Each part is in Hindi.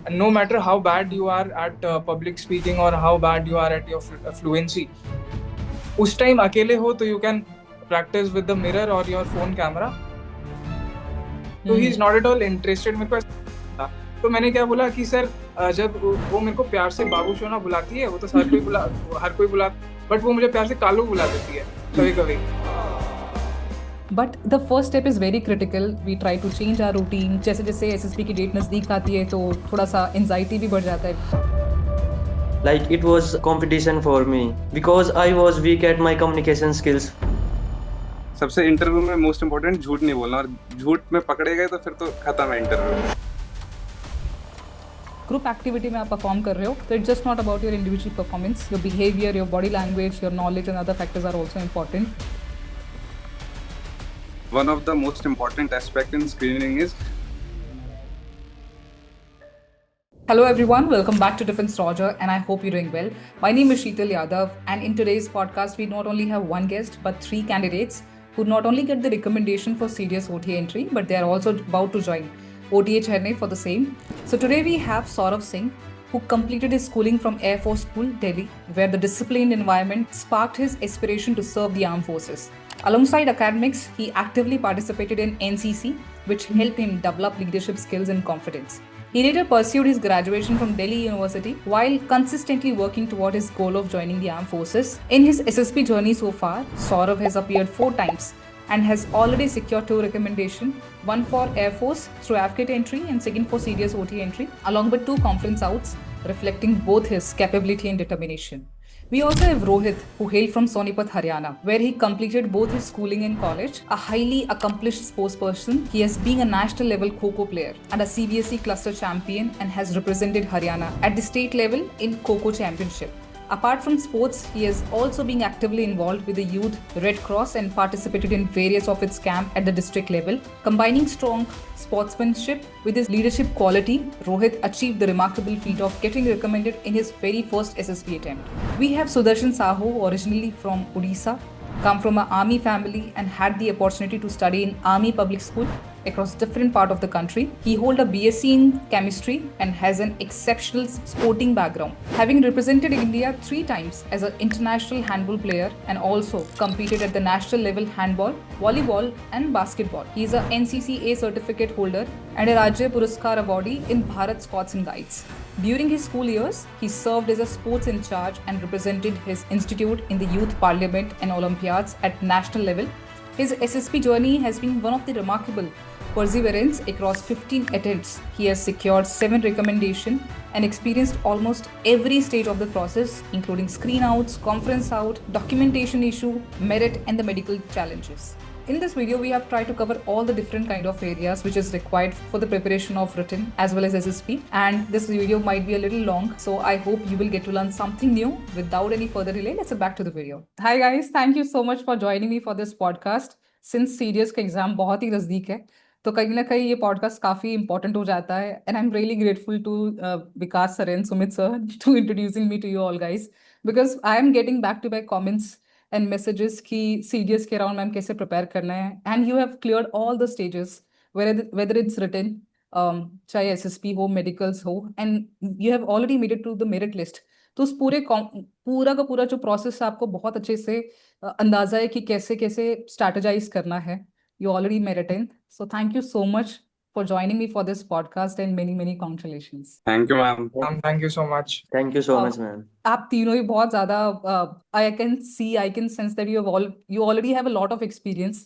And no matter how bad you are at public speaking or how bad you are at your fluency, उस टाइम अकेले हो तो you can practice with the mirror or your phone camera. तो he is not at all interested. मेरे को ऐसा था. तो मैंने क्या बोला कि सर जब वो मेरे को प्यार से बाबू सोना बुलाती है, वो तो हर कोई बुला, बट वो मुझे प्यार से कालू बुला देती है कभी कभी. But the first step is very critical. We try to change our routine. जैसे जैसे एसएसबी की डेट नज़दीक आती है तो थोड़ा सा एंजाइटी भी बढ़ जाता है. Like it was competition for me because I was weak at my communication skills. सबसे इंटरव्यू में मोस्ट इम्पोर्टेंट झूठ नहीं बोलना, और झूठ में पकड़े गए तो फिर तो खत्म है इंटरव्यू. ग्रुप एक्टिविटी में आप परफॉर्म कर रहे हो तो it's just not about your individual performance. Your behaviour, your body language, your knowledge and other factors are also important. One of the most important aspect in screening is. Hello everyone, welcome back to Defense Roger, and I hope you're doing well. My name is Sheetal Yadav, and in today's podcast we not only have one guest but three candidates who not only get the recommendation for serious OTA entry, but they are also about to join OTA Chennai for the same. So today we have Saurav Singh, who completed his schooling from Air Force School, Delhi, where the disciplined environment sparked his aspiration to serve the armed forces. Alongside academics, he actively participated in NCC, which helped him develop leadership skills and confidence. He later pursued his graduation from Delhi University while consistently working toward his goal of joining the armed forces. In his SSP journey so far, Saurav has appeared 4 times and has already secured 2 recommendations, one for Air Force through AFCAT entry and second for serious OT entry, along with 2 conference outs, reflecting both his capability and determination. We also have Rohit, who hailed from Sonipat, Haryana, where he completed both his schooling and college. A highly accomplished sports person, he has been a national level Kho-Kho player and a CBSE cluster champion and has represented Haryana at the state level in Kho-Kho championship. Apart from sports, he has also been actively involved with the Youth Red Cross and participated in various of its camps at the district level. Combining strong sportsmanship with his leadership quality, Rohit achieved the remarkable feat of getting recommended in his very first SSB attempt. We have Sudarshan Sahu, originally from Odisha, come from an army family and had the opportunity to study in army public school across different part of the country. He holds a BSc in chemistry and has an exceptional sporting background, having represented India 3 times as an international handball player and also competed at the national level handball, volleyball and basketball. He is a NCCA certificate holder and a Rajya Puraskar awardee in Bharat Scouts and Guides. During his school years, he served as a sports in charge and represented his institute in the youth parliament and Olympiads at national level. His SSP journey has been one of the remarkable perseverance across 15 attempts. He has secured 7 recommendations and experienced almost every stage of the process, including screen outs, conference out, documentation issue, merit, and the medical challenges. In this video, we have tried to cover all the different kind of areas which is required for the preparation of written as well as SSP. And this video might be a little long, so I hope you will get to learn something new. Without any further delay, let's get back to the video. Hi guys, thank you so much for joining me for this podcast. Since serious का एग्जाम बहुत ही नज़दीक है तो कहीं ना कहीं ये पॉडकास्ट काफ़ी इंपॉर्टेंट हो जाता है. And I am really grateful to Vikas sir and Sumit sir to introducing me to you all guys, because I am getting back to back comments and messages कि सीरियस के अराउंड मैम कैसे प्रिपेयर करना है. And you have cleared all the stages whether it's written, चाहे एसएसपी हो, मेडिकल्स हो, and you have already made it to the merit list. तो उस पूरा का पूरा जो प्रोसेस है आपको बहुत अच्छे से अंदाजा है कि कैसे कैसे स्ट्रैटेजाइज करना है. You already merited. So thank you so much for joining me for this podcast and many congratulations. Thank you, ma'am. Thank you so much. Thank you so much, ma'am. आप तीनों ही बहुत ज़्यादा I can sense that you already have a lot of experience.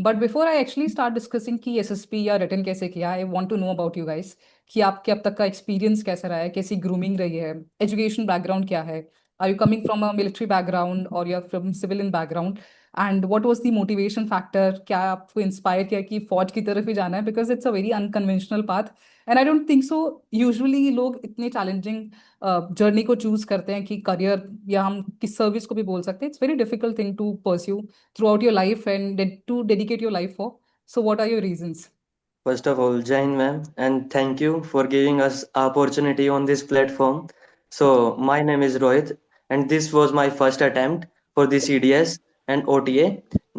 But before I actually start discussing कि SSP या written कैसे किया, I want to know about you guys कि आपके अब तक का experience कैसा रहा है, कैसी grooming रही है, education background क्या है, are you coming from a military background or you're from civilian background, and what was the motivation factor, क्या आपको inspire किया कि फौज की तरफ ही जाना है, because it's a very unconventional path and I don't think so usually लोग इतने challenging जर्नी को चूज करते हैं कि करियर या हम किस सर्विस को भी बोल सकते हैं. It's very difficult thing to pursue throughout your life and to dedicate your life for. So what are your reasons? First of all, Jain ma'am, and thank you for giving us opportunity on this platform. So my name is Rohit, and this was my first attempt for the CDS and OTA.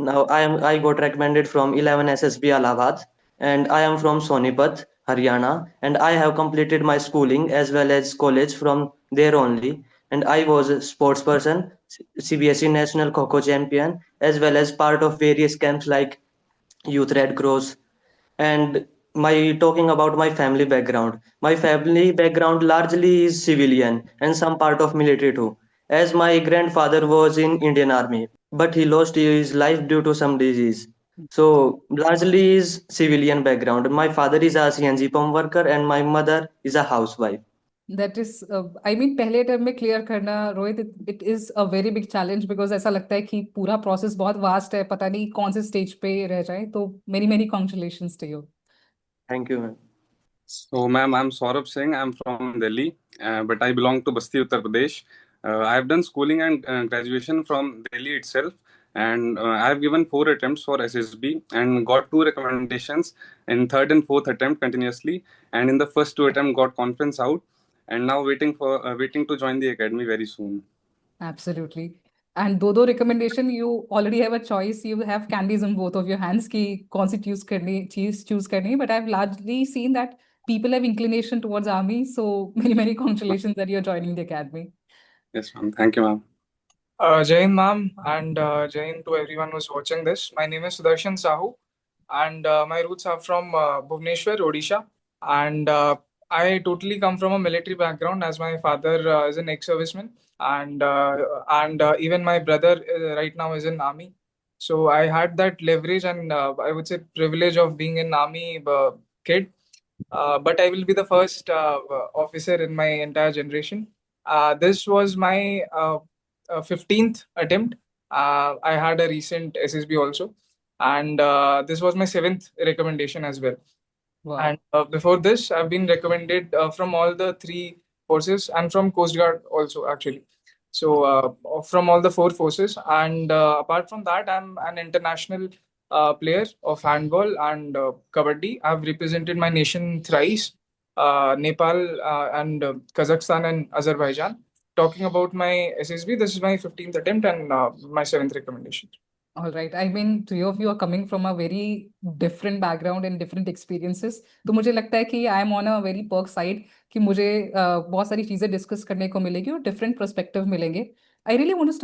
Now I got recommended from 11 SSB Allahabad, and I am from Sonipat, Haryana, and I have completed my schooling as well as college from there only. And I was a sports person, CBSE National Kho champion, as well as part of various camps like Youth Red Cross. And my talking about my family background, my family background largely is civilian and some part of military too, as my grandfather was in Indian Army, but he lost his life due to some disease. So largely is civilian background. My father is a CNG pump worker and my mother is a housewife. That is I mean पहले टर्म में क्लियर करना Rohit, it is a very big challenge because ऐसा लगता है कि पूरा प्रोसेस बहुत वास्ट है, पता नहीं कौन से स्टेज पे रह जाए, तो many many congratulations to you. Thank you, ma'am. So, ma'am, I'm Saurabh Singh. I'm from Delhi, but I belong to Basti, Uttar Pradesh. I have done schooling and graduation from Delhi itself, and I have given 4 attempts for SSB and got 2 recommendations in third and fourth attempt continuously. And in the first 2 attempt, got conference out, and now waiting to join the academy very soon. Absolutely. And दो recommendation, you already have a choice, you have candies in both of your hands कि कौन सी चीज चूज करनी, but I have largely seen that people have inclination towards army, so many congratulations that you're joining the academy. Yes, ma'am. Thank you, ma'am. Jai Hind, ma'am, and Jai Hind to everyone who's watching this. My name is Sudarshan Sahu, and my roots are from Bhubaneswar, Odisha. And I totally come from a military background, as my father is an ex-serviceman, and even my brother right now is in army. So I had that leverage and I would say privilege of being an army kid. But I will be the first officer in my entire generation. This was my 15th attempt. I had a recent SSB also, and this was my 7th recommendation as well. Wow. And before this, I've been recommended from all the 3 forces and from Coast Guard also, actually. So from all the 4 forces, and apart from that, I'm an international player of handball and kabaddi. I've represented my nation thrice, Nepal and Kazakhstan and Azerbaijan. Talking about my SSB, this is my 15th attempt and my 7th recommendation. All right. I mean, three of you are coming from a very different background and different experiences. तो मुझे लगता है कि I am on a very perk side कि मुझे बहुत सारी चीजें डिस्कस करने को मिलेगी और डिफरेंट पर्सपेक्टिव मिलेंगे। I really want to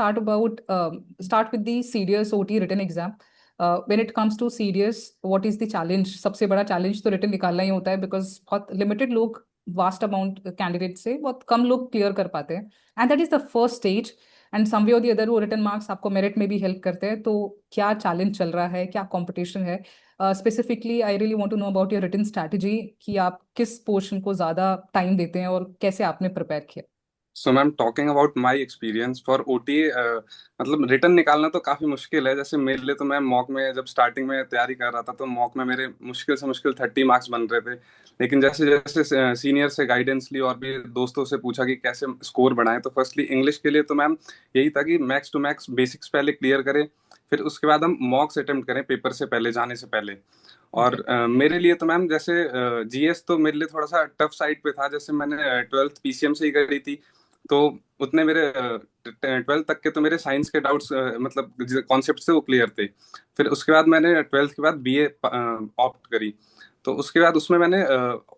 start with the serious OT written exam. When it comes to serious, what is the challenge? सबसे बड़ा चैलेंज तो रिटन निकालना ही होता है, बिकॉज बहुत लिमिटेड लोग, वास्ट अमाउंट कैंडिडेट से बहुत कम लोग क्लियर कर पाते हैं, and that is the first stage. And some way और दी अदर वो रिटर्न मार्क्स आपको मेरिट में भी हेल्प करते हैं। तो क्या चैलेंज चल रहा है, क्या कंपटीशन है? Specifically I really want to know about your written strategy कि आप किस पोर्शन को ज्यादा टाइम देते हैं और कैसे आपने प्रिपेयर किया। So ma'am, talking about my experience for OTA, मतलब रिटर्न निकालना तो काफ़ी मुश्किल है। जैसे मेरे लिए तो मैं मॉक में जब स्टार्टिंग में तैयारी कर रहा था तो मॉक में मेरे मुश्किल से मुश्किल 30 मार्क्स बन रहे थे। लेकिन जैसे जैसे सीनियर से गाइडेंस ली और भी दोस्तों से पूछा कि कैसे स्कोर बढ़ाएं, तो फर्स्टली इंग्लिश के लिए तो मैम यही था कि मैक्स टू मैक्स बेसिक्स पहले क्लियर करें, फिर उसके बाद हम मॉक्स अटेम्प्ट करें पेपर से पहले, जाने से पहले। और मेरे लिए तो मैम जैसे जीएस तो मेरे लिए थोड़ा सा टफ साइड पे था। जैसे मैंने 12th पीसीएम से ही करी थी, तो उतने मेरे 12th तक के तो मेरे साइंस के डाउट्स, मतलब कॉन्सेप्ट थे वो क्लियर थे। फिर उसके बाद मैंने 12th के बाद बीए ऑप्ट करी, तो उसके बाद उसमें मैंने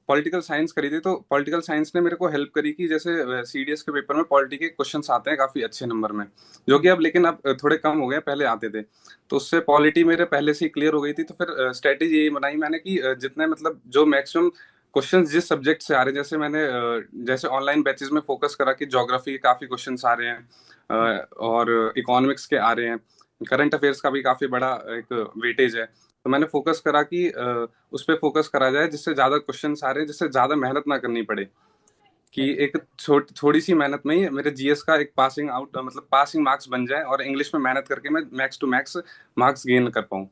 पॉलिटिकल साइंस करी थी। तो पॉलिटिकल साइंस ने मेरे को हेल्प करी कि जैसे सीडीएस के पेपर में पॉलिटी के क्वेश्चंस आते हैं काफ़ी अच्छे नंबर में, जो कि अब लेकिन अब थोड़े कम हो गए, पहले आते थे। तो उससे पॉलिटी मेरे पहले से ही क्लियर हो गई थी। तो फिर स्ट्रेटेजी यही बनाई मैंने कि जितने मतलब जो मैक्सिमम क्वेश्चंस जिस सब्जेक्ट से आ रहे हैं, जैसे मैंने जैसे ऑनलाइन बैचेस में फोकस करा कि ज्योग्राफी के काफ़ी क्वेश्चंस आ रहे हैं और इकोनॉमिक्स के आ रहे हैं, करंट अफेयर्स का भी काफ़ी बड़ा एक वेटेज है। तो मैंने फोकस करा कि उस पर फोकस करा जाए जिससे ज़्यादा क्वेश्चंस आ रहे हैं, जिससे ज़्यादा मेहनत ना करनी पड़े, कि एक थोड़ी सी मेहनत में ही मेरे जीएस का एक पासिंग आउट मतलब पासिंग मार्क्स बन जाए और इंग्लिश में मेहनत करके मैं max to max marks gain कर पाऊँ।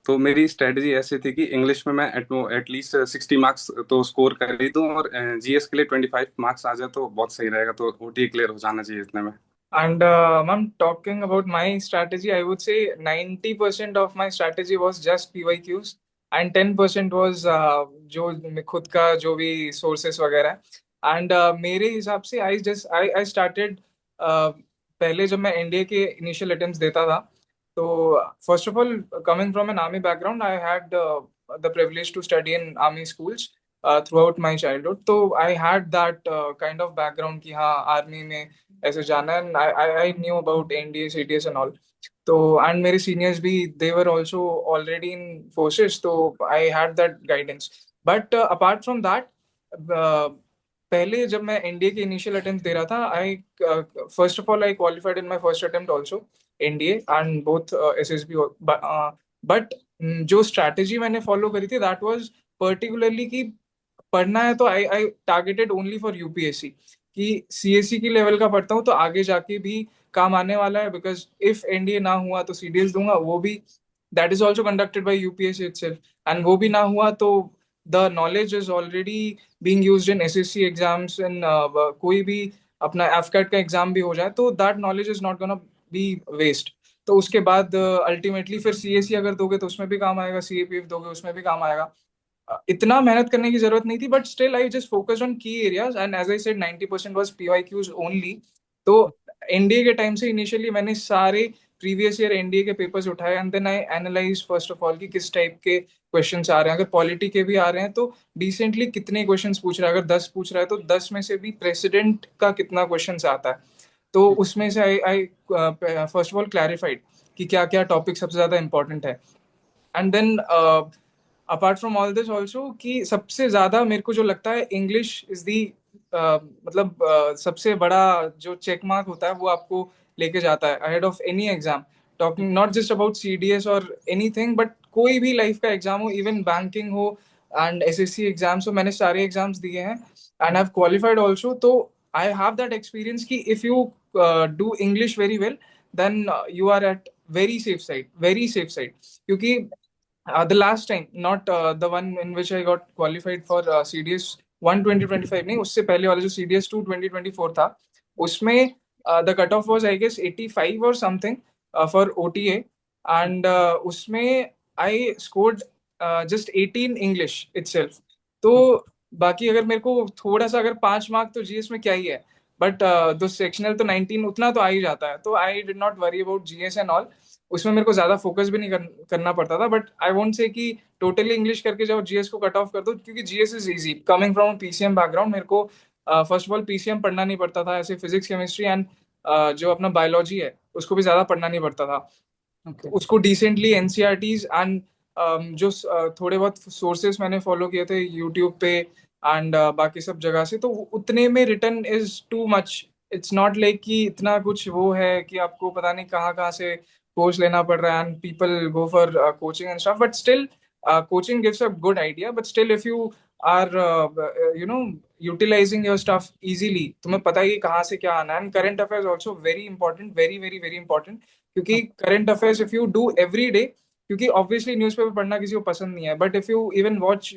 तो मेरी स्ट्रेटजी ऐसी थी कि इंग्लिश में मैं एटलीस्ट 60 मार्क्स तो स्कोर कर ही दूँ और जीएस के लिए 25 मार्क्स आ जाए तो बहुत सही रहेगा। तो ओटी क्लियर हो जाना चाहिए इतने में। And ma'am, talking about my strategy, I would say 90% of my strategy was just PYQs and 10% was जो खुद का जो भी sources वगैरह है। And मेरे हिसाब से I started पहले जब मैं एनडीए के initial attempts देता था, तो first of all, coming from an army background, I had the privilege to study in army schools. throughout my childhood. तो I had that kind of background कि हाँ आर्मी में ऐसे जाना है, and I knew about NDA, CDS and all. तो and मेरे सीनियर्स भी they were also already in forces, तो I had that guidance. But apart from that, पहले जब मैं एनडीए के इनिशियल अटेम्प्ट दे रहा था, I first of all I qualified in my first attempt also NDA and both SSB. But जो स्ट्रैटेजी मैंने फॉलो करी थी दैट वाज पर्टिकुलरली कि पढ़ना है तो I I targeted only for UPSC, कि सीएससी की लेवल का पढ़ता हूँ तो आगे जाके भी काम आने वाला है. बिकॉज इफ एनडीए ना हुआ तो सीडीएस दूंगा, वो भी that is also conducted by UPSC itself. And वो भी ना हुआ तो the knowledge is already being used in SSC exams. And कोई भी अपना एफकैट का एग्जाम भी हो जाए तो that knowledge is not gonna be waste. तो उसके बाद अल्टीमेटली फिर सीएससी अगर दोगे तो उसमें भी काम आएगा, सीएपीएफ दोगे उसमें भी काम आएगा. इतना मेहनत करने की जरूरत नहीं थी, but still I just focus on key areas and as I said 90% was PYQs only. तो एनडीए के टाइम से इनिशियली मैंने सारे प्रीवियस ईयर एनडीए के पेपर्स उठाए and then I analyse first of all कि किस टाइप के क्वेश्चंस आ रहे हैं. अगर पॉलिटी के भी आ रहे हैं तो डिसेंटली कितने क्वेश्चंस पूछ रहा है. अगर 10 पूछ रहा है तो 10 में से भी प्रेसिडेंट का कितना क्वेश्चंस आता है. तो उसमें से I first of all clarified कि क्या क्या टॉपिक सबसे ज्यादा इंपॉर्टेंट है. And then apart from all this also कि सबसे ज्यादा मेरे को जो लगता है इंग्लिश इज दी मतलब सबसे बड़ा जो चेक मार्क होता है वो आपको लेके जाता है ahead of any exam. Talking not just about CDS और एनीथिंग, बट कोई भी लाइफ का एग्जाम हो, इवन बैंकिंग हो एंड एसएससी एग्जाम्स हो, मैंने सारे एग्जाम्स दिए हैं एंड हैव क्वालिफाइड ऑल्सो. तो आई हैव दैट एक्सपीरियंस कि if you do English very well then you are at very safe side, very safe side. क्योंकि the last time, not the one in which I got qualified for CDS 1 2025 नहीं, उससे पहले वाला जो CDS 2 2024 था, उसमें the cutoff was I guess 85 or something for OTA, and उसमें I scored just 18 English itself. तो बाकी अगर मेरे को थोड़ा सा अगर 5 मार्क तो जीएस में क्या ही है, बट दो सेक्शनल तो 19 उतना तो आ ही जाता है. तो I did not worry about GS and all. उसमें मेरे को ज्यादा फोकस भी नहीं करना पड़ता था. बट आई वोंट से कि टोटली इंग्लिश करके जाओ जीएस को कट ऑफ कर दो, क्योंकि GS is easy. Coming from PCM background, मेरे को फर्स्ट ऑफ ऑल पीसीएम पढ़ना नहीं पड़ता था. ऐसे फिजिक्स, केमिस्ट्री एंड जो अपना बायोलॉजी है उसको भी ज्यादा पढ़ना नहीं पड़ता था. Okay. उसको डिसेंटली एनसीईआरटीज एंड जो थोड़े बहुत सोर्सेस मैंने फॉलो किए थे यूट्यूब पे एंड बाकी सब जगह से, तो उतने में return is too much. It's not like कि इतना कुछ वो है कि आपको पता नहीं कहाँ कहाँ से कोर्स लेना पड़ रहा है and people go for coaching and stuff. But still coaching gives a good idea. But still if you are you know utilising your stuff easily, तुम्हें पता ही कहाँ से क्या आना है. And current affairs also very important, very very very important. क्योंकि current affairs if you do every day, क्योंकि ऑब्वियसली न्यूज़पेपर पढ़ना किसी को पसंद नहीं है, but if you even watch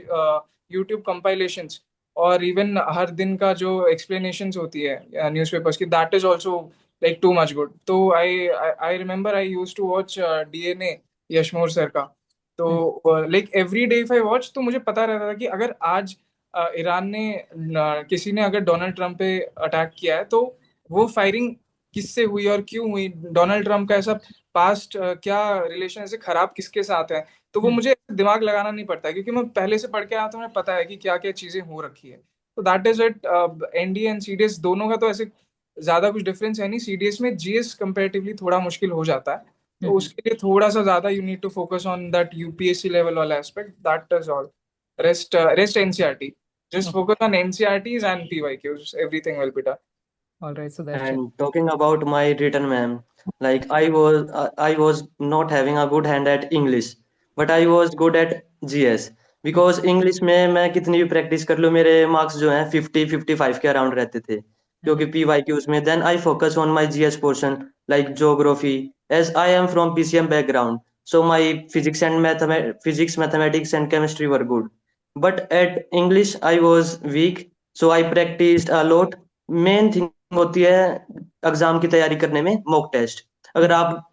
YouTube compilations और इवन हर दिन का जो एक्सप्लेनेशंस होती है न्यूज़पेपर्स की, that is also like too much good. तो I remember I used to watch DNA यशमोर सर का. तो like every day if I watch, तो मुझे पता रहता था कि अगर आज ईरान ने किसी ने अगर डोनाल्ड ट्रम्प पे अटैक किया है तो वो फायरिंग किससे हुई और क्यों हुई, डोनाल्ड ट्रम्प का ऐसा पास्ट क्या रिलेशन ऐसे खराब किसके साथ है. तो वो मुझे दिमाग लगाना नहीं पड़ता, क्योंकि मैं पहले से पढ़ के आया तो मुझे पता है कि क्या क्या चीजें हो रखी है. तो that is it. NDA and CDS दोनों का तो ऐसे ज्यादा कुछ डिफरेंस है नहीं. सीडीएस में जीएस कंपैरेटिवली थोड़ा मुश्किल हो जाता है, तो उसके लिए थोड़ा सा ज्यादा you need to focus on that UPSC level वाला aspect. That is all. Rest NCERT. Just focus on NCERTs and PYQs. Everything will be done. All right, so that's it. And talking about my written, ma'am, like I was not having a good hand at English, but I was good at GS. because English में मैं कितनी भी प्रैक्टिस कर लूँ मेरे मार्क्स जो हैं 50-55 के अराउंड रहते थे, क्योंकि PYQs में. then I focus on my GS portion like geography, as I am from PCM background, so my physics, mathematics and chemistry were good. But at English I was weak, so I practiced a lot. Main thing होती है एग्जाम की तैयारी करने में मॉक टेस्ट. अगर आप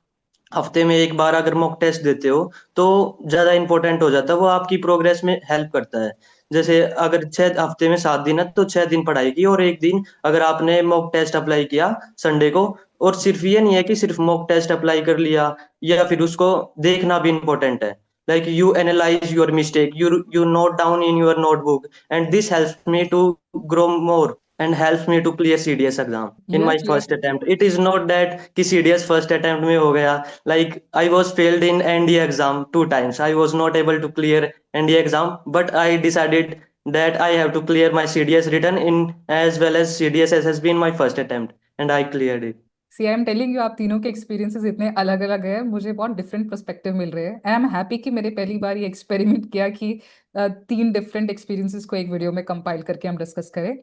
हफ्ते में एक बार अगर मॉक टेस्ट देते हो तो ज्यादा इंपॉर्टेंट हो जाता है, वो आपकी प्रोग्रेस में हेल्प करता है. जैसे अगर 6 हफ्ते में 7 दिन है तो 6 दिन पढ़ाई की और एक दिन अगर आपने मॉक टेस्ट अप्लाई किया संडे को. और सिर्फ ये नहीं है कि सिर्फ मॉक टेस्ट अप्लाई कर लिया, या फिर उसको देखना भी इम्पोर्टेंट है. like you analyze your mistake, you note down in your notebook, and this helps me to grow more and helps me to clear CDS exam in my Yes, yes. first attempt. It is not that कि CDS first attempt में हो गया. Like I was failed in NDA exam 2 times. I was not able to clear NDA exam, but I decided that I have to clear my CDS written in as well as CDS SSB in my first attempt, and I cleared it. See I am telling you, आप तीनों के एक्सपीरियंसेस इतने अलग अलग हैं, मुझे बहुत डिफरेंट पर्सपेक्टिव मिल रहे हैं एंड आई एम हैप्पी कि मैंने पहली बार ये एक्सपेरिमेंट किया कि तीन डिफरेंट एक्सपीरियंसेस को एक वीडियो में कंपाइल करके हम डिस्कस करें.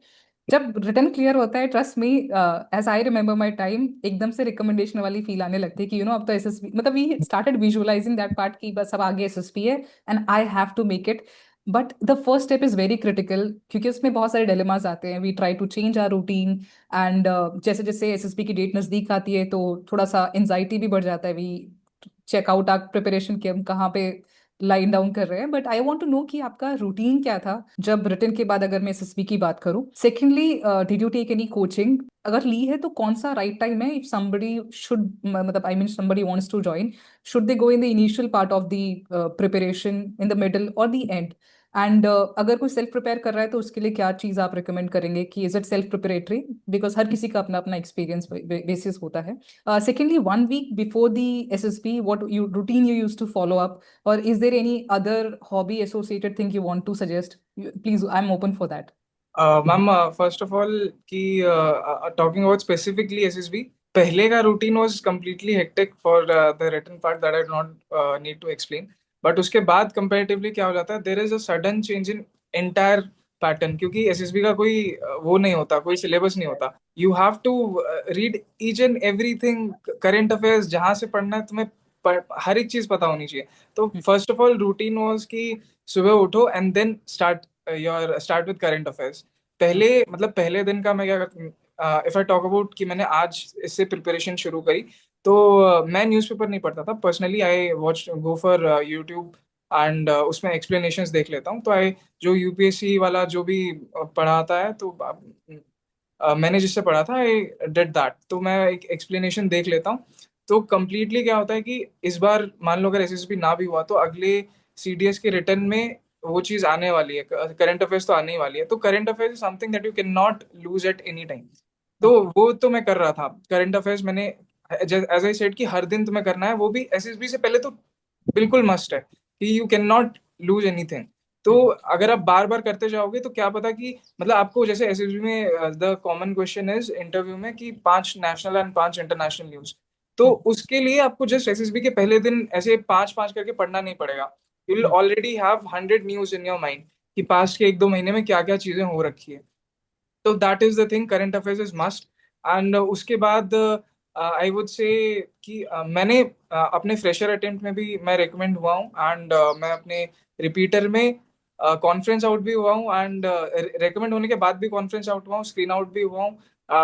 जब रिटर्न क्लियर होता है, trust me, as I remember my time, एकदम से रिकमेंडेशन वाली फील आने लगती है कि अब तो एसएसबी, मतलब we started visualizing that part कि बस अब आगे एसएसबी है and I have to make it. But the first step is very critical क्योंकि उसमें बहुत सारे डिलेमास आते हैं. We try to change our routine and जैसे जैसे एसएसबी की डेट नजदीक आती है तो थोड़ा सा एंजाइटी भी बढ़ जाता है. We check out our preparation कि हम कहाँ पे लाइन डाउन कर रहे हैं. But I want to know कि आपका रूटीन क्या था जब रिटर्न के बाद, अगर मैं एसएसबी की बात करूं. Secondly, did you take any coaching? अगर ली है तो कौन सा राइट टाइम है इफ समबडी शुड, मतलब I mean somebody wants to join, should they go in the initial part of the preparation, in the middle और द एंड? एंड अगर कोई सेल्फ प्रिपेयर कर रहा है तो उसके लिए क्या चीज आप रिकमेंड करेंगे कि is it self preparatory? Because हर किसी का अपना अपना एक्सपीरियंस बेसिस होता है. Secondly, 1 week before the SSB, what you routine you used to follow up, or is there any other hobby associated thing you want to suggest? Please, I'm open for that. Ma'am, first of all कि टॉकिंग अबाउट स्पेसिफिकली एसएसबी, पहले का routine was completely hectic for the written part that I do not need to explain. But उसके बाद कंपैरेटिवली क्या हो जाता है, there is a sudden change in entire pattern, क्योंकि एसएसबी का कोई वो नहीं होता, कोई सिलेबस नहीं होता. You have to read each and everything, current affairs जहाँ से पढ़ना है तुम्हें हर एक चीज पता होनी चाहिए. तो first of all routine was कि सुबह उठो and then start with current affairs. पहले मतलब पहले दिन का मैं क्या करता, इफ आई टॉक अबाउट कि मैंने आज इससे प्रिपरेशन शुरू करी, तो मैं न्यूज़पेपर नहीं पढ़ता था. Personally I watch go for YouTube and उसमें एक्सप्लेनेशंस देख लेता हूँ. तो आई जो यूपीएससी वाला जो भी पढ़ाता है, तो मैंने जिससे पढ़ा था आई डिड दैट. तो मैं एक एक्सप्लेनेशन देख लेता हूँ. तो कंप्लीटली क्या होता है कि इस बार मान लो अगर एसएसबी ना भी हुआ तो अगले सीडीएस के रिटर्न में वो चीज आने वाली है, करंट अफेयर्स तो आने ही वाली है. तो current affairs is something that you can not lose at any time. तो वो तो मैं कर रहा था. करंट अफेयर्स मैंने एज आई सेड कि हर दिन तुम्हें करना है, वो भी एसएसबी से पहले तो बिल्कुल मस्ट है कि you can not lose anything. तो अगर आप बार बार करते जाओगे तो क्या पता कि मतलब आपको, जैसे एसएसबी में the common question is interview में कि 5 नेशनल एंड 5 इंटरनेशनल न्यूज. तो उसके लिए आपको जस्ट एसएसबी के पहले दिन ऐसे 5-5 करके पढ़ना नहीं पड़ेगा. You will already have 100 news in your mind कि पास्ट के 1-2 महीने में क्या क्या चीजें हो रखी है. तो that is the thing, current affairs is must. And उसके बाद आई वुड से कि मैंने अपने फ्रेशर अटेम्प्ट में भी मैं रिकमेंड हुआ हूँ, एंड मैं अपने रिपीटर में कॉन्फ्रेंस आउट भी हुआ हूँ, एंड रिकमेंड होने के बाद भी कॉन्फ्रेंस आउट हुआ हूँ, स्क्रीन आउट भी हुआ हूँ,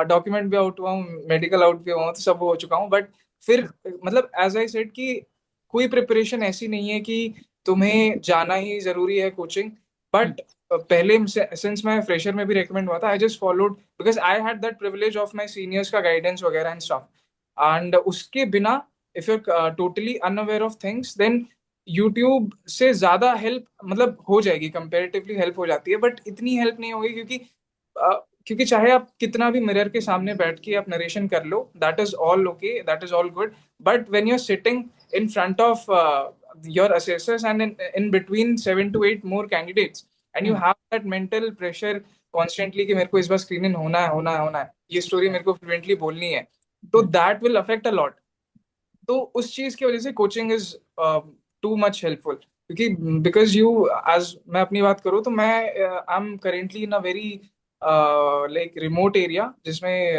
डॉक्यूमेंट भी आउट हुआ हूँ, मेडिकल आउट भी हुआ हूँ, तो सब हो चुका हूँ. बट फिर मतलब एज आई सेड कि कोई प्रिपरेशन ऐसी नहीं है कि तुम्हें जाना ही जरूरी है कोचिंग. बट पहले सिंस मैं फ्रेशर में भी रेकमेंड हुआ था, I just followed because I had that privilege of my seniors का गाइडेंस वगैरह एंड स्टफ. एंड उसके बिना if you totally unaware of things, then YouTube से ज्यादा हेल्प मतलब हो जाएगी, कंपेरेटिवली हेल्प हो जाती है, बट इतनी हेल्प नहीं होगी क्योंकि चाहे आप कितना भी मिरर के सामने बैठ के आप नरेशन कर लो, that is all okay, that is all good. But when you are sitting in front of your assessors and in between 7 to 8 more candidates, and you have that mental pressure constantly कि मेरे को इस बार स्क्रीन इन होना है, ये स्टोरी मेरे को फ्लुएंटली बोलनी है, तो that will affect a lot. तो उस चीज की वजह से coaching is too much helpful, क्योंकि बिकॉज यू एज मैं अपनी बात करूँ तो मैं I am currently in a very like remote area जिसमें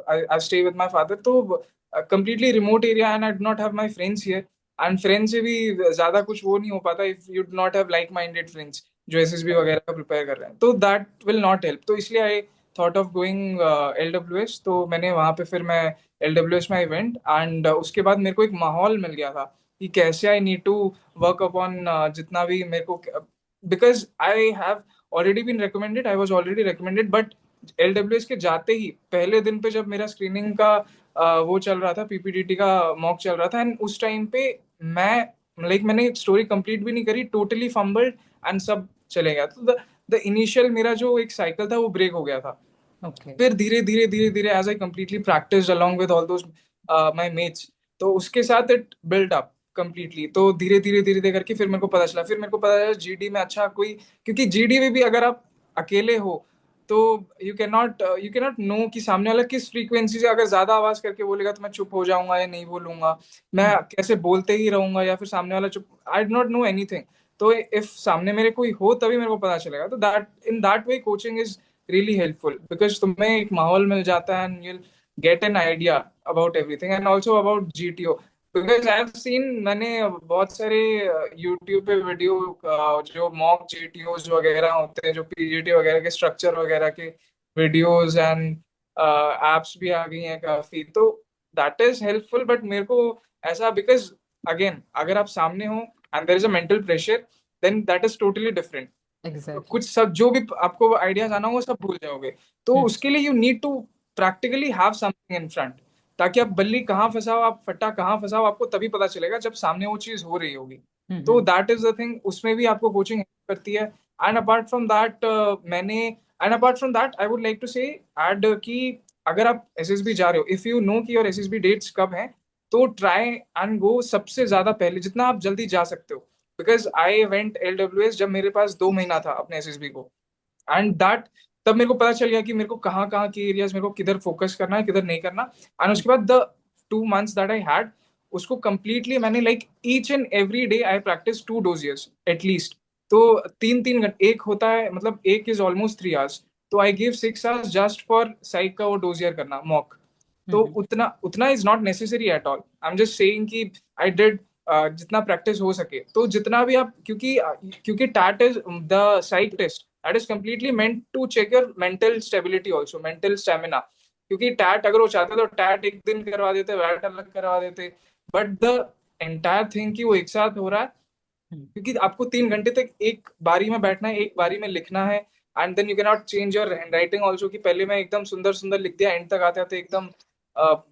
I stay with my father. तो completely remote area and I do not have my friends here. And friends से भी ज्यादा कुछ वो नहीं हो पाता if you do not have like minded friends जो एसएसबी वगैरह का प्रिपेयर कर रहे हैं, तो दैट विल नॉट हेल्प. तो इसलिए I thought of going LWS. तो मैंने वहाँ पे फिर मैं एलडब्ल्यूएस में आई वेंट, एंड उसके बाद मेरे को एक माहौल मिल गया था कि कैसे I need to work upon जितना भी मेरे को, because I have already been recommended, I was already recommended. But LWS के जाते ही पहले दिन पे जब मेरा स्क्रीनिंग का वो चल रहा था, पीपीडीटी का मॉक चल रहा था, एंड उस टाइम पे मैं लाइक मैंने स्टोरी कंप्लीट भी नहीं करी, टोटली फंबल्ड एंड सब चले गया। तो द इनिशियल मेरा जो एक साइकिल था वो ब्रेक हो गया था। Okay. फिर धीरे धीरे धीरे धीरे as I completely practice along with all those my mates, तो उसके साथ इट बिल्ड अप कंप्लीटली। तो धीरे धीरे धीरे धीरे करके फिर मेरे को पता चला, फिर मेरे को पता चला जीडी में अच्छा कोई, क्योंकि जीडी में भी अगर आप अकेले हो तो यू कैन नॉट नो कि सामने वाला किस फ्रीक्वेंसी से, अगर ज्यादा आवाज करके बोलेगा तो मैं चुप हो जाऊंगा या नहीं बोलूंगा, मैं कैसे बोलते ही रहूंगा या फिर सामने वाला चुप, आई डू नॉट नो एनीथिंग। तो इफ सामने मेरे कोई हो तभी मेरे को पता चलेगा। तो that in that way coaching is really helpful because तुम्हें एक माहौल मिल जाता है and you'll get an idea about everything and also about GTO because I've seen, मैंने बहुत सारे YouTube पे वीडियो जो मॉक GTOs वगैरह होते हैं, जो PGT वगैरह के स्ट्रक्चर वगैरह के वीडियोस एंड एप्स भी आ गई हैं काफी, तो दैट इज हेल्पफुल। बट मेरे को ऐसा, बिकॉज अगेन अगर आप सामने हो and there is a mental pressure, then that is totally different. Exactly. कुछ सब जो भी आपको आइडियाज आना होगा सब भूल जाओगे। तो उसके लिए you need to practically have something in front, ताकि आप बल्ली कहाँ फंसाओ, आप फट्टा कहाँ फंसाओ, आपको तभी पता चलेगा जब सामने वो चीज हो रही होगी। तो दैट इज द थिंग, उसमें भी आपको कोचिंग करती है। And apart from that I would like to say add कि अगर आप एसएसबी जा रहे हो, इफ यू नो कि योर एसएसबी डेट्स कब हैं, तो ट्राई एंड गो सबसे ज्यादा पहले जितना आप जल्दी जा सकते हो। बिकॉज आई वेंट LWS जब मेरे पास 2 महीना था अपने एसएसबी को, एंड दैट तब मेरे को पता चल गया कि मेरे को कहाँ कहाँ की एरियाज मेरे को किधर फोकस करना है, किधर नहीं करना। एंड उसके बाद the 2 months that I had, उसको कंप्लीटली मैंने like each and every day I practice 2 dossiers at least. तो 3-3 घंटे एक होता है, मतलब एक इज ऑलमोस्ट 3 hours, तो I give 6 hours just for psych का वो डोजियर करना मॉक। तो उतना उतना is not necessary at all, I am just saying कि आई डिड जितना प्रैक्टिस हो सके। तो जितना भी आप, क्योंकि TAT is the psych test that is completely meant to check your mental stability also, mental stamina. क्योंकि टैट अगर वो चाहते तो टैट एक दिन करवा देते, वैट अलग करवा देते, बट द एंटायर थिंग कि वो एक साथ हो रहा है, क्योंकि आपको 3 घंटे तक एक बारी में बैठना है, एक बारी में लिखना है। And then you can not change your handwriting also, कि पहले मैं एकदम सुंदर सुंदर लिख दिया, एंड तक आते आते एकदम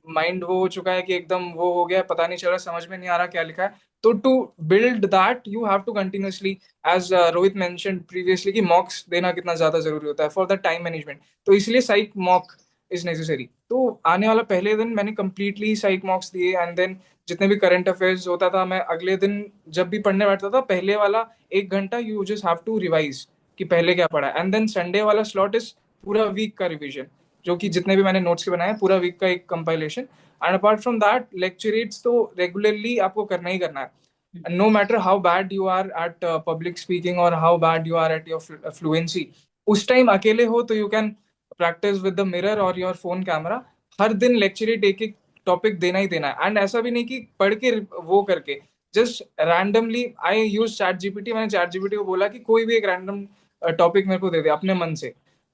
माइंड वो हो चुका है कि एकदम वो हो गया, पता नहीं चल रहा, समझ में नहीं आ रहा क्या लिखा है। तो to build that you have to continuously, as Rohit mentioned previously, कि मॉक्स देना कितना ज्यादा जरूरी होता है फॉर द टाइम मैनेजमेंट। तो इसलिए साइक मॉक इज नेसेसरी। तो आने वाला पहले दिन मैंने कंप्लीटली साइक मॉक्स दिए, एंड देन जितने भी करंट अफेयर्स होता था, मैं अगले दिन जब भी पढ़ने बैठता था, पहले वाला 1 घंटा you just have to revise कि पहले क्या पढ़ा। एंड देन संडे वाला स्लॉट इज पूरा वीक का रिविजन, जो कि जितने भी मैंने नोट्स के बनाए, पूरा वीक का एक compilation. And apart from that lecturettes तो रेगुलरली आपको करना ही करना है, no matter how bad you are at public speaking और how bad you are at your fluency. उस टाइम अकेले हो तो you can practice with the mirror और योर फोन कैमरा। हर दिन लेक्चरेट एक एक टॉपिक देना ही देना है, एंड ऐसा भी नहीं कि पढ़ के वो करके, just randomly I use chat GPT. मैंने चैट जीपीटी को बोला कि कोई भी एक रैंडम टॉपिक मेरे को दे दे अपने मन से।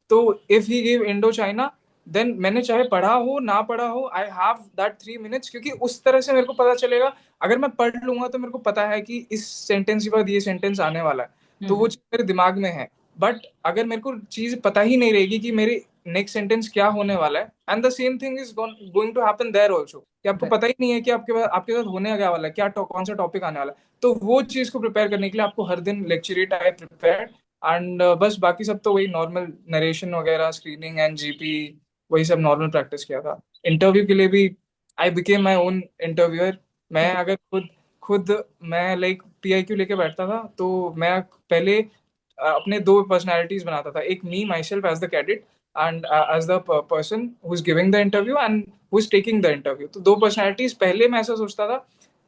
तो if he give Indo China, then मैंने चाहे पढ़ा हो ना पढ़ा हो, आई हैव दैट 3 minutes, क्योंकि उस तरह से मेरे को पता चलेगा। अगर मैं पढ़ लूंगा तो मेरे को पता है कि इस सेंटेंस के बाद ये सेंटेंस आने वाला है, तो वो चीज मेरे दिमाग में है। बट अगर मेरे को चीज पता ही नहीं रहेगी कि मेरे नेक्स्ट सेंटेंस क्या होने वाला है, and the same thing is going to happen there also, कि आपको पता ही नहीं है कि आपके साथ होने क्या वाला है, क्या कौन सा टॉपिक आने वाला है। तो वो चीज को प्रिपेयर करने के लिए आपको हर दिन लेक्चरेट आई प्रिपेयर। एंड बस बाकी सब तो वही नॉर्मल नरेशन वगैरह, स्क्रीनिंग एंड जीपी, वही सब नॉर्मल प्रैक्टिस किया था। इंटरव्यू के लिए भी I became my own interviewer. मैं अगर खुद खुद मैं लाइक PIQ लेके बैठता था, तो मैं पहले अपने 2 पर्सनैलिटीज बनाता था, एक me my self as the cadet and as the person who is giving the interview and who is taking the interview. तो 2 पर्सनैलिटीज। पहले मैं ऐसा सोचता था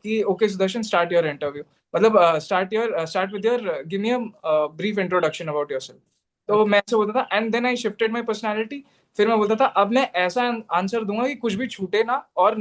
कि okay Sudarshan, start your interview, मतलब start with your, give me a brief introduction about yourself. तो मैं ऐसे बोलता था, and then I shifted my personality. फिर मैं बोलता था अब मैं ऐसा आंसर दूंगा कि कुछ भी छूटे ना, और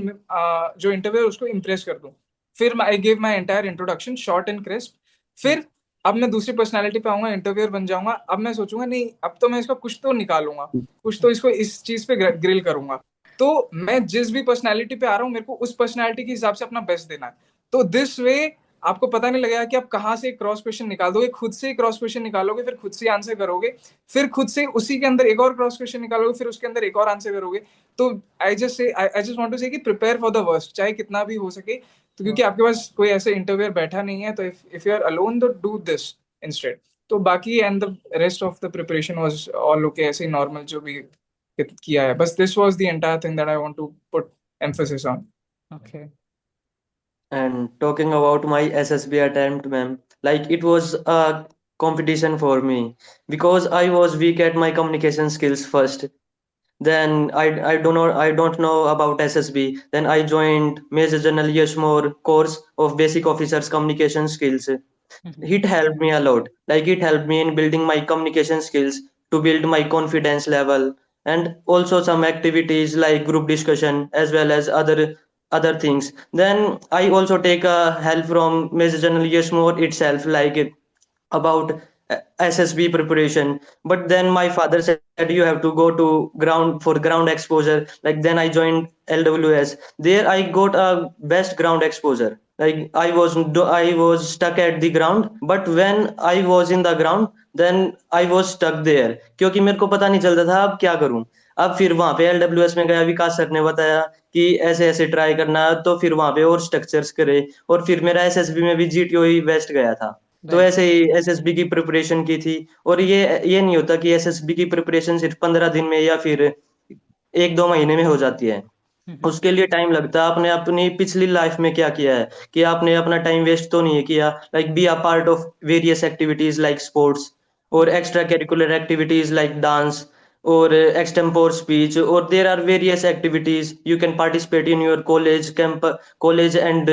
जो इंटरव्यू है उसको इम्प्रेस कर दूं। फिर I give my entire introduction short and crisp. फिर अब मैं दूसरी पर्सनैलिटी पे आऊंगा, इंटरव्यूअर बन जाऊंगा। अब मैं सोचूंगा नहीं, अब तो मैं इसका कुछ तो निकालूंगा, कुछ तो इसको इस चीज पे ग्रिल करूंगा। तो मैं जिस भी पर्सनैलिटी पे आ रहा हूँ, मेरे को उस पर्सनैलिटी के हिसाब से अपना बेस्ट देना है। तो दिस वे आपको पता नहीं लगेगा कि आप कहाँ से क्रॉस क्वेश्चन निकाल दोगे, खुद से क्रॉस क्वेश्चन निकालोगे, फिर खुद से आंसर करोगे, फिर खुद से उसी के अंदर एक और क्रॉस क्वेश्चन निकालोगे, फिर उसके अंदर एक और आंसर करोगे। तो आई जस्ट वांट टू से कि प्रिपेयर फॉर द वर्स्ट, चाहे कितना भी हो सके। तो क्योंकि आपके पास कोई ऐसे इंटरव्यूअर बैठा नहीं है, तो इफ यू आर अलोन तो डू दिस इंस्टेड। तो बाकी and the rest of the preparation was all okay, ऐसे ही नॉर्मल जो भी किया है, बस this was the entire thing that I want to put emphasis on. Okay. And talking about my SSB attempt, ma'am, like it was a competition for me because I was weak at my communication skills first. Then I don't know about SSB. Then I joined Major General Yashmore course of Basic Officers Communication Skills. Mhm. It helped me a lot. Like it helped me in building my communication skills to build my confidence level, and also some activities like group discussion as well as other things. Then I also take help from Major General Yashmore itself, like about SSB preparation. But then my father said you have to go to ground for ground exposure. Like then I joined LWS. There I got a best ground exposure. Like I was stuck at the ground, but when I was in the ground, then I was stuck there क्योंकि मेरे को पता नहीं चलता था अब क्या करूं। अब फिर वहां पे LWS में गया, विकास सर ने बताया कि ऐसे ऐसे ट्राई करना, तो फिर वहां पे और स्ट्रक्चर्स करे, और फिर मेरा SSB में भी GTO ही बेस्ट गया था। तो Right. ऐसे ही एसएसबी की प्रिपरेशन की थी। और ये नहीं होता कि एसएसबी की प्रिपरेशन सिर्फ 15 दिन में या फिर 1-2 महीने में हो जाती है। Mhm. उसके लिए टाइम लगता है। आपने अपनी पिछली लाइफ में क्या किया है, कि आपने अपना टाइम वेस्ट तो नहीं किया। Like be a part of various activities like sports और Mhm. Extra curricular activities like dance और एक्सटेम्पोर स्पीच, और there are various activities you can participate in your college and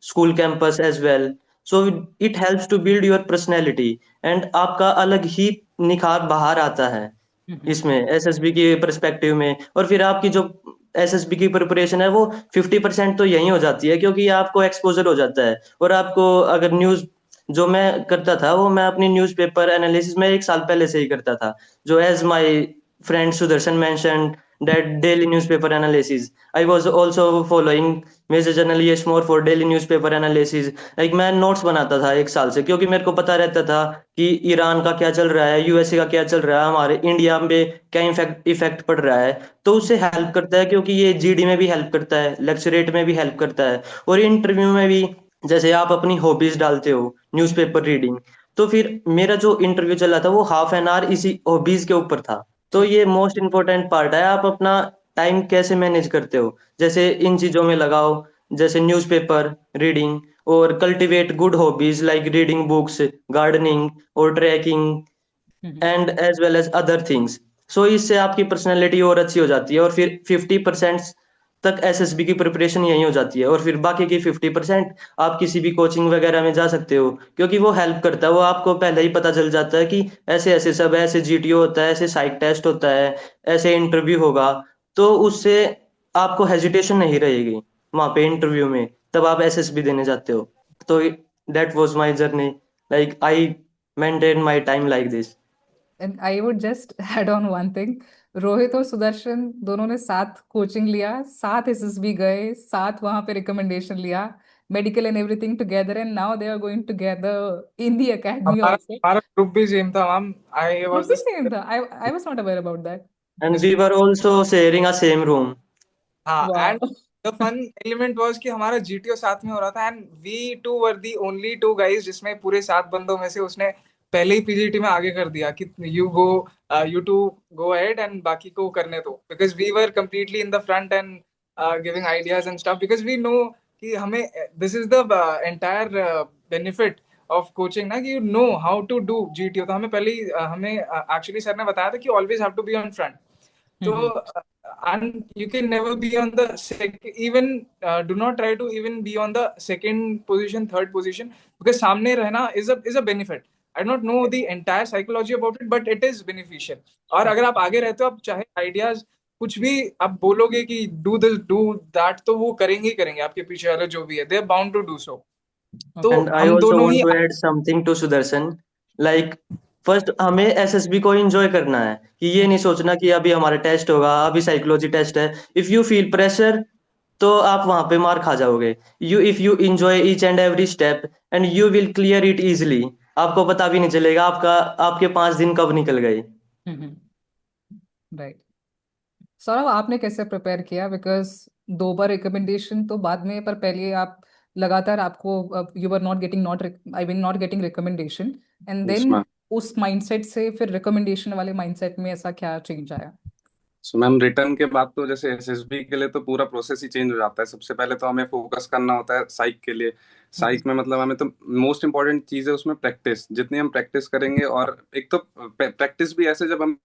school campus as well. So it helps to build your personality, and आपका अलग ही निखार बाहर आता है Mhm. इसमें एसएसबी के पर्सपेक्टिव में। और फिर आपकी जो एसएसबी की प्रिपरेशन है वो 50% तो यही हो जाती है, क्योंकि आपको एक्सपोजर हो जाता है। और आपको अगर न्यूज, जो मैं करता था वो मैं अपनी न्यूज़पेपर एनालिसिस में 1 साल पहले से ही करता था, जो as my friend Sudarshan mentioned that daily newspaper analysis, I was also following Major General Yashmore for daily newspaper analysis। Like मैं नोट्स बनाता था 1 साल से, क्योंकि मेरे को पता रहता था कि ईरान का क्या चल रहा है, यूएसए का क्या चल रहा है, हमारे इंडिया में क्या इफेक्ट पड़ रहा है। तो उससे हेल्प करता है, क्योंकि ये जीडी में भी हेल्प करता है, लेक्चरेट में भी हेल्प करता है, और इंटरव्यू में भी। जैसे आप अपनी हॉबीज डालते हो न्यूज़पेपर रीडिंग, तो फिर मेरा जो इंटरव्यू चला था वो हाफ एन आवर इसी हॉबीज के ऊपर था। तो ठीक। ये मोस्ट इम्पोर्टेंट पार्ट है, आप अपना टाइम कैसे मैनेज करते हो, जैसे इन चीजों में लगाओ, जैसे न्यूज़पेपर रीडिंग, और cultivate good hobbies like reading books, gardening और trekking Mhm. And as well as other things. So इससे आपकी पर्सनैलिटी और अच्छी हो जाती है, और फिर 50% तक एसएसबी की प्रिपरेशन यही हो जाती है, और फिर बाकी की 50% आप किसी भी कोचिंग वगैरह में जा सकते हो, क्योंकि वो हेल्प करता है। वो आपको पहले ही पता चल जाता है कि ऐसे ऐसे सब है, ऐसे जीटीओ होता है, ऐसे साइक टेस्ट होता है, ऐसे इंटरव्यू होगा। तो उससे आपको हेजिटेशन नहीं रहेगी वहां पे इंटरव्यू में, तब आप एसएसबी देने जाते हो। तो that was my journey, like I maintain my time like this. And I would just add on one thing. Rohit और सुदर्शन दोनों ने साथ कोचिंग लिया, साथ एसएसबी गए, साथ वहां पे रिकमेंडेशन लिया, medical and everything together, and now they are going together in the academy हमारा आल्सो। हमारा ग्रुप भी सेम था मैम। आई ग्रुप वाज भी द सेम था। I was not aware about that. And we were also sharing a same room. हाँ, wow. And the fun element was कि हमारा जीटीओ साथ में हो रहा था, and we two were the only two guys जिसमें पूरे 7 बंदों में से उसने पहले ही पीजीटी में आगे कर दिया कि you two go ahead and बाकी को करने दो, because we were completely in the front and giving ideas and stuff, because we know कि हमें this is the entire benefit of coaching ना, कि you know how to do GTO. तो हमें पहले ही हमें एक्चुअली सर ने बताया था कि always have to be on front. So, hmm. and you can never be on the second, even do not try to even be on the second position, third position, because सामने रहना is a benefit. I don't know the entire psychology about it, but it is beneficial. और अगर आप आगे रहते हो, आप चाहे आइडियाज कुछ भी आप बोलोगे कि डू दिस डू दैट, तो वो करेंगे ही करेंगे, आपके पीछे वाले जो भी है, they are bound to do so. तो ओके। And I हम also दोनों want ही to add something to Sudarshan. Like first हमें एसएसबी को एंजॉय करना है, कि ये नहीं सोचना कि अभी हमारा टेस्ट होगा, अभी साइकोलॉजी टेस्ट है। इफ यू फील प्रेशर, तो आप वहां पे मार खा जाओगे। If you enjoy each and every step, and you will clear it easily. आपको पता भी नहीं चलेगा आपके 5 दिन कब निकल गए। हम्म। राइट। सौरभ, आपने कैसे प्रिपेयर किया? बिकॉज 2 बार रिकमेंडेशन तो बाद में, पर पहले आप लगातार आपको you were not getting not getting recommendation, and yes then ma'am. उस माइंडसेट से फिर रिकमेंडेशन वाले माइंडसेट में ऐसा क्या चेंज आया? सो मैम रिटर्न के बाद तो जैसे एसएसबी के लिए तो पूरा प्रोसेस ही चेंज हो जाता है। सबसे पहले तो हमें फोकस करना होता है साइक के लिए। साइक में मतलब हमें तो मोस्ट इंपॉर्टेंट चीज है उसमें प्रैक्टिस। जितनी हम प्रैक्टिस करेंगे, और एक तो प्रैक्टिस भी ऐसे, जब हम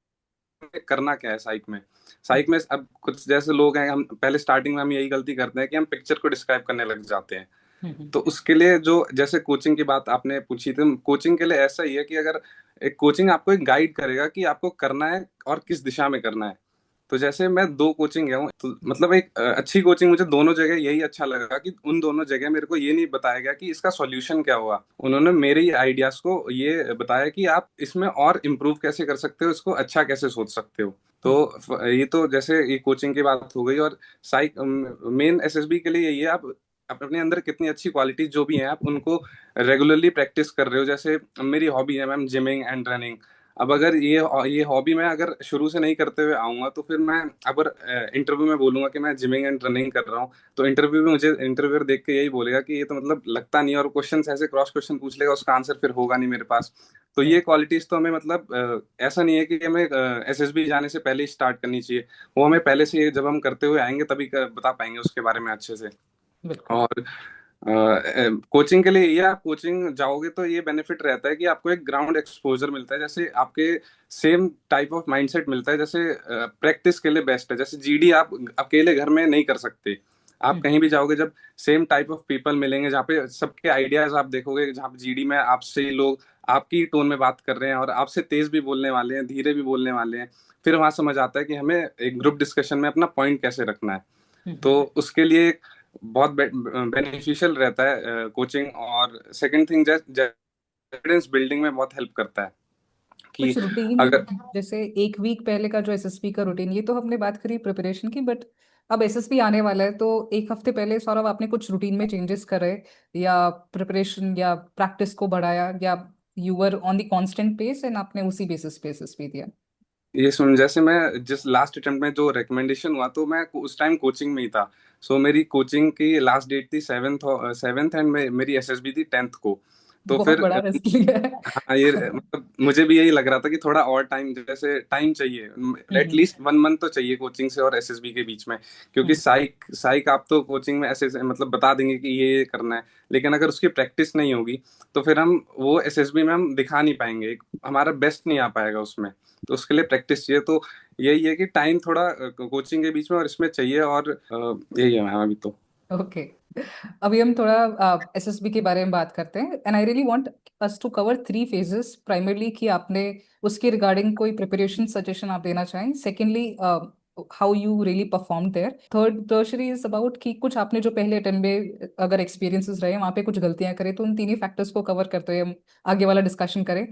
करना क्या है साइक में। साइक में अब कुछ जैसे लोग हैं, हम पहले स्टार्टिंग में हम यही गलती करते हैं कि हम पिक्चर को डिस्क्राइब करने लग जाते हैं। तो उसके लिए जो जैसे कोचिंग की बात आपने पूछी थी, कोचिंग के लिए ऐसा ही है कि अगर एक कोचिंग आपको एक गाइड करेगा कि आपको करना है और किस दिशा में करना है। तो जैसे मैं दो कोचिंग गया हूँ, तो मतलब एक अच्छी कोचिंग मुझे दोनों जगह यही अच्छा लगा कि उन दोनों जगह मेरे को ये नहीं बताया गया कि इसका सॉल्यूशन क्या हुआ। उन्होंने मेरे ही आइडियाज को ये बताया कि आप इसमें और इम्प्रूव कैसे कर सकते हो, इसको अच्छा कैसे सोच सकते हो। तो ये तो जैसे ये कोचिंग की बात हो गई। और साइक मेन एसएसबी के लिए यही है, आप अपने अंदर कितनी अच्छी क्वालिटीज जो भी हैं आप उनको रेगुलरली प्रैक्टिस कर रहे हो। जैसे मेरी हॉबी है मैम जिमिंग एंड रनिंग। अब अगर ये हॉबी मैं अगर शुरू से नहीं करते हुए आऊंगा, तो फिर मैं अगर इंटरव्यू में बोलूंगा कि मैं जिमिंग एंड रनिंग कर रहा हूँ, तो इंटरव्यू में मुझे इंटरव्यूअर देख के यही बोलेगा कि ये तो मतलब लगता नहीं है, और क्वेश्चन ऐसे क्रॉस क्वेश्चन पूछ लेगा, उसका आंसर फिर होगा नहीं मेरे पास। तो ये क्वालिटीज तो हमें मतलब ऐसा नहीं है कि हमें एसएसबी जाने से पहले ही स्टार्ट करनी चाहिए। वो हमें पहले से जब हम करते हुए आएंगे तभी बता पाएंगे उसके बारे में अच्छे से। बिल्कुल। और कोचिंग के लिए ये, आप कोचिंग जाओगे तो ये बेनिफिट रहता है कि आपको एक ग्राउंड एक्सपोजर मिलता है। जैसे आपके सेम टाइप ऑफ माइंडसेट मिलता है। जैसे प्रैक्टिस के लिए बेस्ट है। जैसे जीडी आप अकेले घर में नहीं कर सकते। आप कहीं भी जाओगे, जब सेम टाइप ऑफ पीपल मिलेंगे जहाँ पे सबके आइडियाज आप देखोगे, जहाँ पे जीडी में आपसे ही लोग आपकी टोन में बात कर रहे हैं और आपसे तेज भी बोलने वाले हैं, धीरे भी बोलने वाले हैं। फिर वहां समझ आता है कि हमें एक ग्रुप डिस्कशन में अपना पॉइंट कैसे रखना है। तो उसके लिए बहुत बेनिफिशियल रहता है कोचिंग। और सेकंड थिंग, कॉन्फिडेंस बिल्डिंग में बहुत हेल्प करता है कि कुछ रूटीन, अगर जैसे एक वीक पहले का जो एसएसपी का रूटीन, ये तो हमने बात करी प्रिपरेशन की, बट अब एसएसपी आने वाला है, तो एक हफ्ते पहले सौरभ आपने कुछ रूटीन में चेंजेस करे, या प्रिपरेशन या प्रैक्टिस को बढ़ाया, या you were on the constant pace and आपने उसी बेसिस पे एसएसपी दिया? ये सुन, जैसे मैं जिस लास्ट अटेम्प्ट में जो रिकमेंडेशन हुआ, तो मैं उस टाइम कोचिंग में ही था। सो मेरी कोचिंग की लास्ट डेट थी सेवेंथ एंड मेरी एसएसबी थी 10th को। तो बहुत फिर बड़ा रिस्क लिया है। हाँ, ये मतलब मुझे भी यही लग रहा था कि थोड़ा और टाइम, जैसे टाइम चाहिए, हम्म। एटलीस्ट 1 मंथ तो चाहिए कोचिंग से और एसएसबी के बीच में। क्योंकि हम्म। साइक साइक आप तो कोचिंग में ऐसे मतलब बता देंगे कि ये करना है, लेकिन अगर उसकी प्रैक्टिस नहीं होगी तो फिर हम वो एसएसबी में हम दिखा नहीं पाएंगे, हमारा बेस्ट नहीं आ पाएगा उसमें। तो उसके लिए प्रैक्टिस चाहिए। तो यही है कि टाइम थोड़ा कोचिंग के बीच में और इसमें चाहिए। और यही है मैम अभी तो। ओके, अभी हम थोड़ा एसएसबी के बारे में बात करते हैं, and I really want us to cover 3 phases. Primarily कि आपने उसके रिगार्डिंग कोई प्रिपरेशन सजेशन आप देना चाहें, secondly how you really perform there, third tertiary is about कि कुछ आपने जो पहले अटेम्प्ट में अगर एक्सपीरियंसेस रहे वहाँ पे कुछ गलतियां करें, तो उन तीन ही फैक्टर्स को कवर करते हुए हम आगे वाला डिस्कशन करें।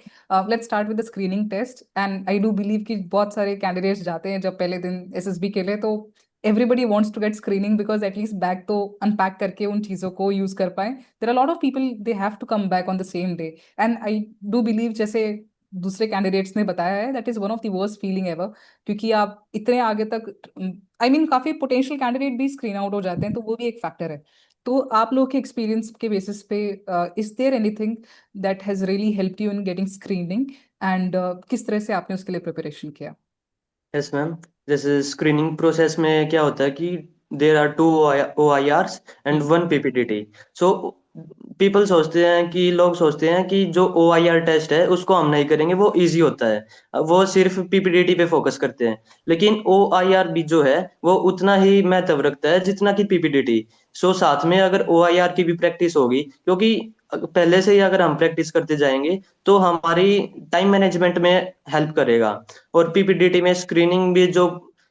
Let's start with the screening test, and I do believe कि बहुत सारे कैंडिडेट्स जाते हैं जब पहले दिन एसएसबी के लिए, तो everybody wants to get screening because at least bag तो unpack करके उन चीज़ों को यूज कर पाए। there are a lot of people they have to come back on the same day, and I do believe जैसे दूसरे कैंडिडेट्स ने बताया है, that is one of the worst feeling ever, क्योंकि आप इतने आगे तक, I mean काफी पोटेंशियल कैंडिडेट भी स्क्रीन आउट हो जाते हैं, तो वो भी एक फैक्टर है। तो आप लोग के एक्सपीरियंस के बेसिस पे is there anything that has really helped you in getting screening, and किस तरह से आपने उसके लिए प्रिपरेशन किया? Yes ma'am. जैसे स्क्रीनिंग प्रोसेस में क्या होता है कि there are 2 OIRs and hmm. 1 PPTT। So people सोचते हैं कि लोग सोचते हैं कि जो OIR टेस्ट है उसको हम नहीं करेंगे, वो इजी होता है, वो सिर्फ PPTT पे फोकस करते हैं। लेकिन OIR भी जो है वो उतना ही महत्व रखता है जितना कि PPTT। सो साथ में अगर OIR की भी प्रैक्टिस होगी, क्योंकि पहले से ही अगर हम प्रैक्टिस करते जाएंगे तो हमारी टाइम मैनेजमेंट में हेल्प करेगा। और पीपीडीटी में स्क्रीनिंग भी जो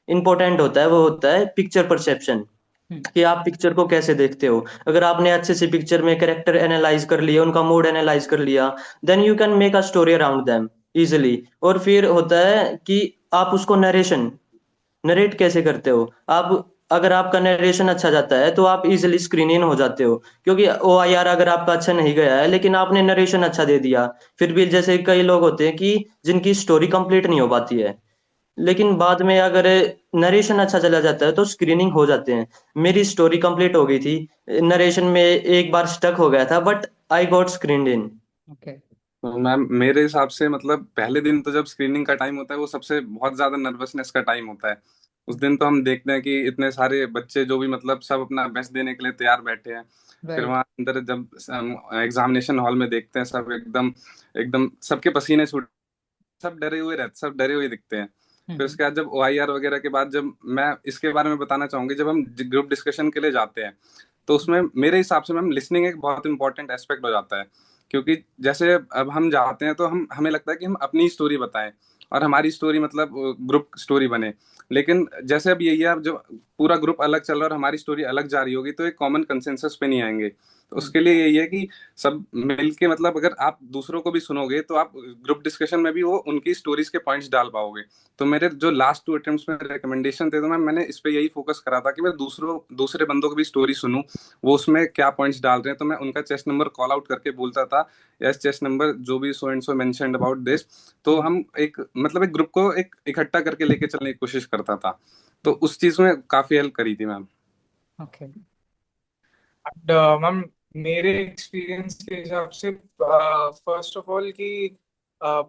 इम्पोर्टेंट होता है वो होता है पिक्चर परसेप्शन, हम्म। कि आप पिक्चर को कैसे देखते हो। अगर आपने अच्छे से पिक्चर में कैरेक्टर एनालाइज कर लिया, उनका मूड एनालाइज कर लिया, then you can make a story around them easily. और फिर होता है कि आप उसको नरेट कैसे करते हो आप। अगर आपका नरेशन अच्छा जाता है तो आप इजिली स्क्रीन इन हो जाते हो, क्योंकि OIR अगर आपका अच्छा नहीं गया है लेकिन आपने नरेशन अच्छा दे दिया, फिर भी जैसे कई लोग होते हैं कि जिनकी स्टोरी कंप्लीट नहीं हो पाती है, लेकिन बाद में अगर नरेशन अच्छा चला जाता है तो स्क्रीनिंग हो जाते हैं। मेरी स्टोरी कंप्लीट हो गई थी, नरेशन में एक बार स्टक हो गया था, but I got screened in. Okay. तो मैम मेरे हिसाब से मतलब पहले दिन तो जब स्क्रीनिंग का टाइम होता है वो सबसे बहुत ज्यादा नर्वसनेस का टाइम होता है। उस दिन तो हम देखते हैं कि इतने सारे बच्चे जो भी मतलब सब अपना बेस्ट देने के लिए तैयार बैठे हैं। फिर Right. वहां अंदर जब एग्जामिनेशन हॉल में देखते हैं सब एकदम एकदम सबके पसीने छूट, सब डरे हुए रहते, सब डरे हुए दिखते हैं। फिर Mm-hmm. उसके बाद जब OIR वगैरह के बाद जब मैं इसके बारे में बताना चाहूंगी, जब हम ग्रुप डिस्कशन के लिए जाते हैं तो उसमें मेरे हिसाब से मैम लिसनिंग एक बहुत इंपॉर्टेंट एस्पेक्ट हो जाता है। क्योंकि जैसे अब हम जाते हैं तो हम हमें लगता है कि हम अपनी स्टोरी बताएं और हमारी स्टोरी मतलब ग्रुप स्टोरी बने। लेकिन जैसे अब यही है, अब जो पूरा ग्रुप अलग चल रहा है और हमारी स्टोरी अलग जा रही होगी तो एक कॉमन कंसेंसस पे नहीं आएंगे। तो उसके लिए यही है कि सब मिलके मतलब अगर आप दूसरों को भी सुनोगे तो आप ग्रुप डिस्कशन में भी वो उनकी स्टोरीज के पॉइंट्स डाल पाओगे। तो मेरे जो लास्ट 2 अटेम्प्ट्स में रिकमेंडेशन थे तो मैंने इस पे यही फोकस करा था कि मैं दूसरे बंदों की भी स्टोरी सुनूं, वो उसमें क्या पॉइंट्स डाल रहे हैं। तो मैं उनका चेस्ट नंबर कॉल आउट करके बोलता था, यस चेस्ट नंबर जो भी so and so mentioned about this. तो हम एक मतलब एक ग्रुप को एक इकट्ठा करके लेके चलने की कोशिश करता था। तो उस चीज में काफी हेल्प करी थी मैम। Okay. मैम मेरे एक्सपीरियंस के हिसाब से फर्स्ट ऑफ ऑल कि uh,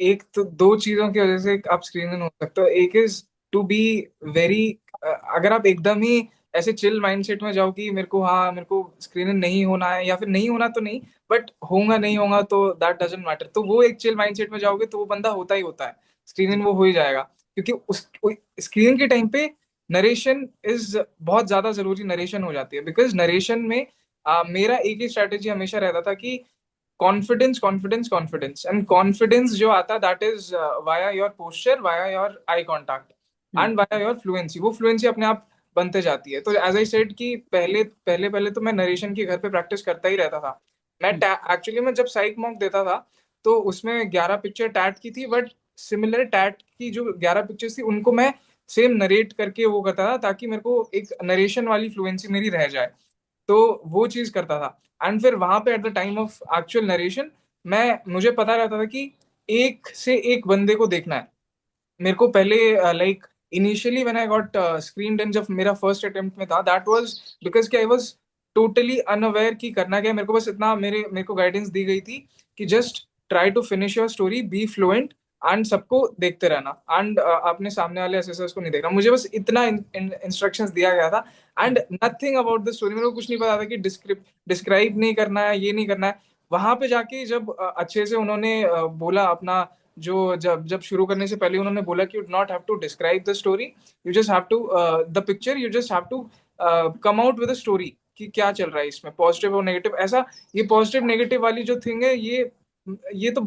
एक तो दो चीजों की वजह से आप स्क्रीन इन हो सकते हो। एक इज टू बी वेरी, अगर आप एकदम ही ऐसे चिल माइंडसेट में जाओ कि मेरे को स्क्रीन इन नहीं होना है, या फिर नहीं होना तो नहीं, बट होगा नहीं होगा तो दैट डजंट मैटर, तो वो एक चिल माइंडसेट में जाओगे तो वो बंदा होता ही होता है, स्क्रीन इन वो हो ही जाएगा। क्योंकि उस स्क्रीन के टाइम पे नरेशन इज बहुत ज्यादा जरूरी, नरेशन हो जाती है। बिकॉज नरेशन में मेरा एक ही स्ट्रेटेजी हमेशा रहता था कि confidence confidence confidence, and confidence जो आता है that is via your posture, via your eye contact Mm. And via your fluency. वो फ्लुएंसी अपने आप बनते जाती है। तो एज आई सेड कि पहले पहले पहले तो मैं नरेशन की घर पे प्रैक्टिस करता ही रहता था। मैं Mm. एक्चुअली मैं जब साइक मॉक देता था तो उसमें 11 पिक्चर टैट की थी, बट सिमिलर टैट की जो 11 पिक्चर्स थी उनको मैं सेम नरेट करके वो करता था, ताकि मेरे को एक नरेशन वाली फ्लुएंसी मेरी रह जाए। तो वो चीज करता था। एंड फिर वहां पे at the time of actual narration मैं मुझे पता रहता था कि एक से एक बंदे को देखना है मेरे को पहले। Like initially when I got screen इन, जब मेरा फर्स्ट अटेम्प्ट में था, दैट वाज बिकॉज कि आई वाज टोटली अनअवेयर कि करना क्या है। मेरे को बस इतना मेरे को गाइडेंस दी गई थी कि just try to finish your story, be fluent, and सबको देखते रहना, एंड अपने सामने वाले असेसर्स को नहीं देखना। मुझे बस इतना इंस्ट्रक्शंस दिया गया था, and nothing about the story. मेरे को कुछ नहीं पता था कि डिस्क्राइब नहीं करना है, ये नहीं करना है। वहां पे जाके जब अच्छे से उन्होंने बोला अपना, जो जब जब शुरू करने से पहले उन्होंने बोला कि you do not have to describe the story, you just have to the picture, you just have to come out with story कि क्या चल रहा है इसमें, पॉजिटिव और नेगेटिव। ऐसा ये पॉजिटिव नेगेटिव वाली जो थिंग है, ये तो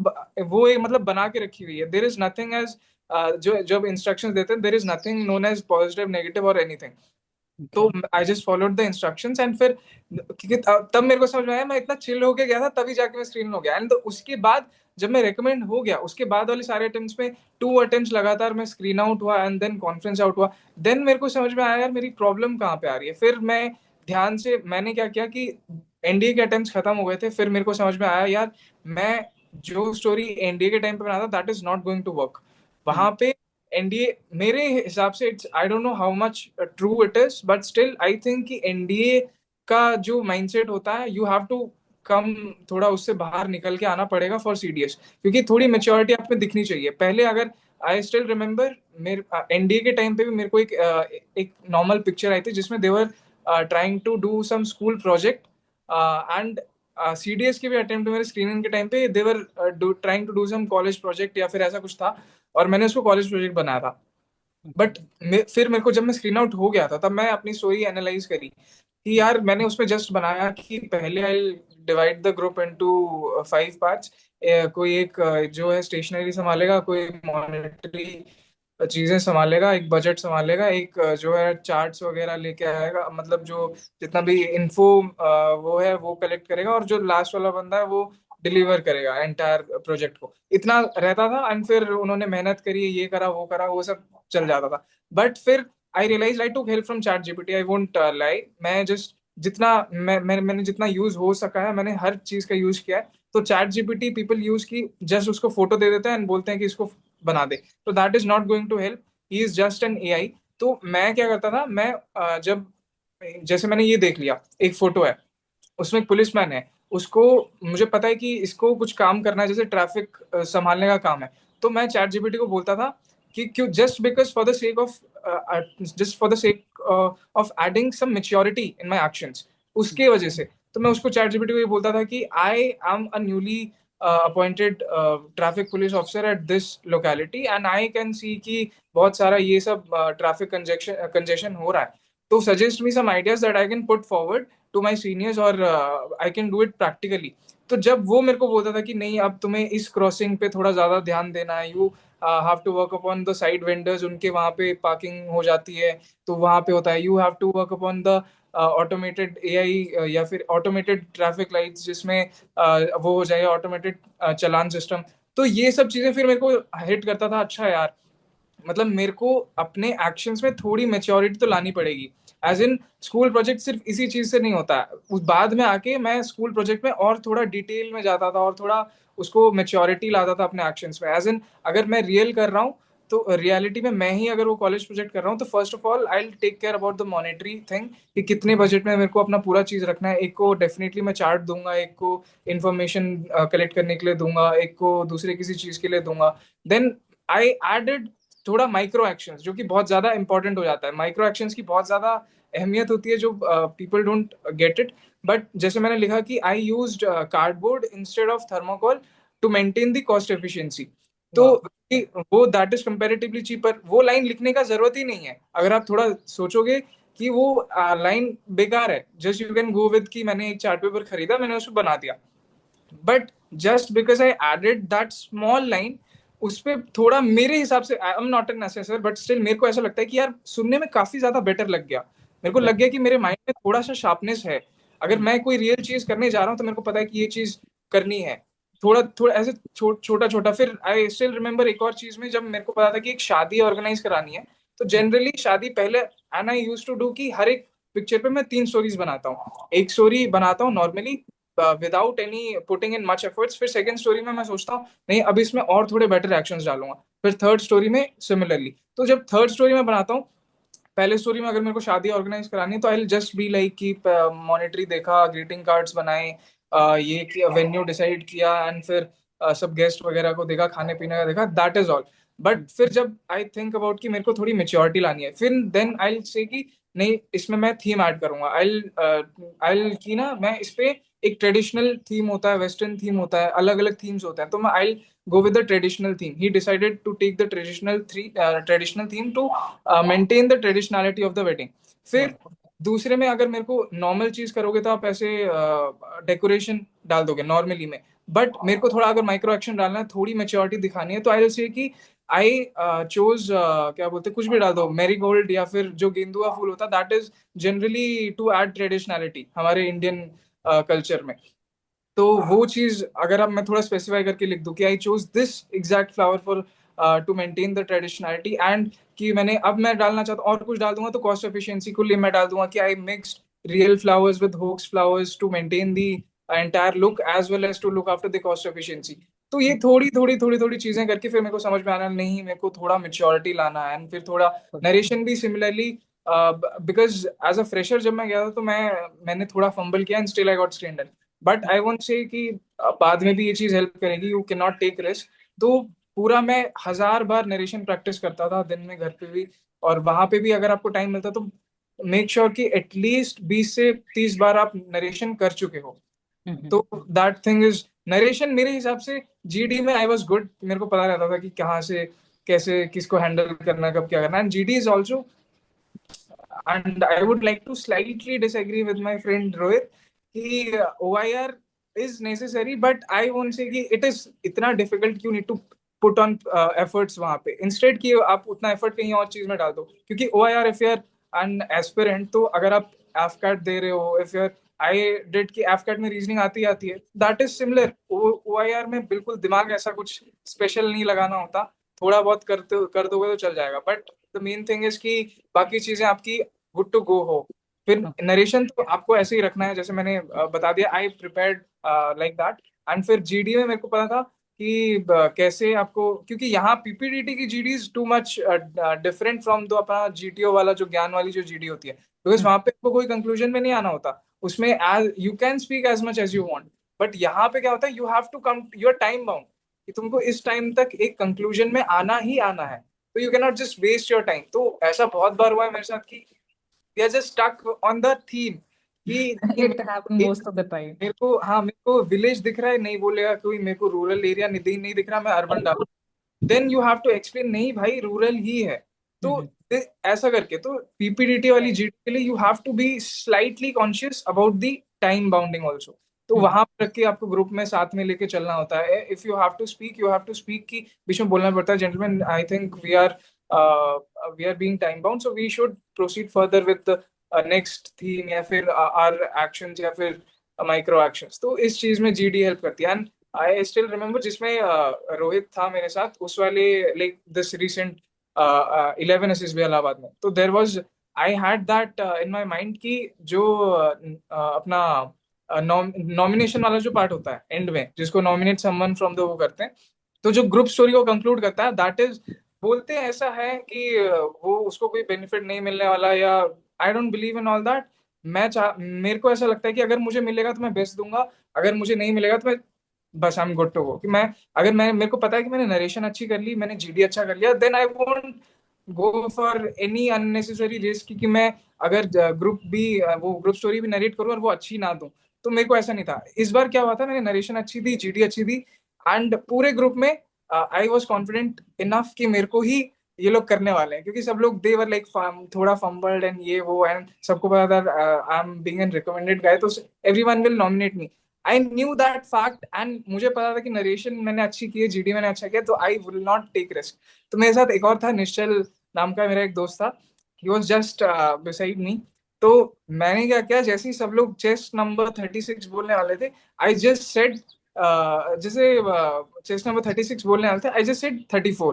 वो एक मतलब बना के रखी हुई है। देर इज नथिंग एज जो जब इंस्ट्रक्शंस देते हैं, there is nothing known as positive negative और एनीथिंग। तो Okay. I just followed the instructions, and फिर क्योंकि तब मेरे को समझ में आया, मैं इतना चिल होके गया था तभी जाके मैं स्क्रीन हो गया। एंड उसके बाद जब मैं रिकमेंड हो गया, उसके बाद वाले सारे अटेम्प्ट्स में 2 अटेम्प्ट्स लगातार मैं स्क्रीन आउट हुआ एंड देन कॉन्फ्रेंस आउट हुआ। देन मेरे को समझ में आया यार मेरी प्रॉब्लम कहाँ पे आ रही है। फिर मैं ध्यान से मैंने क्या किया कि एनडीए के अटेम्प्ट्स खत्म हो गए थे, फिर मेरे को समझ में आया यार मैं जो स्टोरी एनडीए के टाइम पे बना था that is not going to work. Mm. वहां पे एनडीए मेरे हिसाब से, it's I don't know how much true it is, but still I think कि एनडीए का जो माइंडसेट होता है, यू हैव टू कम, थोड़ा उससे बाहर निकल के आना पड़ेगा फॉर सीडीएस। क्योंकि थोड़ी मेच्योरिटी आप में दिखनी चाहिए पहले। अगर आई स्टिल रिमेम्बर मेरे एनडीए के टाइम पे भी मेरे को एक नॉर्मल पिक्चर आई थी जिसमें they were trying to do some school project, and CDS के भी अटेम्प्ट मेरे स्क्रीनिंग के टाइम पे they were trying to do some college project या फिर ऐसा कुछ था, और मैंने उसको कॉलेज प्रोजेक्ट बनाया था। Okay. बट फिर मेरे को जब मैं स्क्रीन आउट हो गया था तब मैं अपनी स्टोरी एनालाइज करी कि यार मैंने उसमें जस्ट बनाया कि पहले I divide the group into 5 parts. कोई एक जो है स्टेशनरी संभालेगा, कोई मॉनेटरी चीजें संभालेगा, एक बजट संभालेगा, एक जो है चार्ट्स वगैरह लेके आएगा, मतलब जो जितना भी इंफो वो है वो कलेक्ट करेगा, और जो लास्ट वाला बंदा है वो डिलीवर करेगा एंटायर प्रोजेक्ट को। इतना रहता था। एंड फिर उन्होंने मेहनत करी, ये करा वो सब चल जाता था। बट फिर I realise I to help from chat GPT, I won't lie. मैं जस्ट जितना मैंने जितना यूज हो सका है मैंने हर चीज का यूज किया है। तो चैट जीपीटी पीपल यूज की जस्ट उसको फोटो दे देते हैं एंड बोलते हैं कि इसको बना दे, तो that is not going to help. He is just an AI. तो मैं क्या करता था, मैं जब जैसे मैंने ये देख लिया, एक फोटो है, उसमें एक पुलिसमैन है, उसको, मुझे पता है कि इसको कुछ काम करना है, जैसे ट्रैफिक संभालने का काम है, तो मैं चैट जीपीटी को बोलता था कि क्यों, just for the sake of adding some maturity in my actions, उसके वजह से। तो मैं उसको चैट जीपीटी को ये बोलता था कि I am a newly appointed traffic police officer at this locality and I can see कि बहुत सारा ये सब ट्रैफिक कंजेशन हो रहा है, तो suggest me some ideas that I can put forward to my seniors और I can do it practically. तो जब वो मेरे को बोलता था कि नहीं, अब तुम्हें इस क्रॉसिंग पे थोड़ा ज्यादा ध्यान देना है, you have to work upon the side vendors, उनके वहां पे पार्किंग हो जाती है तो वहां पे होता है, you have to work upon the automated AI या फिर ऑटोमेटेड ट्रैफिक लाइट्स, जिसमें वो हो जाएगा ऑटोमेटेड चालान सिस्टम। तो ये सब चीजें फिर मेरे को हिट करता था, अच्छा यार, मतलब मेरे को अपने एक्शंस में थोड़ी मेच्योरिटी तो लानी पड़ेगी। एज इन स्कूल प्रोजेक्ट सिर्फ इसी चीज से नहीं होता है, उस बाद में आके मैं स्कूल प्रोजेक्ट में और थोड़ा डिटेल में जाता था और थोड़ा उसको मेच्योरिटी लाता था अपने एक्शंस में। एज इन अगर मैं रियल कर रहा हूँ तो रियलिटी में मैं ही अगर वो कॉलेज प्रोजेक्ट कर रहा हूँ, तो first of all I take care about the monetary thing, कि कितने बजट में मेरे को अपना पूरा चीज रखना है। एक को डेफिनेटली मैं चार्ट दूंगा, एक को इन्फॉर्मेशन कलेक्ट करने के लिए दूंगा, एक को दूसरे किसी चीज के लिए दूंगा। देन आई एडेड थोड़ा माइक्रो एक्शंस, जो कि बहुत ज्यादा इंपॉर्टेंट हो जाता है। माइक्रो एक्शंस की बहुत ज्यादा अहमियत होती है, जो people don't get it. But जैसे मैंने लिखा कि I used cardboard instead of thermocol to maintain the cost efficiency. तो वो दैट इज कंपैरेटिवली चीपर, वो लाइन लिखने का जरूरत ही नहीं है। अगर आप थोड़ा सोचोगे कि वो लाइन बेकार है, just you can go with कि मैंने एक चार्ट पेपर खरीदा, मैंने उसको बना दिया। But just because I added that small line, उस पर थोड़ा मेरे हिसाब से, I am not an assessor but still मेरे को ऐसा लगता है कि यार सुनने में काफी ज्यादा बेटर लग गया। मेरे को लग गया कि मेरे माइंड में थोड़ा सा शार्पनेस है। अगर मैं कोई रियल चीज करने जा रहा हूँ तो मेरे को पता है कि ये चीज करनी है। थोड़ा थोड़ा ऐसे छोटा छोटा। फिर आई स्टिल रिमेम्बर एक और चीज में, जब मेरे को पता था कि एक शादी ऑर्गेनाइज करानी है, तो जनरली शादी पहले, and I use to do कि हर एक पिक्चर पे मैं 3 स्टोरीज बनाता हूँ। एक स्टोरी बनाता हूँ normally without any putting in much efforts, फिर सेकंड स्टोरी में मैं सोचता हूँ नहीं अब इसमें और थोड़े बेटर एक्शंस डालूंगा, फिर थर्ड स्टोरी में सिमिलरली। तो जब थर्ड स्टोरी में बनाता हूँ, पहले स्टोरी में अगर मेरे को शादी ऑर्गेनाइज करानी है तो आई जस्ट बी लाइक कि मॉनेटरी देखा, ग्रीटिंग कार्ड्स बनाए, ये किया, वेन्यू डिसाइड किया, एंड फिर सब गेस्ट वगैरह को देखा, खाने पीने का देखा, दैट इज ऑल। बट फिर जब आई थिंक अबाउट कि मेरे को थोड़ी मेच्योरिटी लानी है, फिर देन आई से कि नहीं, इसमें मैं थीम ऐड करूंगा। आई की ना, मैं इस पे एक ट्रेडिशनल थीम होता है, वेस्टर्न थीम होता है, अलग अलग थीम्स होते हैं, तो मैं आई go with the traditional theme. He decided to take the traditional theme to maintain the traditionality of the wedding. फिर दूसरे में अगर मेरे को नॉर्मल चीज करोगे तो आप ऐसे डेकोरेशन डाल दोगे नॉर्मली में, बट मेरे को थोड़ा अगर माइक्रो एक्शन डालना है, थोड़ी मेच्योरिटी दिखानी है, तो आई विल से कि आई चोज, क्या बोलते हैं, कुछ भी डाल दो, मेरी गोल्ड या फिर जो गेंदुआ फूल होता है, that is generally to add traditionality हमारे इंडियन कल्चर में। तो वो चीज अगर अब मैं थोड़ा स्पेसिफाई करके लिख दूं कि I chose this exact flower for to maintain the traditionality, and कि मैंने, अब मैं डालना चाहता हूँ और कुछ डाल दूंगा तो कॉस्ट एफिशिएंसी के लिए मैं डाल दूंगा कि I mixed real flowers with faux flowers to maintain the entire look as well as to look after the cost efficiency. तो ये थोड़ी थोड़ी चीजें करके फिर मेरे को समझ में आना, नहीं मेरे को थोड़ा मेच्योरिटी लाना है, एंड फिर थोड़ा नरेशन भी similarly. Because as a fresher जब मैं गया था तो मैंने थोड़ा फंबल किया and still I got standard. But I won't say कि बाद में भी ये चीज हेल्प करेगी, you can not take risk. तो पूरा मैं 1000 बार नरेशन प्रैक्टिस करता था दिन में, घर पे भी और वहां पे भी। अगर आपको टाइम मिलता तो मेक श्योर कि एटलीस्ट 20 से 30 बार आप नरेशन कर चुके हो। तो दैट थिंग इज नरेशन, मेरे हिसाब से जीडी में आई वाज गुड, मेरे को पता रहता था कि कहाँ से कैसे किसको हैंडल करना है, कब क्या करना है। And GD is also, and I would like to slightly disagree with my friend Rohit कि OIR is necessary, but I won't say कि it is इतना difficult कि you need to put on efforts वहाँ पे, instead कि आप उतना effort कहीं और चीज में डाल दो। क्योंकि OIR, if you are an aspirant, तो अगर आप AFCAT दे रहे हो, if you are, I did कि AFCAT में रीजनिंग आती है, that is similar। OIR में बिल्कुल दिमाग ऐसा कुछ स्पेशल नहीं लगाना होता, थोड़ा बहुत कर दोगे तो चल जाएगा। But the main thing is कि बाकी चीजें आपकी गुड टू गो हो। फिर नरेशन तो आपको ऐसे ही रखना है जैसे मैंने बता दिया, आई प्रिपेयर्ड लाइक दैट। एंड फिर जीडी में मेरे को पता था कि कैसे आपको, क्योंकि यहाँ पीपीडीटी की GD is too much different from दो अपना जीटीओ वाला जो ज्ञान वाली जो जीडी होती है, बिकॉज वहां पे आपको कोई कंक्लूजन में नहीं आना होता। उसमें as you can speak as much as you want, but यहाँ पे क्या होता है, you have to come, you're time bound, कि तुमको इस टाइम तक एक कंक्लूजन में आना ही आना है, तो you can not just waste your time. तो ऐसा बहुत बार हुआ है मेरे साथ कि we are just stuck on the theme कि नहीं, It happens एक most of the time. मेरे को, हाँ मेरे को विलेज दिख रहा है, नहीं बोलेगा कोई, मेरे को रूरल एरिया नहीं दिख रहा, मैं अर्बन डाल, then you have to explain, नहीं भाई रूरल ही है। तो ऐसा करके, तो पीपीडीटी वाली जीडी के लिए you have to be slightly conscious about the time bounding also. तो वहां पर रख के आपको ग्रुप में साथ में लेके चलना होता है। If you have to speak, you have to speak, की बीच में बोलना पड़ता है, gentleman I think we are being time bound, so we should proceed further with next theme, या फिर आर एक्शंस, या फिर माइक्रो एक्शंस। तो इस चीज में जीडी हेल्प करती है। एंड आई स्टिल रिमेम्बर जिसमें रोहित था मेरे साथ, उस वाले लाइक दिस रिसेंट 11 एसएस भी इलाहाबाद में, तो there was, I had that in my mind कि जो अपना नॉमिनेशन वाला जो पार्ट होता है एंड में, जिसको नॉमिनेट समवन फ्रॉम द वो करते हैं, तो जो ग्रुप स्टोरी को कंक्लूड करता है, दैट इज, बोलते हैं ऐसा है कि वो उसको कोई बेनिफिट नहीं मिलने वाला, या I don't believe in all that. मेरे को ऐसा लगता है कि अगर मुझे मिलेगा तो मैं बेस्ट दूंगा, अगर मुझे नहीं मिलेगा तो मैं बस I am good to go. कि मैं, अगर मैं, मेरे को पता है कि मैंने नरेशन अच्छी कर ली, मैंने जीडी अच्छा कर लिया, then I won't go for any unnecessary risk कि मैं अगर ग्रुप भी वो ग्रुप स्टोरी भी नरेट करूँ और वो अच्छी ना दूं। तो मेरे को ऐसा नहीं था। इस बार क्या हुआ था, मैंने नरेशन अच्छी दी, जीडी अच्छी दी, एंड पूरे ग्रुप में आई वॉज कॉन्फिडेंट इनफ कि मेरे को ही ये लोग करने वाले हैं, क्योंकि सब लोग दे वर लाइक थोड़ा फंबल्ड एंड ये वो, एंड सबको पता था I am being an recommended guy, तो everyone will nominate me. I knew that fact, and मुझे पता था कि नरेशन मैंने अच्छी की है, जीडी मैंने अच्छा किया, तो I will not take risk. तो मेरे साथ एक और था, निश्चल नाम का मेरा एक दोस्त था, he was just beside me. तो मैंने क्या किया, जैसे ही सब लोग चेस्ट नंबर 36 बोलने वाले थे, आई जस्ट सेड, जैसे चेस्ट नंबर 36 बोलने वाले थे, आई जस्ट सेड 34।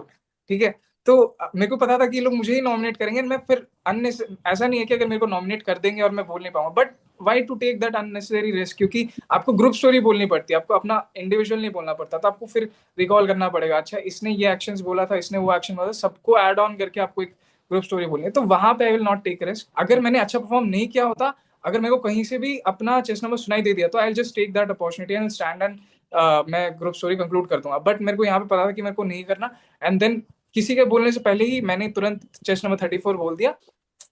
ठीक है, तो मेरे को पता था कि ये लोग मुझे ही नॉमिनेट करेंगे, मैं फिर अन्य, ऐसा नहीं है कि अगर मेरे को नॉमिनेट कर देंगे और मैं बोल नहीं पाऊंगा, but why to take that unnecessary risk, क्योंकि आपको ग्रुप स्टोरी बोलनी पड़ती है, आपको अपना इंडिविजुअल नहीं बोलना पड़ता, तो आपको फिर रिकॉल करना पड़ेगा, अच्छा इसने ये एक्शंस बोला था, इसने वो एक्शन बोला था, सबको ऐड ऑन करके आपको एक ग्रुप स्टोरी बोलनी है। तो वहां पे I will not take risk. अगर मैंने अच्छा परफॉर्म नहीं किया होता, अगर मेरे को कहीं से भी अपना चेस नंबर सुनाई दे दिया, तो I just take that opportunity and stand, and मैं ग्रुप स्टोरी कंक्लूड कर दूंगा। बट मेरे को यहाँ पे पता था कि मेरे को नहीं करना, एंड देन किसी के बोलने से पहले ही मैंने तुरंत चेस नंबर 34 बोल दिया,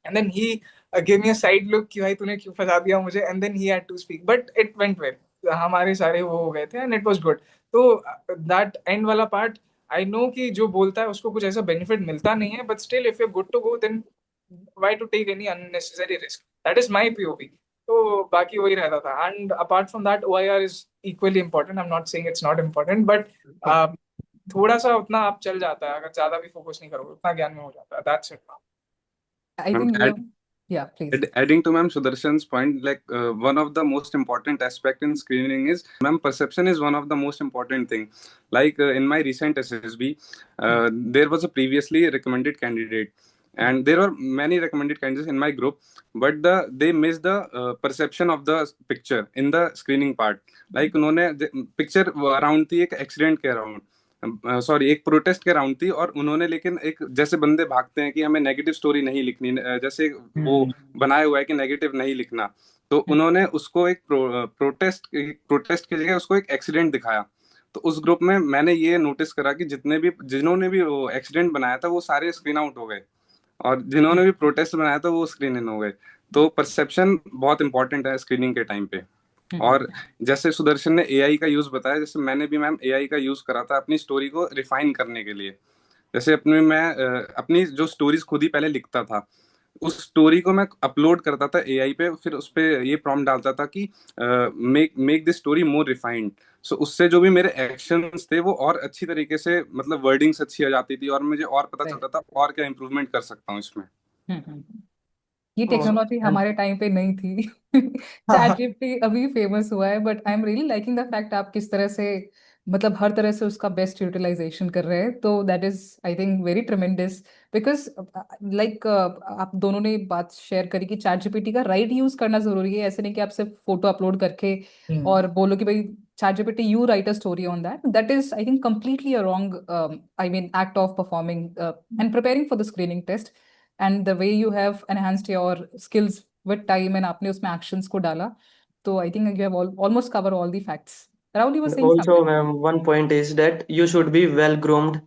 and then he give me a side look कि भाई तूने क्यों फंसा दिया मुझे, and then he had to speak, but it went well, हमारे सारे वो हो गए थे, एंड इट वाज गुड। तो दैट एंड वाला पार्ट, आई नो कि जो बोलता है उसको कुछ ऐसा बेनिफिट मिलता नहीं है, but still if you good to go, then why to take any unnecessary risk, that is my POV. तो बाकी वही रहता था, and apart from that OIR is equally important, I am not saying it's not important, but थोड़ा सा उतना आप चल जाता है, अगर ज्यादा भी फोकस नहीं करोगे उतना ज्ञान में हो जाता है, that's it. I ma'am, think we have, yeah, please. adding to ma'am Sudarshan's point, like one of the most important aspect in screening is, ma'am, perception is one of the most important thing. Like in my recent SSB, there was a previously recommended candidate, and there were many recommended candidates in my group, but they missed the perception of the picture in the screening part. Like उन्होंने picture around थी एक accident के around, सॉरी एक प्रोटेस्ट के राउंड थी, और उन्होंने लेकिन एक, जैसे बंदे भागते हैं कि हमें नेगेटिव स्टोरी नहीं लिखनी, जैसे वो बनाया हुआ है कि नेगेटिव नहीं लिखना, तो उन्होंने उसको एक प्रोटेस्ट की जगह उसको एक एक्सीडेंट दिखाया। तो उस ग्रुप में मैंने ये नोटिस करा कि जिन्होंने भी वो एक्सीडेंट बनाया था वो सारे स्क्रीन आउट हो गए, और जिन्होंने भी प्रोटेस्ट बनाया था वो स्क्रीन इन हो गए। तो परसेप्शन बहुत इंपॉर्टेंट है स्क्रीनिंग के टाइम पे। और जैसे सुदर्शन ने एआई का यूज बताया, जैसे मैंने भी मैम एआई का यूज करा था अपनी स्टोरी को रिफाइन करने के लिए। जैसे मैं अपनी जो स्टोरीज खुद ही पहले लिखता था, उस स्टोरी को मैं अपलोड करता था एआई पे, फिर उस पे ये प्रॉम्प्ट डालता था कि make this story more refined. So उससे जो भी मेरे एक्शंस थे वो और अच्छी तरीके से, मतलब वर्डिंग्स अच्छी आ जाती थी, और मुझे और पता चलता था और क्या इम्प्रूवमेंट कर सकता हूँ इसमें। ये टेक्नोलॉजी हमारे टाइम पे नहीं थी। चैट जीपीटी अभी फेमस हुआ है, but I am really liking the fact आप किस तरह से, मतलब हर तरह से उसका बेस्ट यूटिलाइजेशन कर रहे हैं, तो that is I think very ट्रेमेंडस। Because like आप दोनों ने बात शेयर करी कि चैट जीपीटी का राइट यूज करना जरूरी है, ऐसे नहीं कि आप सिर्फ फोटो अपलोड करके और बोलो कि भाई ChatGPT, you write a story on that. That is, I think, completely a wrong, act of performing and preparing for the screening test. And the way you have enhanced your skills with time and आपने उसमें actions को डाला, so I think you have almost covered all the facts. Rahul, you were And saying also, something. ma'am, one point is that you should be well groomed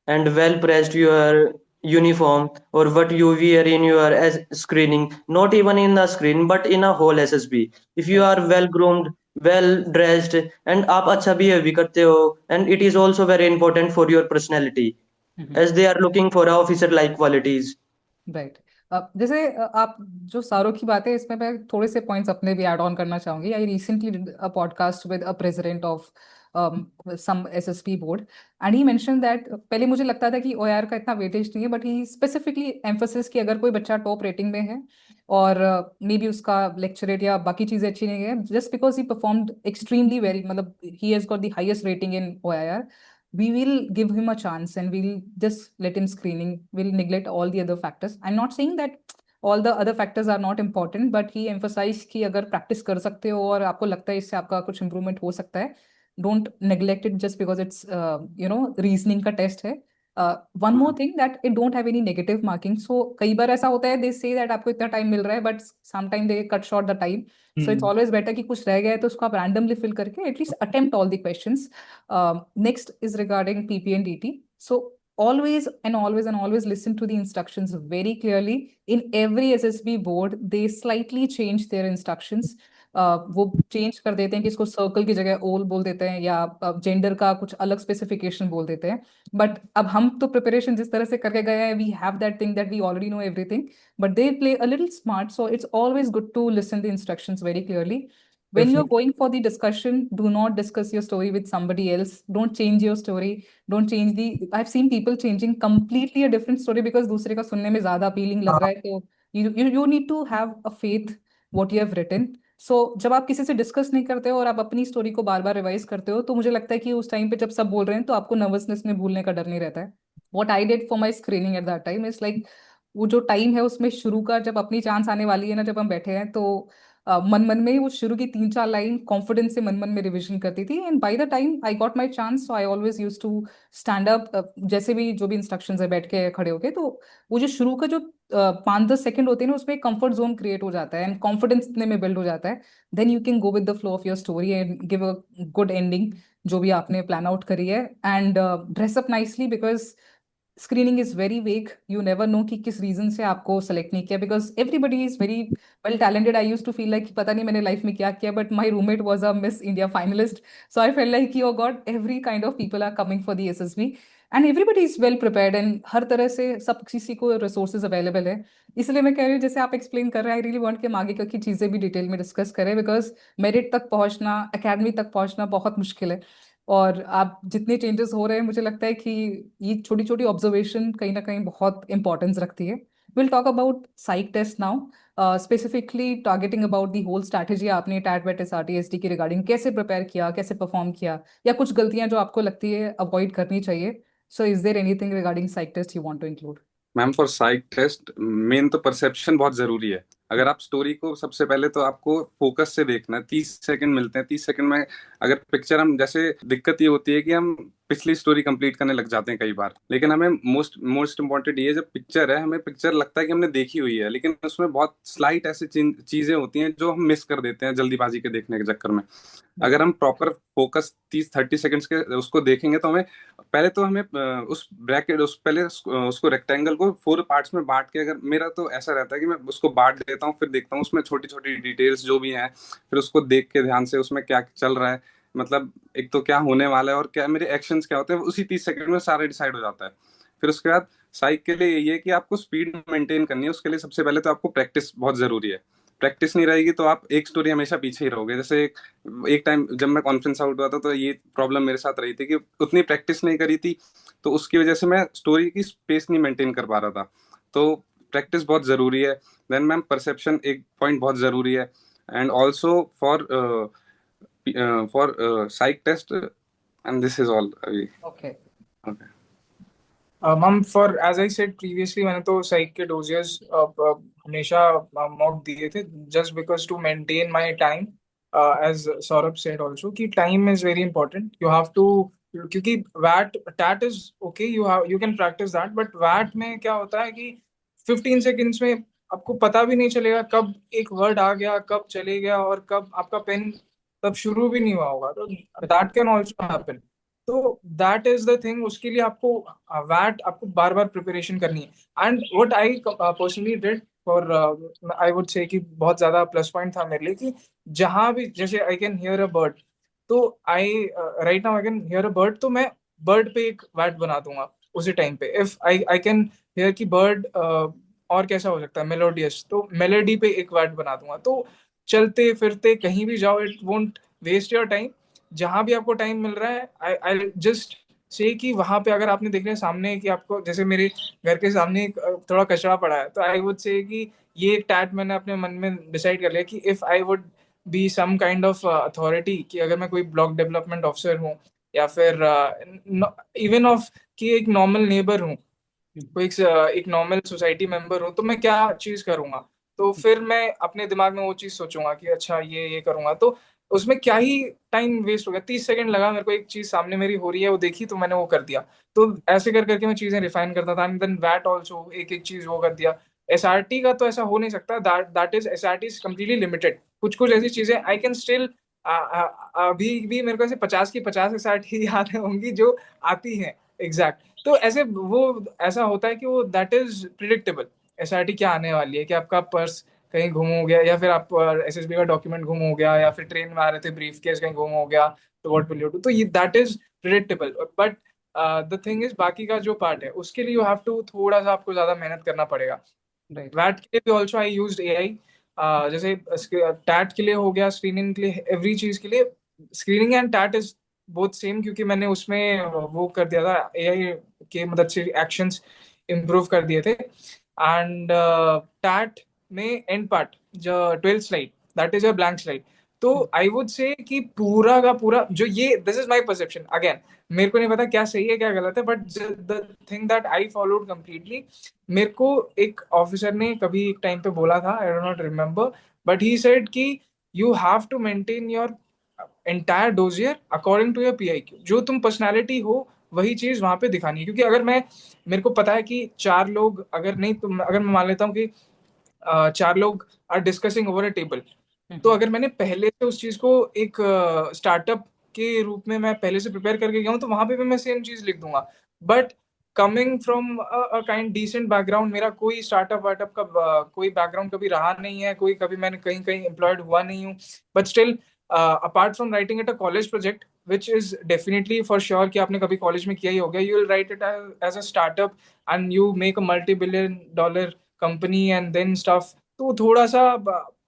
and well pressed your uniform or what you wear in your as screening, not even in the screen but in a whole SSB. If you Right. are well groomed, well dressed and आप अच्छा behave भी करते हो, and it is also very important for your personality Mhm. as they are looking for officer like qualities. Right. जैसे आप जो सारों की बातें, इसमें मैं थोड़े से पॉइंट्स अपने भी ऐड ऑन करना चाहूंगी। I recently did a podcast with a president of some SSP board, and he mention that पहले मुझे लगता था कि ओआर का इतना वेटेज नहीं है, बट ही स्पेसिफिकली एम्फोसिस कि अगर कोई बच्चा टॉप रेटिंग में है और मे बी उसका लेक्चर रेट या बाकी चीजें अच्छी नहीं है, just because he performed extremely very, मतलब he has got the highest rating in OIR, we will give him a chance and we'll just let him screening, we'll neglect all the other factors. I'm not saying that all the other factors are not important, but he emphasized कि अगर practice कर सकते हो और आपको लगता है इससे आपका कुछ improvement हो सकता है, don't neglect it just because it's reasoning का test है. One more thing, that it don't have any negative marking. So कई बार ऐसा होता है, they say that आपको इतना time मिल रहा है, but sometimes they cut short the time. So it's always better कि कुछ रह गया है तो उसको आप randomly fill करके at least attempt all the questions. Next is regarding PP and DT. So always and always and always listen to the instructions very clearly. In every SSB board, they slightly change their instructions. वो चेंज कर देते हैं कि इसको सर्कल की जगह ओल बोल देते हैं, या जेंडर का कुछ अलग स्पेसिफिकेशन बोल देते हैं। बट अब हम तो प्रिपरेशन जिस तरह से करके गए हैं, we have that thing that we already know everything, but they play a little smart, so it's always good to listen the instructions very clearly. When you're Definitely. going for the discussion, do not discuss your story with somebody else. Don't change your story. Don't change the. I've seen people changing completely a different story because दूसरे का सुनने में ज्यादा appealing लग रहा है, तो you need to have a faith what you have written. So जब आप किसी से डिस्कस नहीं करते हो और आप अपनी स्टोरी को बार बार रिवाइज करते हो, तो मुझे लगता है कि उस टाइम पे जब सब बोल रहे हैं तो आपको नर्वसनेस में भूलने का डर नहीं रहता है। What I did for my screening at that time is like, वो जो टाइम है उसमें शुरू का, जब अपनी चांस आने वाली है ना, जब हम बैठे हैं, तो मन मन में ही वो शुरू की 3-4 लाइन कॉन्फिडेंस से मन मन में रिविजन करती थी, and by the time I got my chance, so I always use to stand up, जैसे भी जो भी इंस्ट्रक्शंस है बैठ के खड़े होके, तो वो जो शुरू का जो 5-10 सेकंड होते हैं ना, उसमें कंफर्ट जोन क्रिएट हो जाता है एंड कॉन्फिडेंस इतने में बिल्ड हो जाता है, then you can go with the flow of your story and give a good ending जो भी आपने प्लान आउट करी है, and dress up nicely, because screening is very vague, you never know कि किस रीजन से आपको सेलेक्ट नहीं किया, because everybody is very well talented. I use to feel like पता नहीं मैंने लाइफ में क्या किया, but my roommate was a miss India finalist, so I felt like oh God, every kind of people are coming for the SSB and everybody is well prepared, and हर तरह से सब किसी को रिसोर्सेज अवेलेबल है. इसलिए मैं कह रही हूँ, जैसे आप एक्सप्लेन कर रहे हैं, आई रियली वांट कि हम आगे की चीजें भी डिटेल में डिस्कस करें, बिकॉज मेरिट तक पहुंचना, एकेडमी तक पहुंचना बहुत मुश्किल है, और आप जितने चेंजेस हो रहे हैं, मुझे लगता है कि ये छोटी छोटी ऑब्जर्वेशन कहीं ना कहीं बहुत इंपॉर्टेंस रखती है. Will talk about psych test now, specifically targeting about the whole strategy. आपने टैट वेट एसआरटीएसडी की रिगार्डिंग कैसे प्रिपेयर किया, कैसे परफॉर्म किया, या कुछ गलतियां जो आपको लगती है अवॉइड करनी चाहिए. So is there anything regarding psych test you want to include? Ma'am for psych test मेन तो परसेप्शन बहुत जरूरी है। अगर आप स्टोरी को सबसे पहले तो आपको फोकस से देखना है। 30 सेकंड मिलते हैं, 30 सेकंड में अगर पिक्चर हम, जैसे दिक्कत ये होती है कि हम पिछली स्टोरी कंप्लीट करने लग जाते हैं कई बार, लेकिन हमें मोस्ट इम्पोर्टेंट ये जब पिक्चर है, हमें पिक्चर लगता है कि हमने देखी हुई है, लेकिन उसमें बहुत स्लाइट ऐसी चीजें होती हैं जो हम मिस कर देते हैं जल्दीबाजी के देखने के चक्कर में। अगर हम प्रॉपर फोकस 30-30 सेकंड्स के उसको देखेंगे तो हमें पहले तो हमें उस ब्रैकेट उसको रेक्टेंगल को 4 पार्ट्स में बांट के, अगर मेरा तो ऐसा रहता है कि मैं उसको बांट देता हूँ, फिर देखता हूँ उसमें छोटी छोटी डिटेल्स जो भी हैं, फिर उसको देख के ध्यान से उसमें क्या चल रहा है, मतलब एक तो क्या होने वाला है और क्या मेरे एक्शंस क्या होते हैं, उसी 30 सेकंड में सारा डिसाइड हो जाता है। फिर उसके बाद साइक के लिए ये है कि आपको स्पीड मेंटेन करनी है। उसके लिए सबसे पहले तो आपको प्रैक्टिस बहुत जरूरी है। प्रैक्टिस नहीं रहेगी तो आप एक स्टोरी हमेशा पीछे ही रहोगे। जैसे एक टाइम जब मैं कॉन्फ्रेंस आउट हुआ था तो ये प्रॉब्लम मेरे साथ रही थी कि उतनी प्रैक्टिस नहीं करी थी, तो उसकी वजह से मैं स्टोरी की स्पेस नहीं मेंटेन कर पा रहा था। तो प्रैक्टिस बहुत जरूरी है। देन मैम परसेप्शन एक पॉइंट बहुत जरूरी है, and also for psych test, and this is all. Okay. Okay ma'am for as I said previously, मैंने तो साइक के डोजेस हमेशा मॉक दिए थे, just because to maintain my time as Saurabh said also कि time is very important. You have to, क्योंकि what that is okay, you can practise that, but what में क्या होता है कि 15 सेकेंड्स में आपको पता भी नहीं चलेगा कब एक वर्ड आ गया, कब चले गया, और कब आपका पेन तब शुरू भी नहीं हुआ होगा, तो दैट कैन ऑल्सो हैपन। तो दैट इज द थिंग, उसके लिए आपको वैट आपको बार बार प्रिपरेशन करनी है। And what I personally did for, I would say कि बहुत ज्यादा प्लस पॉइंट था मेरे लिए कि जहां भी, जैसे I can hear a bird, तो I right now I can hear a bird, तो मैं बर्ड पे एक वैट बना दूंगा उसी टाइम पे। If I I can here की बर्ड, और कैसा हो सकता है मेलोडियस, तो मेलोडी पे एक वैट बना दूंगा। तो चलते फिरते कहीं भी जाओ, it won't waste your time. जहां भी आपको टाइम मिल रहा है, आई आई जस्ट से कि वहां पे अगर आपने देख लिया सामने कि आपको, जैसे मेरे घर के सामने एक थोड़ा कचरा पड़ा है, तो आई वुड से कि ये एक टैट मैंने अपने मन में डिसाइड कर लिया कि if I would be some kind of authority, कि अगर मैं कोई ब्लॉक डेवलपमेंट ऑफिसर हूँ, या फिर इवन ऑफ कि एक नॉर्मल नेबर हूँ, कोई एक नॉर्मल सोसाइटी मेंबर हूँ, तो मैं क्या चीज करूंगा। तो फिर मैं अपने दिमाग में वो चीज सोचूंगा कि अच्छा ये करूंगा, तो उसमें क्या ही टाइम वेस्ट हो गया, 30 सेकंड लगा मेरे को, एक चीज सामने मेरी हो रही है वो देखी तो मैंने वो कर दिया। तो ऐसे कर करके मैं चीजें रिफाइन करता था, एंड देन दैट ऑल्सो एक एक चीज वो कर दिया। एसआरटी का तो ऐसा हो नहीं सकता, that is SRT is completely limited. कुछ कुछ ऐसी चीजें आई कैन स्टिल, अभी भी मेरे को ऐसे 50 की 50 एसआरटी याद होंगी जो आती हैं एग्जैक्ट। तो ऐसे वो ऐसा होता है कि वो दैट इज प्रिडिक्टेबल, एसआरटी क्या आने वाली है, कि आपका पर्स कहीं गुम हो गया, या फिर आप एसएसबी का डॉक्यूमेंट गुम हो गया, या फिर ट्रेन में आ रहे थे ब्रीफ केस कहीं गुम हो गया, तो व्हाट विल यू डू। तो ये that is predictable, but the thing is बाकी का जो पार्ट है उसके लिए यू हैव टू थोड़ा सा आपको ज्यादा मेहनत करना पड़ेगा। Right. वैट के लिए भी ऑल्सो आई यूज एआई, जैसे टैट के लिए हो गया, स्क्रीनिंग के लिए, एवरी चीज के लिए। Screening and TAT is both same, क्योंकि मैंने उसमें वो कर दिया था, एआई के मदद से एक्शंस इम्प्रूव कर दिए थे। एंड टैट में एंड पार्ट जो 12th slide, that is a blank slide. तो आई वुड से कि पूरा का पूरा जो ये, this is my perception again, मेरे को नहीं पता क्या सही है क्या गलत है, but the thing that I followed completely, मेरे को एक ऑफिसर ने कभी एक टाइम पे बोला था, I don't not remember, but he said कि you have to maintain your entire dossier according to your PIQ. जो तुम पर्सनालिटी हो वही चीज वहां पे दिखानी है। क्योंकि अगर मैं, मेरे को पता है कि चार लोग अगर नहीं, तो अगर मैं मान लेता हूँ कि चार लोग are discussing over a table, तो अगर मैंने पहले से उस चीज को एक स्टार्टअप के रूप में मैं पहले से प्रिपेयर करके गया हूँ, तो वहां पे भी मैं सेम चीज लिख दूंगा। But coming from a kind decent background, मेरा कोई स्टार्टअप वार्टअप का कोई बैकग्राउंड कभी रहा नहीं है, कोई कभी मैंने कहीं कहीं एम्प्लॉयड हुआ नहीं हूँ, but still apart from writing it a college project, which is definitely for sure कि आपने कभी कॉलेज में किया ही होगा, you will write it as a startup and you make a $multi-billion company and then stuff. तो थोड़ा सा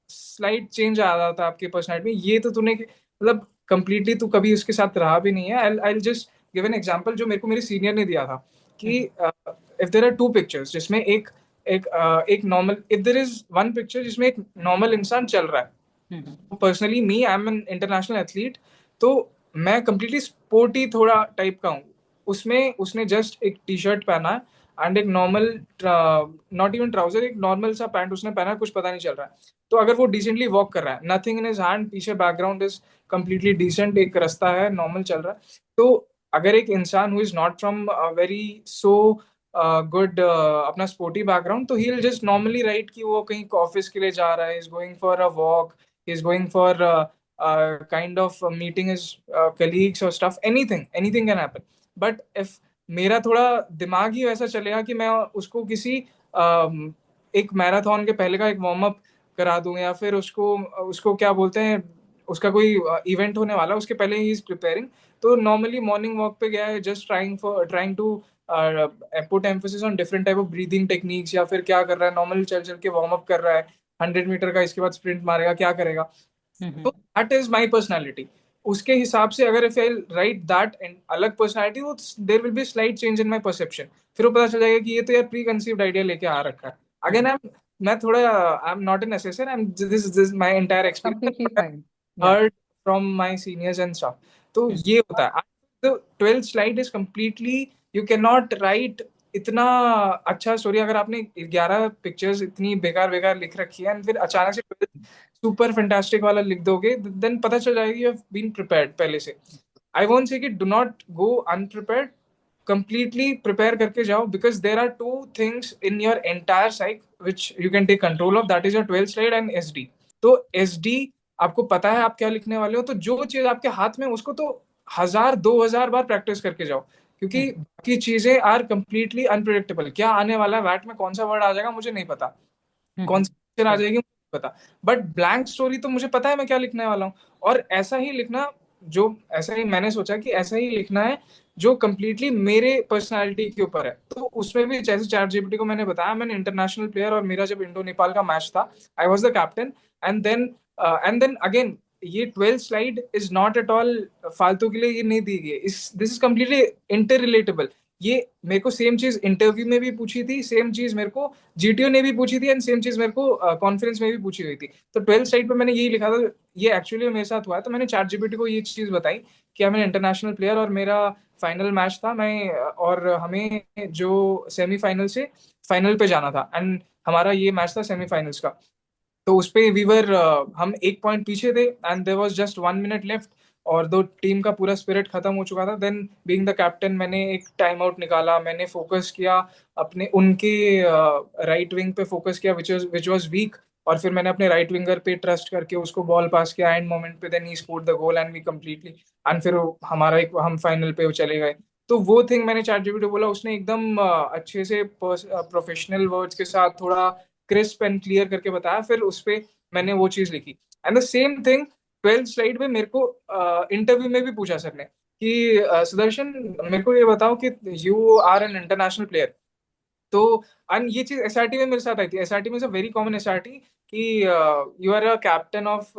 स्लाइट चेंज आ रहा था आपके पर्सनैलिटी में। ये तो तूने मतलब कंप्लीटली तू कभी उसके साथ रहा भी नहीं है। I just give an example जो मेरे को मेरे सीनियर ने दिया था कि if there are two pictures जिसमें एक एक एक normal, if there is one picture जिसमें एक नॉर्मल इंसान चल रहा है, personally me I am an international athlete, तो मैं कंप्लीटली स्पोर्टी थोड़ा टाइप का हूँ। उसमें उसने जस्ट एक टी शर्ट पहना है एंड एक नॉर्मल, नॉट इवन ट्राउजर, एक नॉर्मल सा पैंट उसने पहना है, कुछ पता नहीं चल रहा है। तो अगर वो डिसेंटली वॉक कर रहा है, नथिंग इन हिज हैंड, पीछे बैकग्राउंड इज कंप्लीटली डिसेंट, एक रास्ता है नॉर्मल चल रहा है, तो अगर एक इंसान who is not from very so good अपना स्पोर्टी बैकग्राउंड, तो he will just normally write कि वो कहीं ऑफिस के लिए जा रहा है, is going for a walk, is going for kind of meeting his colleagues और stuff, anything can happen. But if मेरा थोड़ा दिमाग ही वैसा चलेगा कि मैं उसको किसी एक मैराथन के पहले का एक वार्म अप करा दूं, या फिर उसको उसको क्या बोलते हैं, उसका कोई इवेंट होने वाला है उसके पहले ही इज प्रिपेयरिंग, तो नॉर्मली मॉर्निंग वॉक पे गया है just trying to put emphasis on different type of breathing techniques, या फिर क्या कर रहा है, नॉर्मल चल चल के वार्म अप कर रहा है, 100 मीटर का, इसके बाद स्प्रिंट मारेगा, क्या करेगा। तो दैट इज माई पर्सनैलिटी। उसके हिसाब से अगर if I right that and अलग पर्सनैलिटी, वो there will be slight change in my perception. फिर वो पता चल जाएगा कि ये तो यार प्री कंसीव्ड आइडिया लेके आ रखा है। अगेन मैं थोड़ा, आई am not an assessor, I am this my entire Completely experience fine. Yeah. Heard from my seniors and stuff. तो ये होता है। The 12th slide is completely, you can not right इतना अच्छा स्टोरी अगर आपने 11 पिक्चर्स इतनी बेकार बेकार लिख रखी है, एंड फिर अचानक से सुपर फैंटास्टिक वाला लिख दोगे, देन पता चल जाएगा यू हैव बीन प्रिपेयर्ड पहले से. आई वोंट से कि do not go अनप्रिपेयर्ड, completely prepare करके जाओ, because there are two things in your entire psych which you can take control of, that is your 12 slide and SD. तो SD आपको पता है आप क्या लिखने वाले हो, तो जो चीज आपके हाथ में उसको तो 1000-2000 बार प्रैक्टिस करके जाओ, क्योंकि बाकी चीजें आर कंप्लीटली अनप्रिडिक्टेबल. क्या आने वाला है वैट में, कौन सा वर्ड आ जाएगा मुझे नहीं पता, कौन सी पिक्चर आ जाएगी मुझे नहीं पता, बट ब्लैंक स्टोरी तो मुझे पता है मैं क्या लिखने वाला हूँ. और ऐसा ही लिखना, जो ऐसा ही मैंने सोचा कि ऐसा ही लिखना है जो कम्प्लीटली मेरे पर्सनालिटी के ऊपर है. तो उसमें भी जैसे चैट जीपीटी को मैंने बताया, मैंने इंटरनेशनल प्लेयर, और मेरा जब इंडो नेपाल का मैच था, I was the captain. And then again, ये 12 slide is not at all फालतू के लिए ये नहीं दी गई, this is completely inter relatable. ये मेरे को सेम चीज इंटरव्यू में भी पूछी थी, सेम चीज मेरे को जीटीओ ने भी पूछी थी, एंड सेम चीज मेरे को कॉन्फ्रेंस में भी पूछी हुई थी. तो 12 स्लाइड पे मैंने यही लिखा था, ये एक्चुअली मेरे साथ हुआ है. तो मैंने चैट जीपीटी को ये चीज बताई कि मैं इंटरनेशनल प्लेयर और मेरा फाइनल मैच था, मैं और हमें जो सेमीफाइनल से फाइनल पे जाना था, एंड हमारा ये मैच था सेमीफाइनल्स का. तो उस पे हम 1 पॉइंट पीछे थे, and there was just 1 minute left, और दो टीम का पूरा स्पिरिट खत्म हो चुका था. देन बीइंग द कैप्टन मैंने एक टाइम आउट निकाला, मैंने फोकस किया अपने उनके राइट विंग पे फोकस किया विच वाज वीक, और फिर मैंने अपने राइट विंगर पे ट्रस्ट करके उसको बॉल पास किया एंड मोमेंट पे, then he scored the goal and we completely, and फिर हम फाइनल पे चले गए. तो वो थिंग मैंने चैट जीपीटी को बोला, उसने एकदम अच्छे से प्रोफेशनल वर्ड्स के साथ थोड़ा क्रिस्प एंड क्लियर करके बताया. फिर उस पे मैंने वो चीज लिखी. And the same thing 12 slide में मेरे को इंटरव्यू में भी पूछा सर ने कि सुदर्शन मेरे को ये बताओ कि you are an international player. तो एंड ये चीज एसआरटी में मेरे साथ आई थी. एसआरटी में वेरी कॉमन एसआरटी कि you are a captain of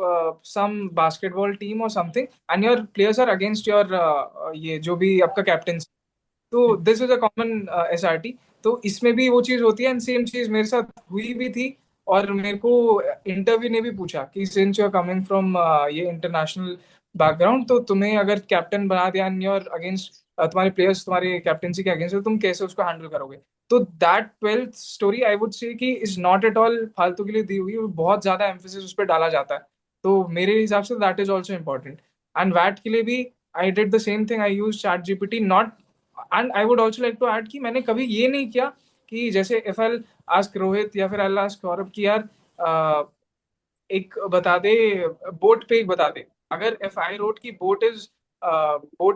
some basketball team और something, and your players are against your ये जो भी आपका कैप्टन. तो this is a common SRT. तो इसमें भी वो चीज होती है, एंड सेम चीज मेरे साथ हुई भी थी. और मेरे को इंटरव्यू ने भी पूछा कि since you are coming from ये इंटरनेशनल बैकग्राउंड, तो तुम्हें अगर कैप्टन बना दिया एंड योर अगेंस्ट, तुम्हारे प्लेयर्स तुम्हारे कैप्टनसी के अगेंस्ट, तो तुम कैसे उसको हैंडल करोगे. तो that 12th story I would say कि इज नॉट एट ऑल फालतू के लिए दी हुई, बहुत ज्यादा एम्फेसिस उस पर डाला जाता है. तो मेरे हिसाब से that is also important. And वैट के लिए भी I did the same thing, I use ChatGPT not. And I would also like to add कि मैंने कभी ये नहीं किया कि जैसे इफ आई आस्क रोहित या फिर आई आस्क सौरभ कि यार एक बता दे, बोट पे एक बता दे. अगर इफ आई रोट की boat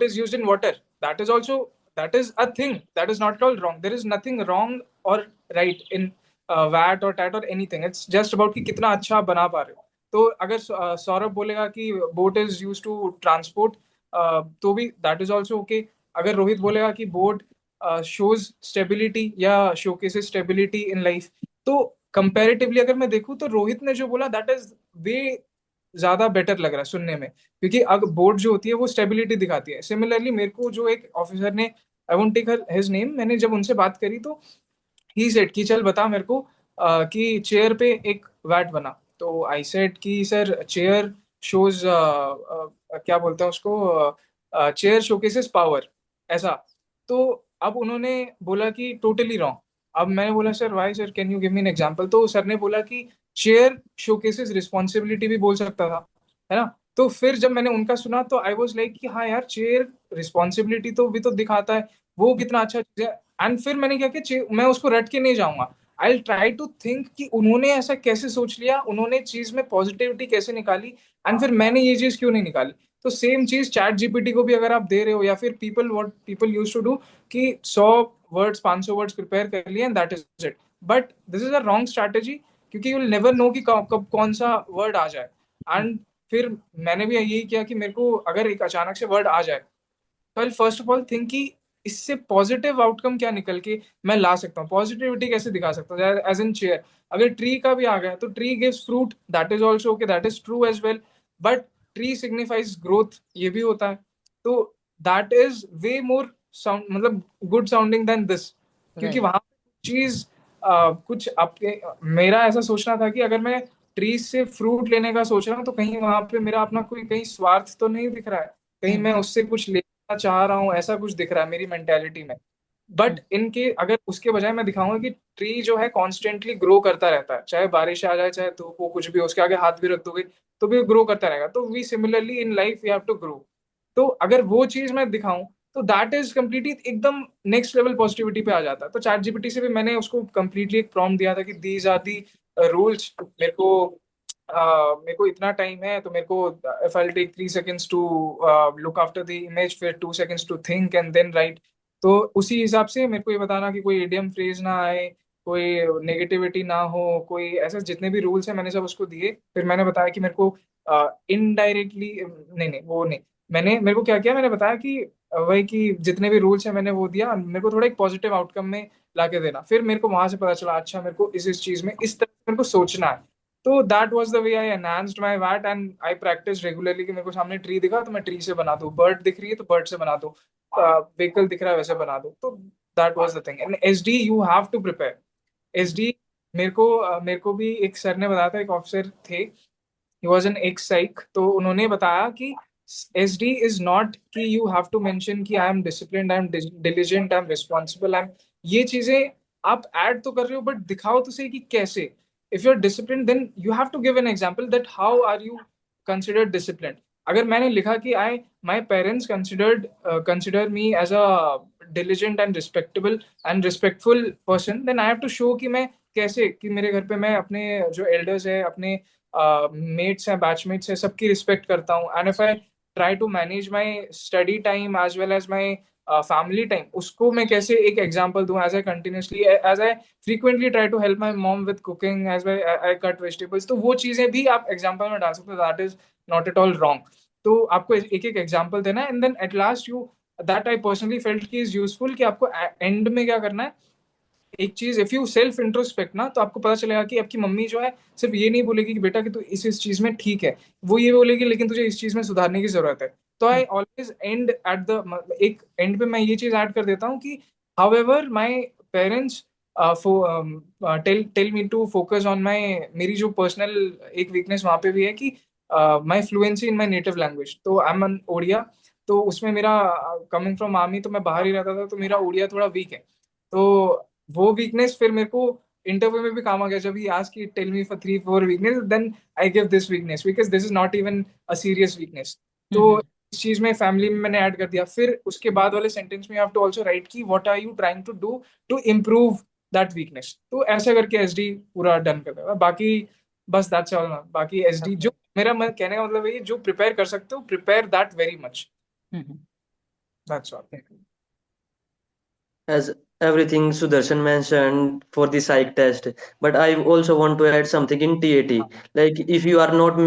is used in water, that is also, that is a thing, that is not at all wrong. There is nothing wrong or right in VAT or TAT or anything. It's just about कि कितना अच्छा आप बना पा रहे हो. तो अगर सौरभ बोलेगा कि boat is use to transport, तो भी दैट इज ऑल्सो ओके. अगर रोहित बोलेगा कि बोट शोज स्टेबिलिटी या शोकेसेस स्टेबिलिटी इन लाइफ, तो कंपैरेटिवली अगर मैं देखूं तो रोहित ने जो बोला दैट इज वे ज्यादा बेटर लग रहा है सुनने में, क्योंकि अब बोर्ड जो होती है वो स्टेबिलिटी दिखाती है. सिमिलरली मेरे को जो एक ऑफिसर ने, I won't take his name, मैंने जब उनसे बात करी तो ही सेड कि चल बता मेरे को कि चेयर पे एक वैट बना. तो आई सेड कि सर चेयर शोज क्या बोलते हैं उसको, चेयर शोकेसेस पावर, ऐसा. तो अब उन्होंने बोला कि टोटली रॉन्ग. अब मैंने बोला sir why sir, can you give me an example. तो सर ने बोला कि चेयर शोकेसेस रिस्पॉन्सिबिलिटी भी बोल सकता था, है ना. तो फिर जब मैंने उनका सुना तो आई वाज लाइक कि हाँ यार, चेयर रिस्पॉन्सिबिलिटी तो भी तो दिखाता है, वो कितना अच्छा चीज है. एंड फिर मैंने क्या कि मैं उसको रट के नहीं जाऊंगा, आई ट्राई टू थिंक कि उन्होंने ऐसा कैसे सोच लिया, उन्होंने चीज में पॉजिटिविटी कैसे निकाली, एंड फिर मैंने ये चीज क्यों नहीं निकाली. तो सेम चीज चैट जीपीटी को भी अगर आप दे रहे हो, या फिर what people use to do कि 100 वर्ड्स 500 वर्ड्स प्रिपेयर कर लिए and that is it. But this is a wrong strategy, क्योंकि यू विल नेवर नो कि कब कौन सा वर्ड आ जाए. एंड फिर मैंने भी यही किया कि मेरे को अगर एक अचानक से वर्ड आ जाए, तो आई फर्स्ट ऑफ ऑल थिंक कि इससे पॉजिटिव आउटकम क्या निकल के मैं ला सकता हूँ, पॉजिटिविटी कैसे दिखा सकता हूँ. एज इन चेयर, अगर ट्री का भी आ गया तो tree gives fruit, that is also okay, that is true as well. But tree signifies growth, ये भी होता है. तो that is way more sound, मतलब गुड साउंडिंग देन दिस, क्योंकि वहां चीज कुछ आपके, मेरा ऐसा सोचना था कि अगर मैं ट्रीज से फ्रूट लेने का सोच रहा हूँ तो कहीं वहां पे मेरा अपना कोई कहीं स्वार्थ तो नहीं दिख रहा है, कहीं मैं उससे कुछ लेना चाह रहा हूँ, ऐसा कुछ दिख रहा है मेरी मेंटेलिटी में. बट इनके अगर उसके बजाय मैं दिखाऊंगा कि ट्री जो है कॉन्स्टेंटली ग्रो करता रहता है, चाहे बारिश आ जाए चाहे धूप हो, कुछ भी हो, उसके आगे हाथ भी रख दोगे तो भी ग्रो करता रहेगा। तो we similarly in life we have to grow. तो अगर वो चीज मैं दिखाऊं तो दैट इज कम्प्लीटली एकदम नेक्स्ट लेवल पॉजिटिविटी पे आ जाता है। तो चैट जीपीटी से भी मैंने उसको कम्प्लीटली एक प्रॉम्प्ट दिया था कि दीज आर दी रूल्स। मेरे को इतना टाइम है तो मेरे को if I take 3 seconds to look after the image, फिर 2 seconds to think and then write. तो उसी हिसाब से मेरे को ये बताना कि कोई इडियम फ्रेज ना आए, कोई नेगेटिविटी ना हो, कोई ऐसे जितने भी रूल्स हैं मैंने सब उसको दिए। फिर मैंने बताया कि मेरे को इनडायरेक्टली नहीं नहीं वो नहीं, मैंने मेरे को क्या किया, मैंने बताया कि वही कि जितने भी रूल्स हैं मैंने वो दिया, मेरे को थोड़ा एक पॉजिटिव आउटकम में ला के देना। फिर मेरे को वहां से पता चला अच्छा मेरे को इस चीज में इस तरह मेरे को सोचना है। तो that was the way I enhanced my वैट एंड आई प्रैक्टिस रेगुलरली कि मेरे को सामने ट्री दिखा तो मैं ट्री से बना दूं, बर्ड दिख रही है तो बर्ड से बना दूं, व्हीकल दिख रहा है वैसे बना दो। तो that was the thing. And SD you have to prepare. SD मेरे को भी एक सर ने बताया था, एक ऑफिसर थे, ही वॉज एन एक्स साइक, तो उन्होंने बताया कि एस डी इज नॉट कि यू हैव टू मेंशन कि I M disciplined, I am diligent, I am responsible, I am ये चीजें आप ऐड तो कर रहे हो बट दिखाओ तो सही कि कैसे। If you are discipline then you have to give an example that how are you considered discipline. अगर मैंने लिखा कि I my parents consider me as a diligent and respectable and respectful person, then I have to show कि मैं कैसे, कि मेरे घर पे मैं अपने जो एल्डर्स है, अपने मेट्स हैं, बैचमेट्स हैं, सबकी रिस्पेक्ट करता हूँ। And if I try to manage my study time as well as my family time, उसको मैं कैसे एक एग्जाम्पल दूं, as I continuously as I frequently try to help my mom with cooking, as I cut vegetables. तो वो चीजें भी आप एग्जाम्पल में डाल सकते हो, that is not at all wrong. तो आपको एक एक एग्जाम्पल देना है and then at last you, that I personally felt की इज यूजफुल, कि आपको एंड में क्या करना है, एक चीज, इफ यू सेल्फ इंट्रोस्पेक्ट ना, तो आपको पता चलेगा कि आपकी मम्मी जो है सिर्फ ये नहीं बोलेगी कि बेटा कि तू इस चीज में ठीक है, वो ये बोलेगी लेकिन तुझे इस चीज में सुधारने की जरूरत है। तो I always end at the एक एंड पे मैं ये चीज ऐड कर देता हूँ कि however my parents tell me to focus on my, मेरी जो पर्सनल एक वीकनेस वहां पे भी है कि my fluency in my native language. तो आई एम एन ओडिया, तो उसमें मेरा कमिंग फ्रॉम आर्मी, तो मैं बाहर ही रहता था तो मेरा ओडिया थोड़ा वीक है। तो वो वीकनेस फिर मेरे को इंटरव्यू में भी काम आ गया, जब ही आस्क कि tell me for 3 4 weakness, then I give this weakness because this is not even a serious weakness. तो इस चीज में फैमिली में मैंने ऐड कर दिया। फिर उसके बाद वाले सेंटेंस में you have to also write कि what are you trying to do to improve that weakness. तो ऐसा करके एसडी पूरा डन कर देगा। बाकी बस दैट्स ऑल। बाकी एसडी जो मेरा मैं कहने का मतलब है, जो प्रिपेयर कर सकते हो prepare that very much, that's all. As everything Sudarshan mentioned for the psych test, but I also want to add something in TAT. Like if you are not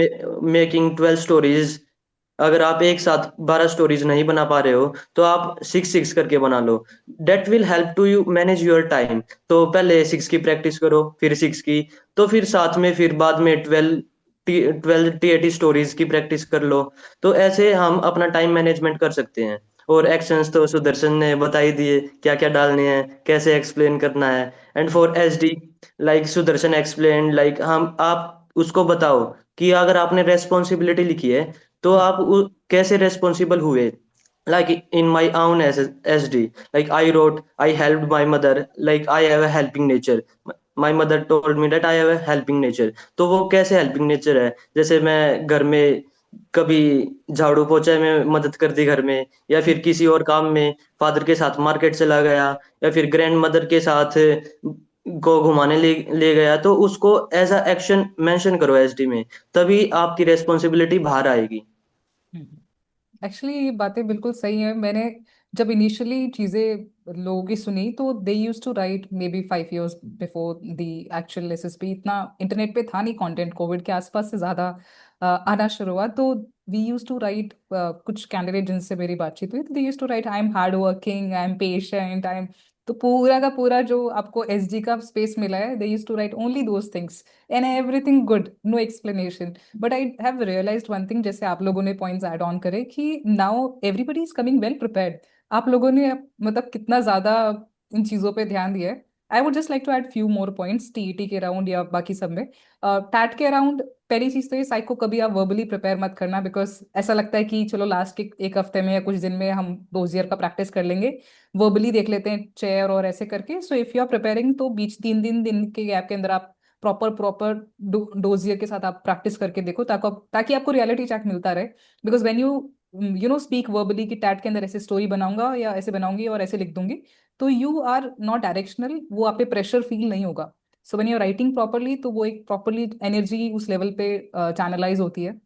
making 12 stories, अगर आप एक साथ 12 स्टोरीज नहीं बना पा रहे हो तो आप 6 6 करके बना लो। That will help to you manage your time. तो पहले 6 की प्रैक्टिस करो, फिर 6 की, तो फिर साथ में फिर बाद में 12 TAT स्टोरीज की प्रैक्टिस कर लो। तो ऐसे हम अपना टाइम मैनेजमेंट कर सकते हैं। और एक्शंस तो सुदर्शन ने बता ही दिए, क्या क्या डालने हैं, कैसे एक्सप्लेन करना है। And for SD, like Sudarshan explain, like हम आप उसको बताओ कि अगर आपने रेस्पॉन्सिबिलिटी लिखी है तो आप कैसे रेस्पॉन्सिबल हुए। like in my own as SD, like I wrote, I helped my mother, like I have a helping nature. My mother told me that I have a helping nature. तो वो कैसे helping nature है, जैसे मैं घर में कभी झाड़ू पोछा में मदद कर दी घर में, या फिर किसी और काम में फादर के साथ मार्केट चला गया, या फिर ग्रैंड मदर के साथ को घुमाने ले गया, तो उसको एज अ एक्शन मेंशन करो एसडी में, तभी आपकी रेस्पॉन्सिबिलिटी बाहर आएगी। एक्चुअली ये बातें बिल्कुल सही है। मैंने जब इनिशियली चीज़ें लोगों की सुनी तो they use to write maybe 5 years before the actual SSB. इतना इंटरनेट पे था नहीं कंटेंट, कोविड के आसपास से ज़्यादा आना शुरू हुआ। तो वी यूज टू राइट, कुछ कैंडिडेट जिनसे मेरी बातचीत हुई तो they use to write I am hard working, I am patient, I am. तो पूरा का पूरा जो आपको एसडी का स्पेस मिला है, they use to write only those things and everything good, no explanation. But I have realised one thing, जैसे आप लोगों ने पॉइंट्स ऐड ऑन करे कि now everybody is coming well prepared. आप लोगों ने मतलब कितना ज्यादा इन चीजों पे ध्यान दिया है। I would just like to add few more points TET के अराउंड या बाकी सब में। टैट के अराउंड पहली चीज तो ये साइक को कभी आप वर्बली प्रिपेयर मत करना, बिकॉज ऐसा लगता है कि चलो लास्ट के एक हफ्ते में या कुछ दिन में हम डोजियर का प्रैक्टिस कर लेंगे, वर्बली देख लेते हैं चेयर और ऐसे करके। So if you are preparing तो बीच 3 दिन के गैप के अंदर आप प्रॉपर प्रॉपर डोजियर के साथ आप प्रैक्टिस करके देखो, ताकि आपको रियलिटी चेक मिलता रहे। Because when you speak verbally कि टैट के अंदर ऐसे स्टोरी बनाऊंगा या ऐसे बनाऊंगी और ऐसे लिख दूंगी, तो यू आर नॉट डायरेक्शनल, वो आप पे प्रेशर फील नहीं होगा। So when you are writing properly तो वो एक प्रॉपरली एनर्जी उस लेवल पे चैनलाइज होती है।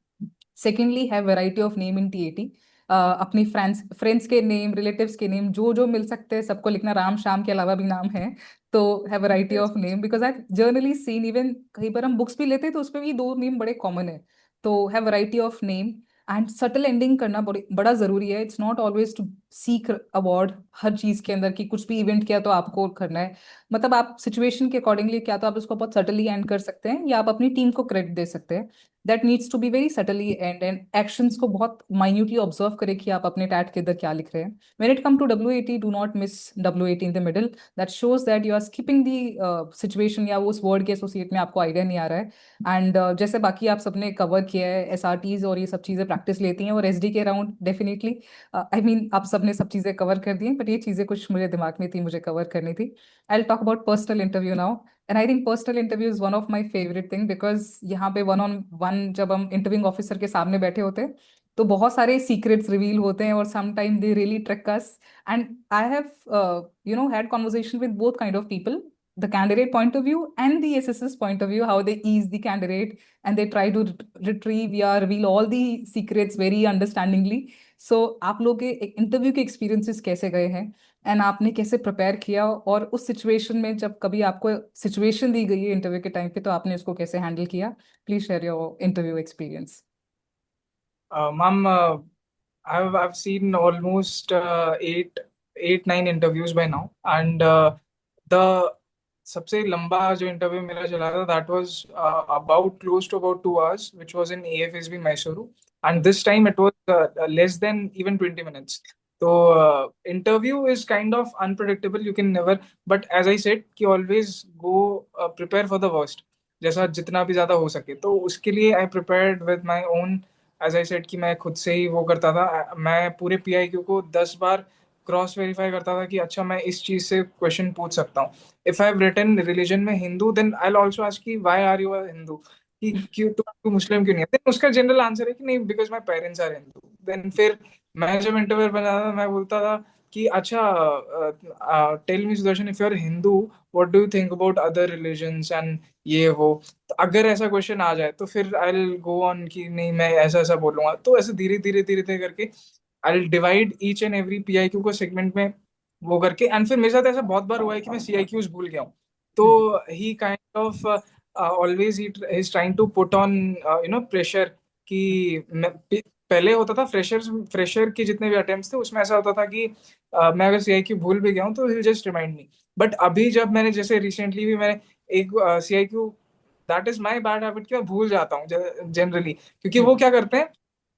Secondly, have variety of name in TAT. अपनी फ्रेंड्स फ्रेंड्स के नेम, रिलेटिव्स के नेम, जो जो मिल सकते हैं सबको लिखना, राम श्याम के अलावा भी नाम है। तो have variety Yes. Of name, because I generally seen, even कहीं पर हम बुक्स भी लेते हैं तो उसमें भी 2 नेम बड़े कॉमन है। तो have variety of name and subtle ending करना बड़ा जरूरी है। It's not always to seek award हर चीज के अंदर कि कुछ भी इवेंट किया तो आपको करना है। मतलब आप सिचुएशन के अकॉर्डिंगली क्या तो आप उसको बहुत सटली एंड कर सकते हैं, या आप अपनी टीम को क्रेडिट दे सकते हैं। That needs to be very subtly and actions को बहुत माइन्यूटली ऑब्जर्व करें कि आप अपने टैट के अंदर क्या लिख रहे हैं। When it come to WAT, do not miss WAT in the middle. That shows that you are skipping the situation, या वो उस वर्ड के एसोसिएट में आपको आइडिया नहीं आ रहा है। एंड जैसे बाकी आप सबने कवर किया है, SRTs और ये सब चीज़ें प्रैक्टिस लेती हैं, और SD के अराउंड डेफिनेटली आई मीन आप सबने सब चीज़ें कवर कर दी हैं, बट ये चीज़ें कुछ मुझे दिमाग में थी, मुझे कवर करनी थी। I will talk about personal interview now. And I think personal interview is one of my favourite thing, because यहाँ पे 1 on 1 जब हम इंटरव्यूइंग ऑफिसर के सामने बैठे होते हैं तो बहुत सारे सीक्रेट्स रिवील होते हैं, और sometime they really trick us. And I have had conversation with both kind of people, the candidate point of view and the SSS point of view, how they ease the candidate and they try to retrieve या reveal all the secrets very understandingly. So आप लोग के इंटरव्यू के एक्सपीरियंसेस कैसे गए हैं, एंड आपने कैसे प्रिपेयर किया, और उस सिचुएशन में जब कभी आपको सिचुएशन दी गई है इंटरव्यू के टाइम पे तो आपने उसको कैसे हैंडल किया? Please share your interview experience. Ma'am, I've seen almost 8 9 interviews by now, and the सबसे लंबा जो इंटरव्यू मेरा चला था that was about close to about 2 hours, which was in AFSB Mysuru, and this time it was less than even 20 minutes. So interview is kind of unpredictable. You can never, but as I said, कि always go prepare for the worst. जैसा जितना भी ज्यादा हो सके, तो उसके लिए I prepared with my own, as I said कि मैं खुद से ही वो करता था। मैं पूरे PIQ को 10 बार क्रॉस वेरीफाई करता था कि अच्छा मैं इस चीज से क्वेश्चन पूछ सकता हूँ। If I have written religion में Hindu, then I will also ask कि why are you a Hindu, कि क्यों तू मुस्लिम क्यों नहीं है। देन उसका जनरल आंसर है कि नहीं, because my parents are Hindu. Then फिर मैं जब इंटरव्यू बनाता था मैं बोलता था कि अच्छा tell me Sudarshan, if you are Hindu what do you think about other religions and ये वो। तो अगर ऐसा क्वेश्चन आ जाए तो फिर आई विल गो ऑन कि नहीं मैं ऐसा ऐसा बोलूंगा। तो ऐसे धीरे धीरे धीरे धीरे करके I will divide each and every PIQ को सेगमेंट में वो करके। एंड फिर मेरे साथ ऐसा बहुत बार हुआ है कि मैं CIQs भूल गया हूँ। तो he kind of always he is trying to put on pressure कि पहले होता था फ्रेशर के जितने भी अटेम्प्ट्स थे उसमें ऐसा होता था कि मैं अगर CIQ भूल भी गया हूँ तो ही जस्ट रिमाइंड मी। बट अभी जब मैंने जैसे रिसेंटली भी मैंने एक CIQ, that is my bad habit कि मैं भूल जाता हूँ जनरली, क्योंकि वो क्या करते हैं,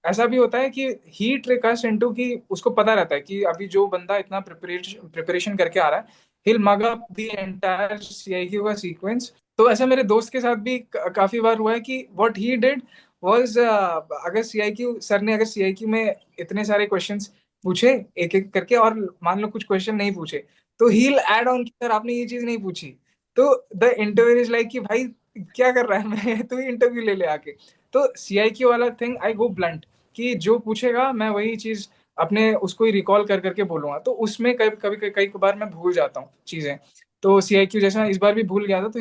ऐसा भी होता है कि ही ट्रिक अस इनटू कि उसको पता रहता है कि अभी जो बंदा इतना प्रिपरेशन करके आ रहा है, he'll mug up the entire CIQ का सीक्वेंस। तो ऐसा मेरे दोस्त के साथ भी काफी बार हुआ है कि what he did was अगर CIQ सर ने अगर CIQ में इतने सारे क्वेश्चंस पूछे एक एक करके, और मान लो कुछ क्वेश्चन नहीं पूछे, तो he'll add on कि सर आपने ये चीज नहीं पूछी। तो द इंटरव्यू इज लाइक कि भाई क्या कर रहा है, मैं तू ही इंटरव्यू ले ले आके। तो CIQ वाला थिंग आई गो ब्लंट कि जो पूछेगा मैं वही चीज अपने उसको ही रिकॉल कर करके बोलूंगा। तो उसमें कभी कभी कई बार मैं भूल जाता हूँ चीजें। तो CIQ जैसा इस बार भी भूल गया था, तो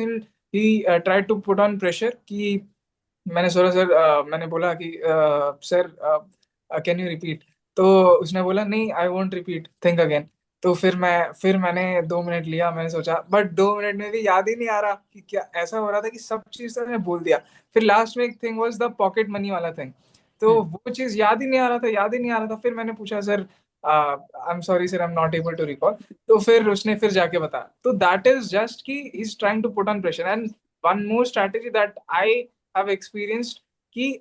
he try to put on pressure कि मैंने सोचा सर मैंने बोला कि सर कैन यू रिपीट। तो उसने बोला नहीं I won't repeat, think again. तो फिर मैंने 2 मिनट लिया, मैंने सोचा, बट 2 मिनट में भी याद ही नहीं आ रहा कि क्या ऐसा हो रहा था कि सब चीज तो मैंने बोल दिया। फिर लास्ट में एक thing was the pocket money वाला थिंग, तो वो चीज याद ही नहीं आ रहा था, याद ही नहीं आ रहा था। फिर मैंने पूछा sir I am sorry sir, I am not able to recall. तो फिर उसने फिर जाके बताया। तो दैट इज जस्ट कि he is trying to put on pressure. And one more strategy that I have experienced कि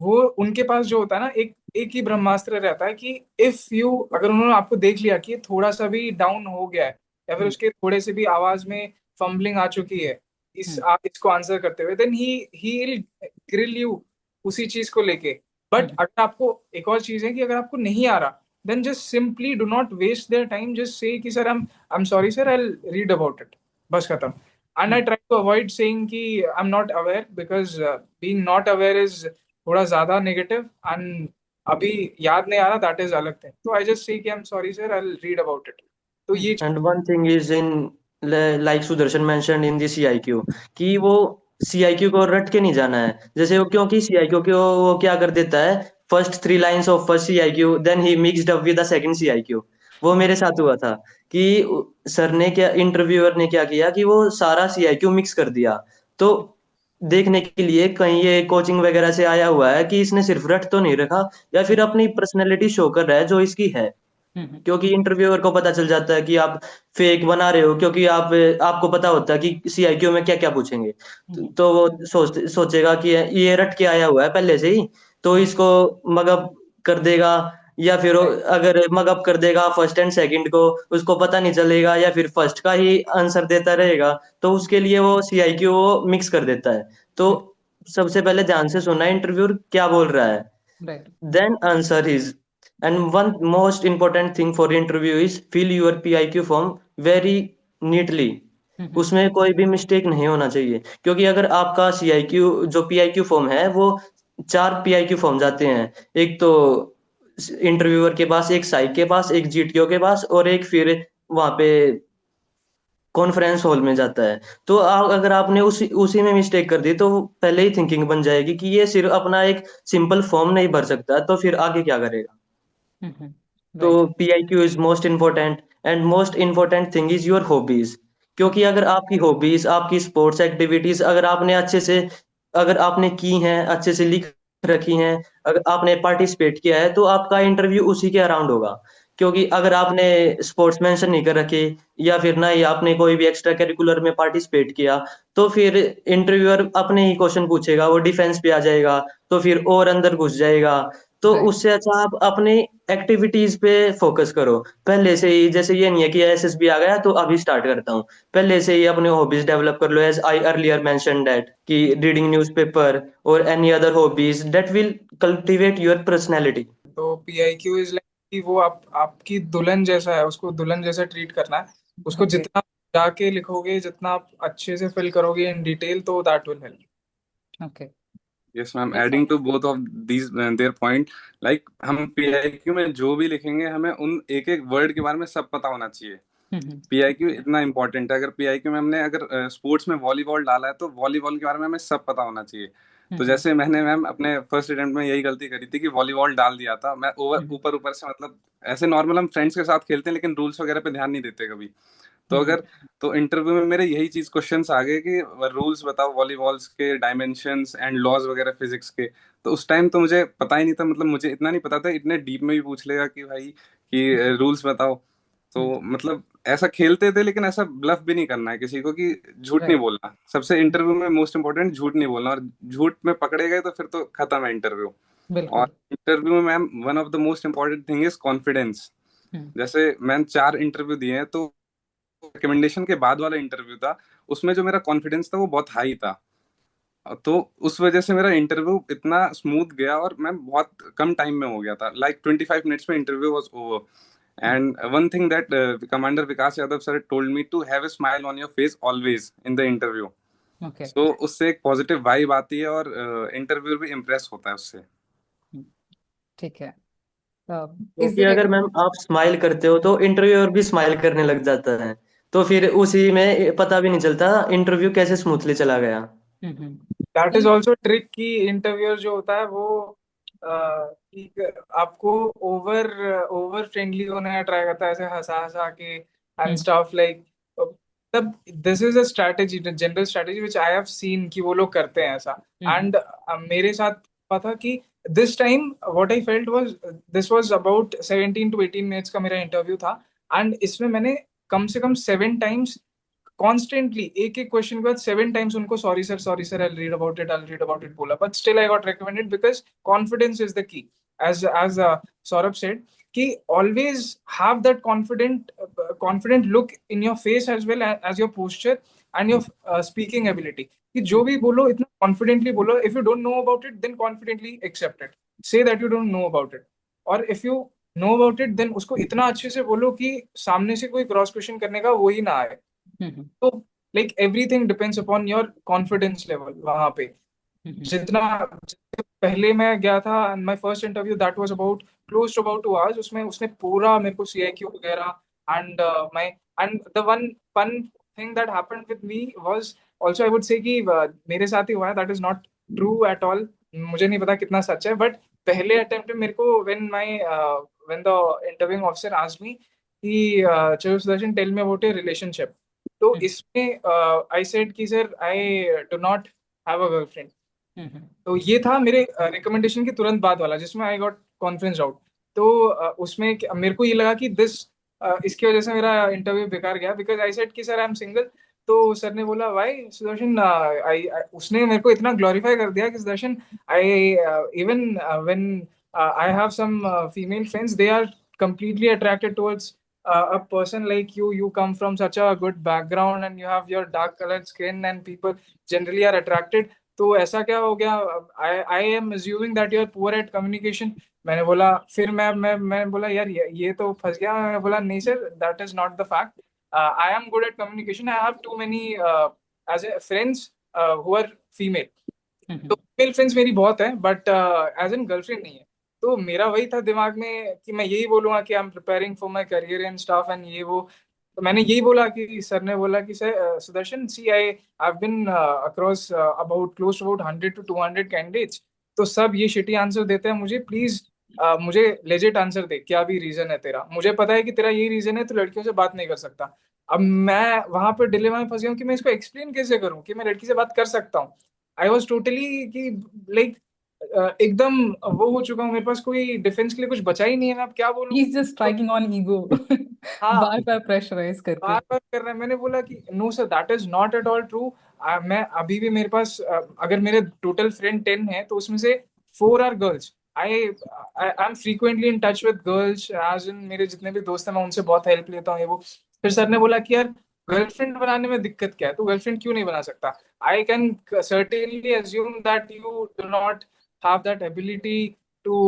वो उनके पास जो होता है ना, एक एक ही ब्रह्मास्त्र रहता है कि इफ यू, अगर उन्होंने आपको देख लिया कि थोड़ा सा भी डाउन हो गया है या फिर उसके थोड़े से भी आवाज में फंबलिंग आ चुकी है आप इसको आंसर करते हुए, then he will grill you उसी चीज को लेके। बट अगर आपको एक और चीज है कि अगर आपको नहीं आ रहा, then just simply do not waste their time, just say कि sir I am sorry sir, I will read about it, बस खत्म। And I try to avoid saying कि I am not aware, because being not aware is थोड़ा ज्यादा नेगेटिव, एंड अभी याद नहीं आ रहा, दैट इज अलग थिंग। तो आई जस्ट से कि I am sorry sir, I will read about it. तो ये And one thing is in like Sudarshan mentioned in the CIQ कि वो CIQ को रट के नहीं जाना है। जैसे वो क्योंकि CIQ को वो क्या कर देता है, first 3 lines of first CIQ then he mixed up with the second CIQ। वो मेरे साथ हुआ था कि सर ने क्या, इंटरव्यूअर ने क्या किया कि वो सारा CIQ मिक्स कर दिया। तो देखने के लिए कहीं ये कोचिंग वगैरह से आया हुआ है कि इसने सिर्फ रट तो नहीं रखा, या फिर अपनी पर्सनैलिटी शो कर रहा है जो इसकी है। क्योंकि इंटरव्यूअर को पता चल जाता है कि आप फेक बना रहे हो, क्योंकि आपको पता होता है कि CIQ में क्या क्या पूछेंगे। तो वो सोचेगा कि ये रट के आया हुआ है पहले से ही, तो इसको मगअप कर देगा। या फिर अगर मगअप कर देगा फर्स्ट एंड सेकंड को, उसको पता नहीं चलेगा, या फिर फर्स्ट का ही आंसर देता रहेगा, तो उसके लिए वो CIQ वो मिक्स कर देता है। तो सबसे पहले ध्यान से सुनना इंटरव्यूअर क्या बोल रहा है, Right. then answer is, and one most important thing for interview is fill your PIQ form very neatly। उसमें कोई भी मिस्टेक नहीं होना चाहिए, क्योंकि अगर आपका CIQ जो PIQ फॉर्म है वो 4 PIQ फॉर्म जाते हैं। एक तो इंटरव्यूअर के पास, एक साइक के पास, एक GTO के पास, और एक फिर वहां पे कॉन्फ्रेंस हॉल में जाता है। तो अगर आपने उसी उसी में मिस्टेक कर दी, तो पहले ही थिंकिंग बन जाएगी कि ये सिर्फ अपना एक सिंपल फॉर्म नहीं भर सकता, तो फिर आगे क्या करेगा। तो Right. PIQ is most important, and most important thing is your hobbies. क्योंकि अगर आपकी हॉबीज, आपकी स्पोर्ट्स एक्टिविटीज अगर आपने अच्छे से, अगर आपने की हैं, अच्छे से लिख रखी हैं, अगर आपने पार्टिसिपेट किया है, तो आपका इंटरव्यू उसी के अराउंड होगा। क्योंकि अगर आपने स्पोर्ट्स मेंशन नहीं कर रखे, या फिर ना ही आपने कोई भी एक्स्ट्रा करिकुलर में पार्टिसिपेट किया, तो फिर इंटरव्यूअर अपने ही क्वेश्चन पूछेगा, वो डिफेंस पे आ जाएगा, तो फिर और अंदर घुस जाएगा। तो Right. उससे अच्छा आप अपनी एक्टिविटीज पे फोकस करो पहले से ही। जैसे ये नहीं है कि SSB आ गया तो अभी स्टार्ट करता हूँ, पहले से ही अपने हॉबीज डेवलप कर लो, as I earlier mention that कि रीडिंग न्यूज़पेपर और any other hobbies that will cultivate your personality. तो PIQ इज लाइक कि वो आपकी दुल्हन जैसा है, उसको दुल्हन जैसा ट्रीट करना है। उसको Okay. जितना जाके लिखोगे, जितना आप अच्छे से फिल करोगे इन डिटेल, तो that will help. Okay. Yes ma'am, adding to both of these their point, like हम PIQ में जो भी लिखेंगे हमें उन एक एक वर्ड के बारे में सब पता होना चाहिए। PIQ इतना इंपॉर्टेंट है। अगर PIQ में हमने अगर स्पोर्ट्स में वॉलीबॉल डाला है तो वॉलीबॉल के बारे में हमें सब पता होना चाहिए। तो जैसे मैंने मैम अपने फर्स्ट अटेम्प्ट में यही गलती करी थी कि वॉलीबॉल डाल दिया था मैं ऊपर ऊपर से, मतलब ऐसे नॉर्मल हम फ्रेंड्स के साथ खेलते हैं लेकिन रूल्स वगैरह पे ध्यान नहीं देते कभी। तो अगर तो इंटरव्यू में मेरे यही चीज क्वेश्चंस आ गए कि रूल्स बताओ वॉलीबॉल्स के, डायमेंशंस एंड लॉज वगैरह फिजिक्स के। तो उस टाइम तो मुझे पता ही नहीं था, मतलब मुझे इतना नहीं पता था, इतने डीप में भी पूछ लेगा कि भाई कि रूल्स बताओ। तो मतलब ऐसा खेलते थे, लेकिन ऐसा ब्लफ भी नहीं करना है किसी को कि झूठ नहीं Right. बोलना। सबसे इंटरव्यू में मोस्ट इंपॉर्टेंट झूठ नहीं बोलना, और झूठ में पकड़े गए तो फिर तो खत्म है इंटरव्यू। और बिल्कुल। इंटरव्यू में ma'am one of the most important thing is confidence. जैसे मैंने 4 इंटरव्यू दिए हैं, तो रिकमेंडेशन के बाद वाला इंटरव्यू था, उसमें जो मेरा कॉन्फिडेंस था वो बहुत हाई था। तो उस वजह से मेरा इंटरव्यू इतना स्मूथ गया, और मैं बहुत कम टाइम में हो गया था, लाइक 25 मिनट्स में interview was over. And one thing that commander Vikas Yadav sir told me to have a smile on your face always in the interview. Okay. So उससे एक पॉजिटिव वाइब आती है, और इंटरव्यू भी इम्प्रेस होता है उससे। ठीक है। Is क्योंकि there अगर any? मैम आप स्माइल करते हो तो इंटरव्यूअर भी स्माइल करने लग जाता है, तो फिर उसी में पता भी नहीं चलता इंटरव्यू कैसे स्मूथली चला गया। दैट इज ऑल्सो ट्रिक कि इंटरव्यूअर जो होता है वो आपको ओवर ओवर फ्रेंडली होने का ट्राई करता है, ऐसे हंसा हंसा के एंड स्टफ लाइक। तब this is a strategy, general strategy which I have seen कि वो लोग करते हैं ऐसा। एंड मेरे साथ हुआ था कि this time what I felt was, this was about 17 to 18 minutes का मेरा इंटरव्यू था, एंड इसमें मैंने कम से कम 7 टाइम्स कॉन्स्टेंटली एक एक क्वेश्चन के बाद 7 टाइम्स उनको sorry sir, I read about it बोला, but still I got recommended because confidence is the key, as Saurabh said कि always have that confident look in your face as well as your posture and your speaking ability, कि जो भी बोलो इतना confidently बोलो. If you don't know about it, then confidently accept it. Say that you don't know about it. और if you know about it, then उसको इतना अच्छे से बोलो कि सामने से कोई क्रॉस क्वेश्चन करने का वो ही ना आए. तो like everything depends upon your confidence level. वहां पे जितना पहले मैं गया था, my first interview that was about close to about 2 hours. उसमें उसने पूरा मेरे को सीआईक्यू वगैरह and my and the one fun thing that happened with me was also, I would say कि मेरे साथ ही हुआ है. That is not true at all. मुझे नहीं पता कितना सच है, बट पहले अटेम्प्ट में मेरे को when the interviewing officer asked me कि चलो Sudarshan tell me about your relationship. तो इसमें आई सेड कि sir I do not have a girlfriend. तो ये था मेरे रिकमेंडेशन के तुरंत बाद वाला जिसमें आई गॉट कॉन्फिडेंस आउट. तो उसमें मेरे को ये लगा कि इसकी वजह से मेरा इंटरव्यू बेकार गया, बिकॉज आई सेड कि सर आई एम सिंगल. तो सर ने बोला वाई सुदर्शन, उसने मेरे को इतना ग्लोरीफाई कर दिया कि Sudarshan, I even when I have some female friends, they are completely attracted towards a person like you. You come from such a good background and you have your dark colored skin and people generally are attracted. तो ऐसा क्या हो गया? I am assuming that you are poor at communication. मैंने बोला, फिर मैं बोला यार ये तो फंस गया. मैंने बोला नहीं sir, that is not the fact. I am good at communication. I have too many as a friends who are female. तो फीमेल फ्रेंड्स मेरी बहुत है, बट एज एन गर्लफ्रेंड नहीं है. तो मेरा वही था दिमाग में कि मैं यही बोलूंगा कि I am preparing for my career and staff and ये वो. तो मैंने यही बोला कि सर ने बोला कि sir Sudarshan, see I have been across about close to about 100 to 200 candidates. तो सब ये शिटी आंसर देते हैं मुझे. प्लीज मुझे लेजिट आंसर दे, क्या भी रीजन है तेरा. मुझे पता है कि तेरा यही रीजन है, तो लड़कियों से बात नहीं कर सकता. अब मैं वहां पर डिलेमा में फंस गया हूं कि मैं इसको एक्सप्लेन कैसे करूं कि मैं लड़की से बात कर सकता हूँ. आई वॉज टोटली कि लाइक एकदम वो हो चुका हूँ. मेरे पास कोई डिफेंस के लिए कुछ बचा ही नहीं है. मैं अब क्या बोलूं. He's just striking on ego. हाँ, बार बार प्रेशराइज करके. बार बार कर रहा है. मैंने बोला कि no sir, that is not at all true. मैं अभी भी मेरे पास अगर मेरे टोटल फ्रेंड 10 है तो उसमें से 4 are girls. I am frequently in touch with girls, as in मेरे जितने भी दोस्त हैं मैं उनसे बहुत हेल्प लेता हूँ ये वो. फिर सर ने बोला कि यार गर्लफ्रेंड बनाने में दिक्कत क्या है, तो गर्लफ्रेंड क्यों नहीं बना सकता. I can certainly assume that you do not have that ability to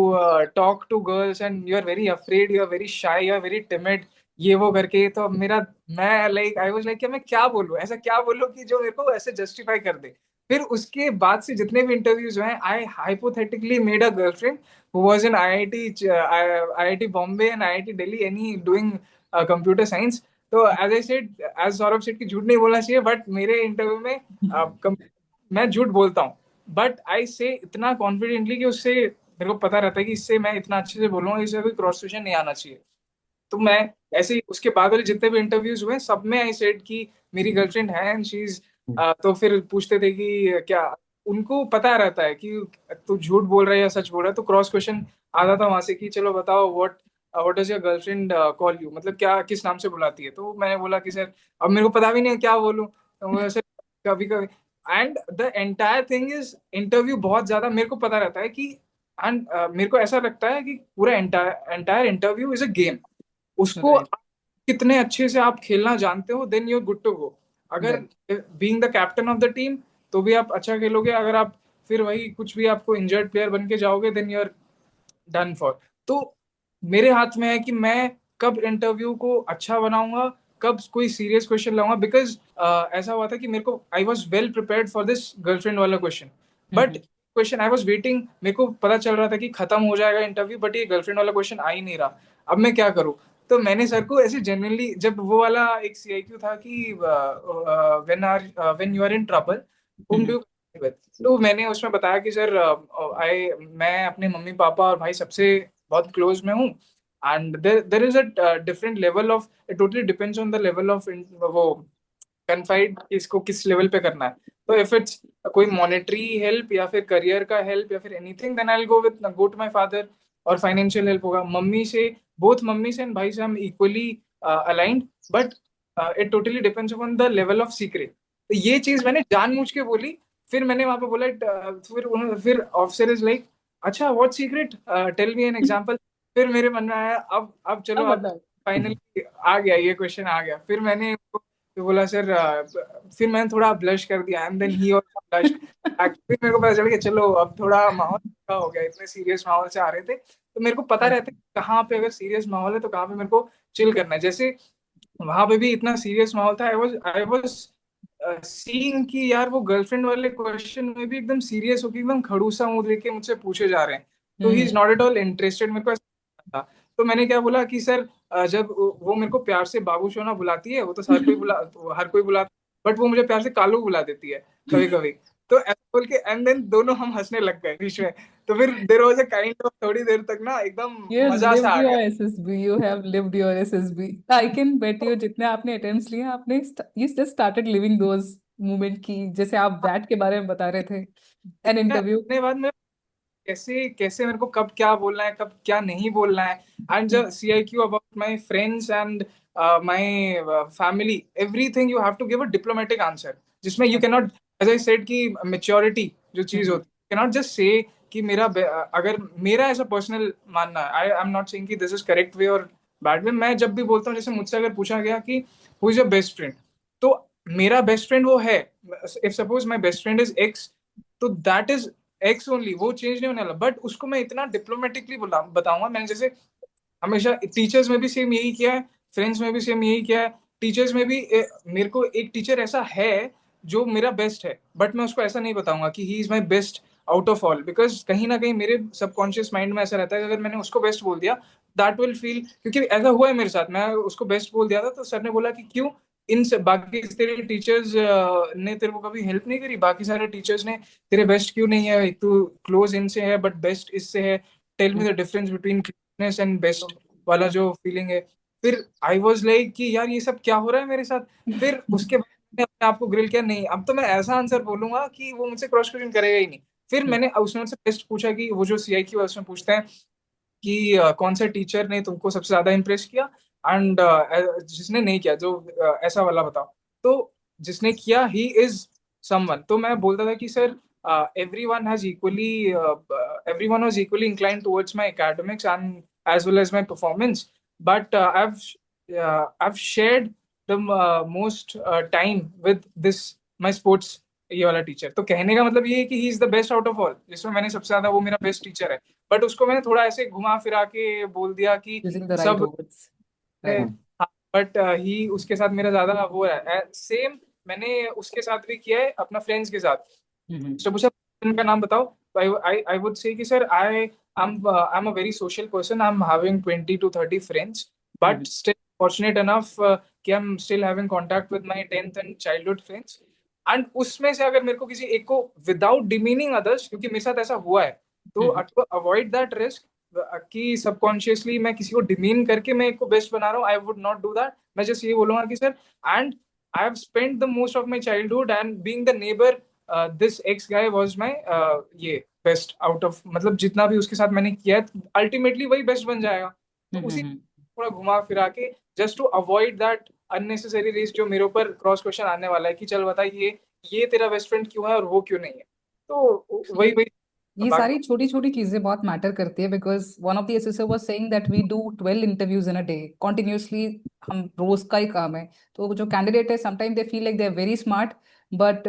talk to girls and you are very afraid, you are very shy, you are very timid, ये वो करके. तो मेरा मैं लाइक आई वाज लाइक कि मैं क्या बोलूं, ऐसा क्या बोलूं कि जो मेरे को ऐसे जस्टिफाई कर दे. फिर उसके बाद से जितने भी इंटरव्यूज हुए, I hypothetically made a girlfriend who was in IIT Bombay and IIT Delhi, any doing computer science. तो as I said, as Saurabh said कि झूठ नहीं बोलना चाहिए, बट मेरे इंटरव्यू में मैं झूठ बोलता हूँ, बट आई से इतना कॉन्फिडेंटली कि उससे मेरे को पता रहता है कि इससे मैं इतना अच्छे से बोलूंगा, इससे कोई क्रॉस क्वेश्चन नहीं आना चाहिए. तो मैं ऐसे ही उसके बाद वाले जितने भी इंटरव्यूज हुए सब में आई सेड कि मेरी गर्लफ्रेंड है एंड शी इज. तो फिर पूछते थे कि क्या, उनको पता रहता है कि तू झूठ बोल रहा है या सच बोल रहा है. तो क्रॉस क्वेश्चन आता था वहां से कि चलो बताओ, what does your girlfriend call you, मतलब क्या किस नाम से बुलाती है. तो मैंने बोला कि सर अब मेरे को पता भी नहीं है क्या बोलूं. तो मैं सर कभी कभी, and the entire thing is interview बहुत ज्यादा मेरे को पता रहता है कि, एंड मेरे को ऐसा लगता है कि पूरा entire interview is a game. उसको कितने अच्छे से आप खेलना जानते हो, then you are good to go. अगर being the captain of the team तो भी आप अच्छा खेलोगे, अगर आप फिर वही कुछ भी आपको इंजर्ड प्लेयर बन के जाओगे, then you are done for. तो मेरे हाथ में है कि मैं कब इंटरव्यू को अच्छा बनाऊंगा, कब कोई सीरियस क्वेश्चन लाऊंगा. बिकॉज ऐसा हुआ था कि मेरे को I was well prepared for this girlfriend वाला question, but question I was waiting. मेरे को पता चल रहा था कि खत्म हो जाएगा इंटरव्यू, बट ये गर्लफ्रेंड वाला क्वेश्चन आ ही नहीं रहा. अब मैं क्या करूं. तो मैंने सर को ऐसे जेन्युइनली, जब वो वाला एक सीआईक्यू था कि when you are in trouble whom do you connect with? तो मैंने उसमें बताया कि सर मैं अपने मम्मी पापा और भाई सबसे बहुत क्लोज में हूँ, and there is a different level of, it totally depends on the level of वो कन्फाइड, इसको किस लेवल पे करना है. तो इफ इट्स कोई मॉनेटरी हेल्प या फिर करियर का हेल्प या फिर anything, then I will go to my father. और फाइनेंशियल हेल्प होगा मम्मी से, बोथ मम्मी से एंड भाई से हम equally aligned, but it totally depends upon the level of secret. तो ये चीज मैंने जानबूझ के बोली. फिर मैंने वहां पे बोला, फिर ऑफिसर इज लाइक, अच्छा what secret, tell me an example. फिर मेरे मन में आया अब चलो, अब अब बताओ। फाइनली आ गया, ये क्वेश्चन आ गया। फिर मैंने उसको तो बोला सर, फिर मैंने थोड़ा ब्लश कर दिया, and then he also blushed. Actually मेरे को पता चल गया चलो अब थोड़ा माहौल अच्छा हो गया, इतने सीरियस माहौल से आ रहे थे तो मेरे को पता रहता है कहाँ पे अगर सीरियस माहौल है तो कहाँ पे मेरे को चिल करना है। जैसे वहां पे भी इतना सीरियस माहौल था, आई वाज सीइंग कि यार वो गर्लफ्रेंड वाले क्वेश्चन में भी एकदम सीरियस होके एकदम खड़ूसा मुंह लेके मुझसे पूछे जा रहे हैं, तो he is hmm. Not at all interested, मेरे को ऐसा था। तो मैंने क्या बोला कि सर, जब वो मेरे को प्यार से बाबू सोना बुलाती है, वो तो हर कोई बुलाता है, बट वो मुझे प्यार से कालू बुला देती है कभी कभी। तो ऐसा बोल के एंड देन दोनों हम हंसने लग गए बीच में। तो फिर there was a kind of, थोड़ी देर तक ना एकदम You have मजा सा lived आ your गया। SSB. You have lived your SSB. I can bet you जितने आपने अटेम्प्ट्स लिए आपने you just started living those moment की जैसे आप बैट के बारे में बता रहे थे an interview. अपने बाद में कैसे कैसे मेरे को कब क्या बोलना है, कब क्या नहीं बोलना है, एंड जब CIQ about my friends and my family, everything you have to give a diplomatic answer, जिसमें you can not, as I said कि मेच्योरिटी जो चीज होती है, कैन नॉट जस्ट से कि अगर मेरा ऐसा पर्सनल मानना है, आई एम नॉट सेइंग कि दिस इज करेक्ट वे और बैड वे। मैं जब भी बोलता हूँ, जैसे मुझसे अगर पूछा गया कि who is your best friend, तो मेरा बेस्ट फ्रेंड वो है, if suppose my best friend is x, तो दैट इज एक्स ओनली, वो चेंज नहीं होने वाला। बट उसको मैं इतना डिप्लोमेटिकली बताऊंगा। मैंने जैसे हमेशा टीचर्स में भी सेम यही किया है, फ्रेंड्स में भी सेम यही किया है। टीचर्स में भी मेरे को एक टीचर ऐसा है जो मेरा बेस्ट है, बट मैं उसको ऐसा नहीं बताऊंगा कि he is my best out of all, because कहीं ना कहीं मेरे सबकॉन्शियस माइंड में ऐसा रहता है कि अगर मैंने उसको बेस्ट बोल दिया, दैट विल फील, क्योंकि ऐसा हुआ है मेरे साथ, मैं उसको बेस्ट बोल दिया था तो सर ने बोला कि क्यों, इन सब बाकी तेरे टीचर्स ने तेरे को कभी हेल्प नहीं करी, बाकी सारे टीचर्स ने तेरे बेस्ट क्यों नहीं है, एक तो क्लोज इनसे है बट बेस्ट इससे है, tell me the difference between closeness and best वाला जो फीलिंग है। फिर आई वॉज लाइक कि यार ये सब क्या हो रहा है मेरे साथ। फिर उसके बाद मैंने अपने आप को ग्रिल किया, नहीं अब तो मैं ऐसा आंसर बोलूंगा कि वो मुझसे क्रॉस क्वेश्चन करेगा ही नहीं। फिर मैंने उसने मुझसे बेस्ट पूछा कि वो जो CIQ है उसमें पूछते हैं कि कौन से टीचर ने तुमको सबसे ज्यादा इम्प्रेस किया, एंड जिसने नहीं किया, जो ऐसा वाला बताओ। तो जिसने किया ही इज समवन, तो मैं बोलता था कि sir, everyone has equally everyone was equally inclined towards my academics and as well as my performance, but I've shared the most time with this my sports, ये वाला टीचर। तो कहने का मतलब ये है कि he is the best out of all, जिसमें मैंने सबसे ज्यादा, वो मेरा बेस्ट टीचर है। बट उसको मैंने थोड़ा ऐसे घुमा फिरा के बोल दिया कि Using the right सब, words. Right. बट ही उसके साथ मेरा ज्यादा वो है सेम। मैंने उसके साथ भी किया है अपना फ्रेंड्स के साथ। Mm-hmm. उसने पूछा "फ्रेंड का नाम बताओ", तो आई वुड से कि sir, I am a very social person, I am having 20 to 30 friends, but still fortunate enough कि I am still having contact with my 10th and childhood friends. And उसमें से अगर मेरे को किसी एक को, विदाउट डिमीनिंग अदर्स, क्योंकि मेरे साथ ऐसा हुआ है, तो Mm-hmm. अवॉइड दैट रिस्क कि सबकॉन्शियसली मैं किसी को डिमीन करके मैं एक को बेस्ट बना रहा हूँ, I would not do that. मैं जस्ट ये बोलूंगा कि sir, and I have spent the most of my childhood and being the neighbour, this x guy was my ये बेस्ट आउट ऑफ, मतलब जितना भी उसके साथ मैंने किया है अल्टीमेटली वही बेस्ट बन जाएगा। तो उसी Mm-hmm. थोड़ा घुमा फिरा के, just to avoid that unnecessary risk जो मेरे ऊपर क्रॉस क्वेश्चन आने वाला है कि चल बता, ये तेरा बेस्ट फ्रेंड क्यों है और वो क्यों नहीं है। तो वही वही ये बाकी। सारी छोटी छोटी चीजें बहुत मैटर करती है because one of the assessor was saying that we do 12 interviews in a day continuously. हम रोज का ही काम है। तो जो कैंडिडेट है sometime they feel like they are very smart but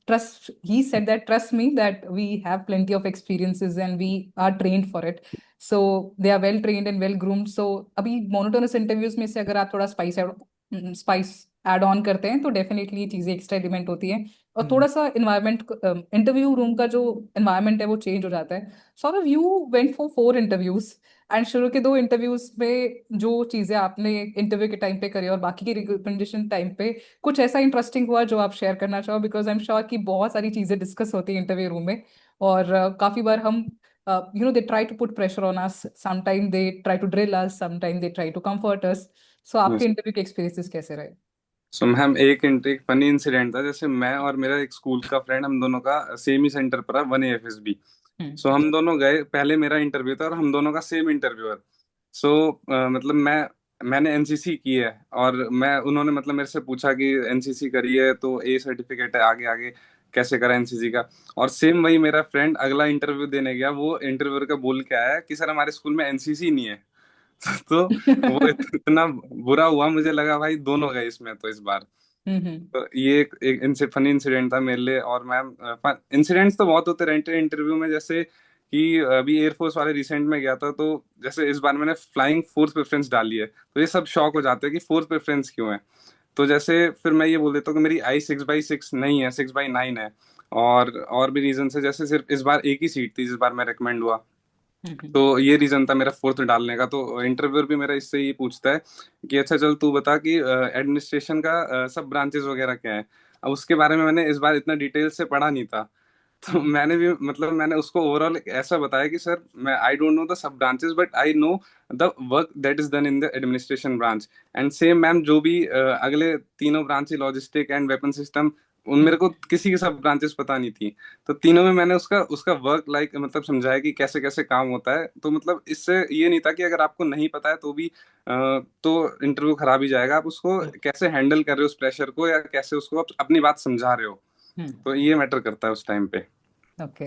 trust he said that trust me that we have plenty of experiences and we are trained for it. So they are well trained and well groomed. So अभी मोनोटोनस इंटरव्यूज में से अगर आप थोड़ा स्पाइस ऐड ऑन करते हैं तो डेफिनेटली चीजें एक्स्ट्रा एलिमेंट होती हैं और थोड़ा सा इन्वायरमेंट इंटरव्यू रूम का जो इन्वायरमेंट है वो चेंज हो जाता है। Saurabh you went for 4 interviews and शुरू के 2 इंटरव्यूज में जो चीजें आपने इंटरव्यू के टाइम पे करी और बाकी के रिकमेंडेशन टाइम पे कुछ ऐसा इंटरेस्टिंग हुआ जो आप शेयर करना चाहो बिकॉज आई एम श्योर कि बहुत सारी चीजें डिस्कस होती है इंटरव्यू रूम में और काफी बार हम they try to put pressure on us sometime they try to drill us sometime they try to comfort us. So आपके इंटरव्यू के एक्सपीरियंसेस कैसे रहे? सो मैम एक फनी इंसिडेंट था। जैसे मैं और मेरा एक स्कूल का फ्रेंड, हम दोनों का सेम ही सेंटर पर है, 1 AFSB। हम्म। सो हम दोनों गए, पहले मेरा इंटरव्यू था और हम दोनों का सेम इंटरव्यू है। सो मतलब मैंने एनसीसी की है, और मैं उन्होंने मतलब मेरे से पूछा कि एनसीसी करी है तो ए सर्टिफिकेट है, आगे आगे कैसे करा एनसीसी का। और सेम वही मेरा फ्रेंड अगला इंटरव्यू देने गया, वो इंटरव्यूअर का बोल के आया कि सर हमारे स्कूल में एनसीसी नहीं है। तो वो इतना बुरा हुआ, मुझे लगा भाई दोनों गए इसमें तो इस बार। हम्म। तो ये एक फनी इंसिडेंट था मेरे लिए। और मैम, इंसिडेंट्स तो बहुत होते रहते हैं इंटरव्यू में, जैसे कि अभी एयरफोर्स वाले रिसेंट में गया था, तो जैसे इस बार मैंने फ्लाइंग फोर्स प्रेफरेंस डाली है, तो ये सब शॉक हो जाते हैं कि फोर्स प्रेफरेंस क्यों है। तो जैसे फिर मैं ये बोल देता हूँ कि मेरी आई 6/6 नहीं है, 6/9 है। और भी रीजन है, जैसे सिर्फ इस बार एक ही सीट थी जिस बार मैं रिकमेंड हुआ, हम्म। तो ये रीजन था मेरा फोर्थ डालने का। तो इंटरव्यूअर भी मेरा इससे ही पूछता है कि अच्छा चल तू बता कि एडमिनिस्ट्रेशन का सब ब्रांचेस वगैरह क्या है। अब उसके बारे में मैंने इस बार इतना डिटेल से पढ़ा नहीं था, तो हम्म। मैंने भी मतलब मैंने उसको ओवरऑल ऐसा बताया कि सर मैं आई don't know the sub branches but I know the work that is done in the administration branch. And same ma'am, जो भी अगले तीनों branch, logistic and weapon system, उन मेरे को किसी की सब ब्रांचेस पता नहीं थी। तो तीनों में मैंने उसका उसका वर्क लाइक मतलब समझाया कि कैसे कैसे काम होता है। तो मतलब इससे ये नहीं था कि अगर आपको नहीं पता है तो भी तो इंटरव्यू खराब ही जाएगा। आप उसको कैसे हैंडल कर रहे हो उस प्रेशर को, या कैसे उसको आप अपनी बात समझा रहे हो, हम्म। तो ये मैटर करता है उस टाइम पे। ओके।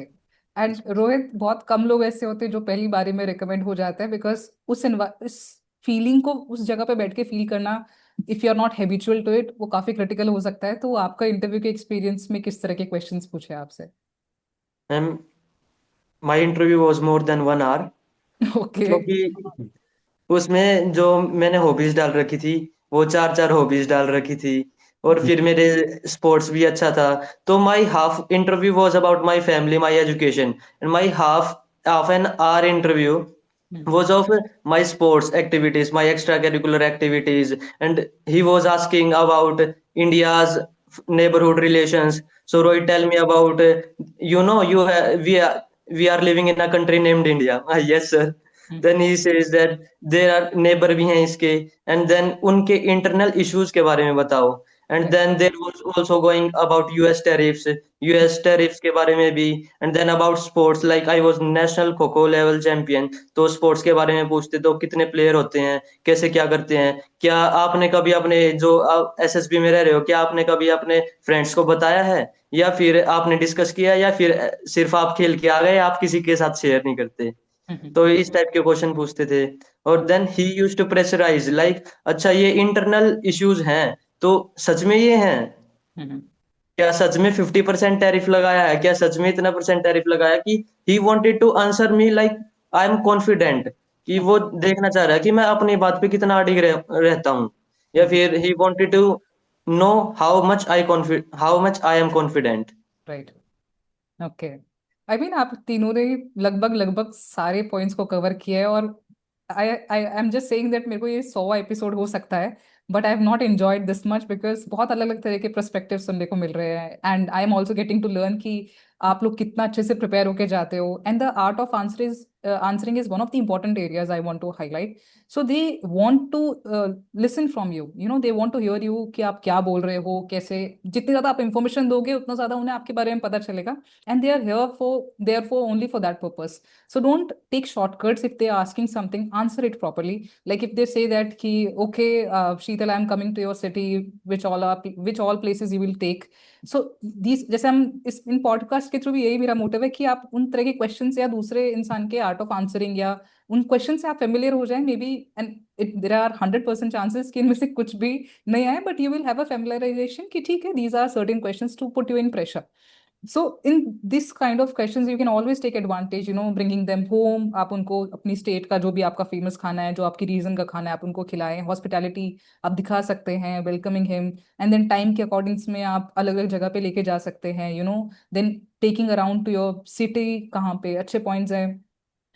एंड रोहित, बहुत कम लोग ऐसे होते हैं जो पहली बारी में रिकमेंड हो जाते हैं, बिकॉज उस फीलिंग को उस जगह पे बैठ के फील करना, if you are not habitual to it, वो काफी क्रिटिकल हो सकता है। तो आपका इंटरव्यू के एक्सपीरियंस में किस तरह के क्वेश्चंस पूछे आपसे? Ma'am, my interview was more than 1 hour, okay. क्योंकि उसमें जो मैंने हॉबीज डाल रखी थी, वो चार चार हॉबीज डाल रखी थी। और फिर मेरे स्पोर्ट्स भी अच्छा था। तो my half interview was about my family, my education, and my half half an hour interview was of my sports activities, my extracurricular activities, and he was asking about India's neighborhood relations. So Roy, tell me about, we are living in a country named India. Ah, yes, sir. Then he says that there are neighbor भी हैं इसके, and then उनके internal issues के बारे में बताओ। And then there was also going about US tariffs के बारे में भी, and then about sports, like I was national kho kho level champion। तो स्पोर्ट्स के बारे में पूछते तो कितने प्लेयर होते हैं, कैसे क्या करते हैं, क्या आपने कभी अपने जो एसएसबी में रह रहे हो, क्या आपने कभी अपने फ्रेंड्स को बताया है, या फिर आपने डिस्कस किया, या फिर सिर्फ आप खेल के आ गए, आप किसी के साथ शेयर नहीं करते। तो इस टाइप के क्वेश्चन पूछते थे। और then he use to pressurize, like अच्छा ये इंटरनल इश्यूज हैं, तो सच में ये हैं, क्या सच में 50% टैरिफ लगाया है, क्या सच में इतना परसेंट टैरिफ लगाया, कि he wanted to answer me like I am confident, कि वो देखना चाह रहा है कि मैं अपनी बात पे कितना अडिग रहता हूँ, या फिर he wanted to know how much I am confident. Right. Okay. I mean आप तीनों ने लगभग लगभग सारे पॉइंट्स को कवर किया है। और I I am just saying that मेरे को ये 100 एपिसोड हो सकता है, but I have not enjoyed this much, because बहुत अलग अलग तरह के पर्सपेक्टिव सुनने को मिल रहे हैं। And I am also getting to learn कि आप लोग कितना अच्छे से प्रिपेयर होके जाते हो। And the art of answering is one of the important areas I want to highlight. So they want to listen from you, you know, they want to hear you कि आप क्या बोल रहे हो, कैसे। जितनी ज्यादा आप इंफॉर्मेशन दोगे उतना ज्यादा उन्हें आपके बारे में पता चलेगा। And they are here for, therefore only for that purpose. So don't take shortcuts. If they are asking something, answer it properly. Like if they say that ki okay, Sheetal, I'm coming to your city, which all places you will take. So these, जैसे हम इस इन पॉडकास्ट के थ्रू भी यही मेरा मोटिव है कि आप उन तरह के क्वेश्चन या दूसरे इंसान के आर्ट ऑफ आंसरिंग या उन क्वेश्चन से आप फेमिलियर हो जाएं, maybe. And there are 100% chances कि इनमें से कुछ भी नहीं आए, but you will have a familiarization कि ठीक है, these are certain questions to put you in pressure. So in this kind of questions you can always take advantage, you know, bringing them home. आप उनको अपनी स्टेट का जो भी आपका फेमस खाना है, जो आपकी रीजन का खाना है, आप उनको खिलाएं। हॉस्पिटैलिटी आप दिखा सकते हैं, welcoming him. And then time के अकॉर्डिंग्स में आप अलग अलग जगह पे लेके जा सकते हैं, you know. Then taking around to your city, कहाँ पे अच्छे पॉइंट्स हैं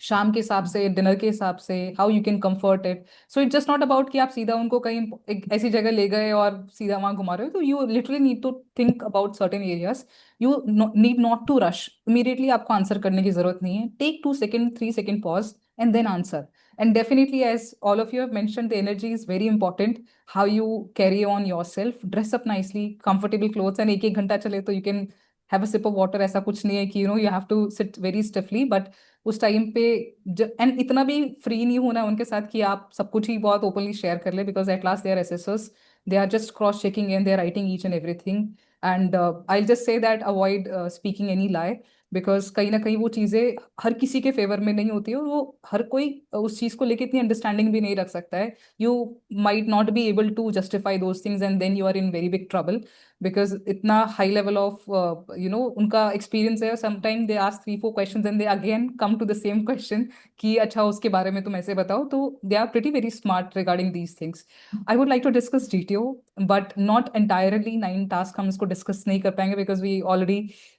शाम के हिसाब से, डिनर के हिसाब से, how you can comfort it. So it's just not about कि आप सीधा उनको कहीं एक ऐसी जगह ले गए और सीधा वहां घुमा रहे हो। तो you literally need to think about certain areas. You need not to rush immediately. आपको आंसर करने की जरूरत नहीं है। Take 2 second 3 second pause and then answer. And definitely, as all of you have mentioned, the energy is very important. How you carry on your self, dress up nicely, comfortable clothes. And एक एक घंटा चले तो you can have a sip of water. ऐसा कुछ नहीं है कि you know you have to sit very stiffly, but उस टाइम पे एंड इतना भी फ्री नहीं होना उनके साथ कि आप सब कुछ ही बहुत ओपनली शेयर कर ले, because at last they are assessors, they are just cross checking and they are writing each and everything. And I just say that avoid speaking any lie. Because कहीं ना कहीं वो चीज़ें हर किसी के फेवर में नहीं होती है, और वो हर कोई उस चीज़ को लेके इतनी अंडरस्टैंडिंग भी नहीं रख सकता है. You might not be able to justify those things and then you are in very big trouble, because इतना हाई लेवल ऑफ उनका एक्सपीरियंस है. Sometime they ask 3-4 questions and they again come to the same question कि अच्छा उसके बारे में तुम ऐसे बताओ. तो they are pretty very smart regarding these things. I would like to discuss GTO, but not entirely 9 task हम इसको डिस्कस नहीं कर पाएंगे because we already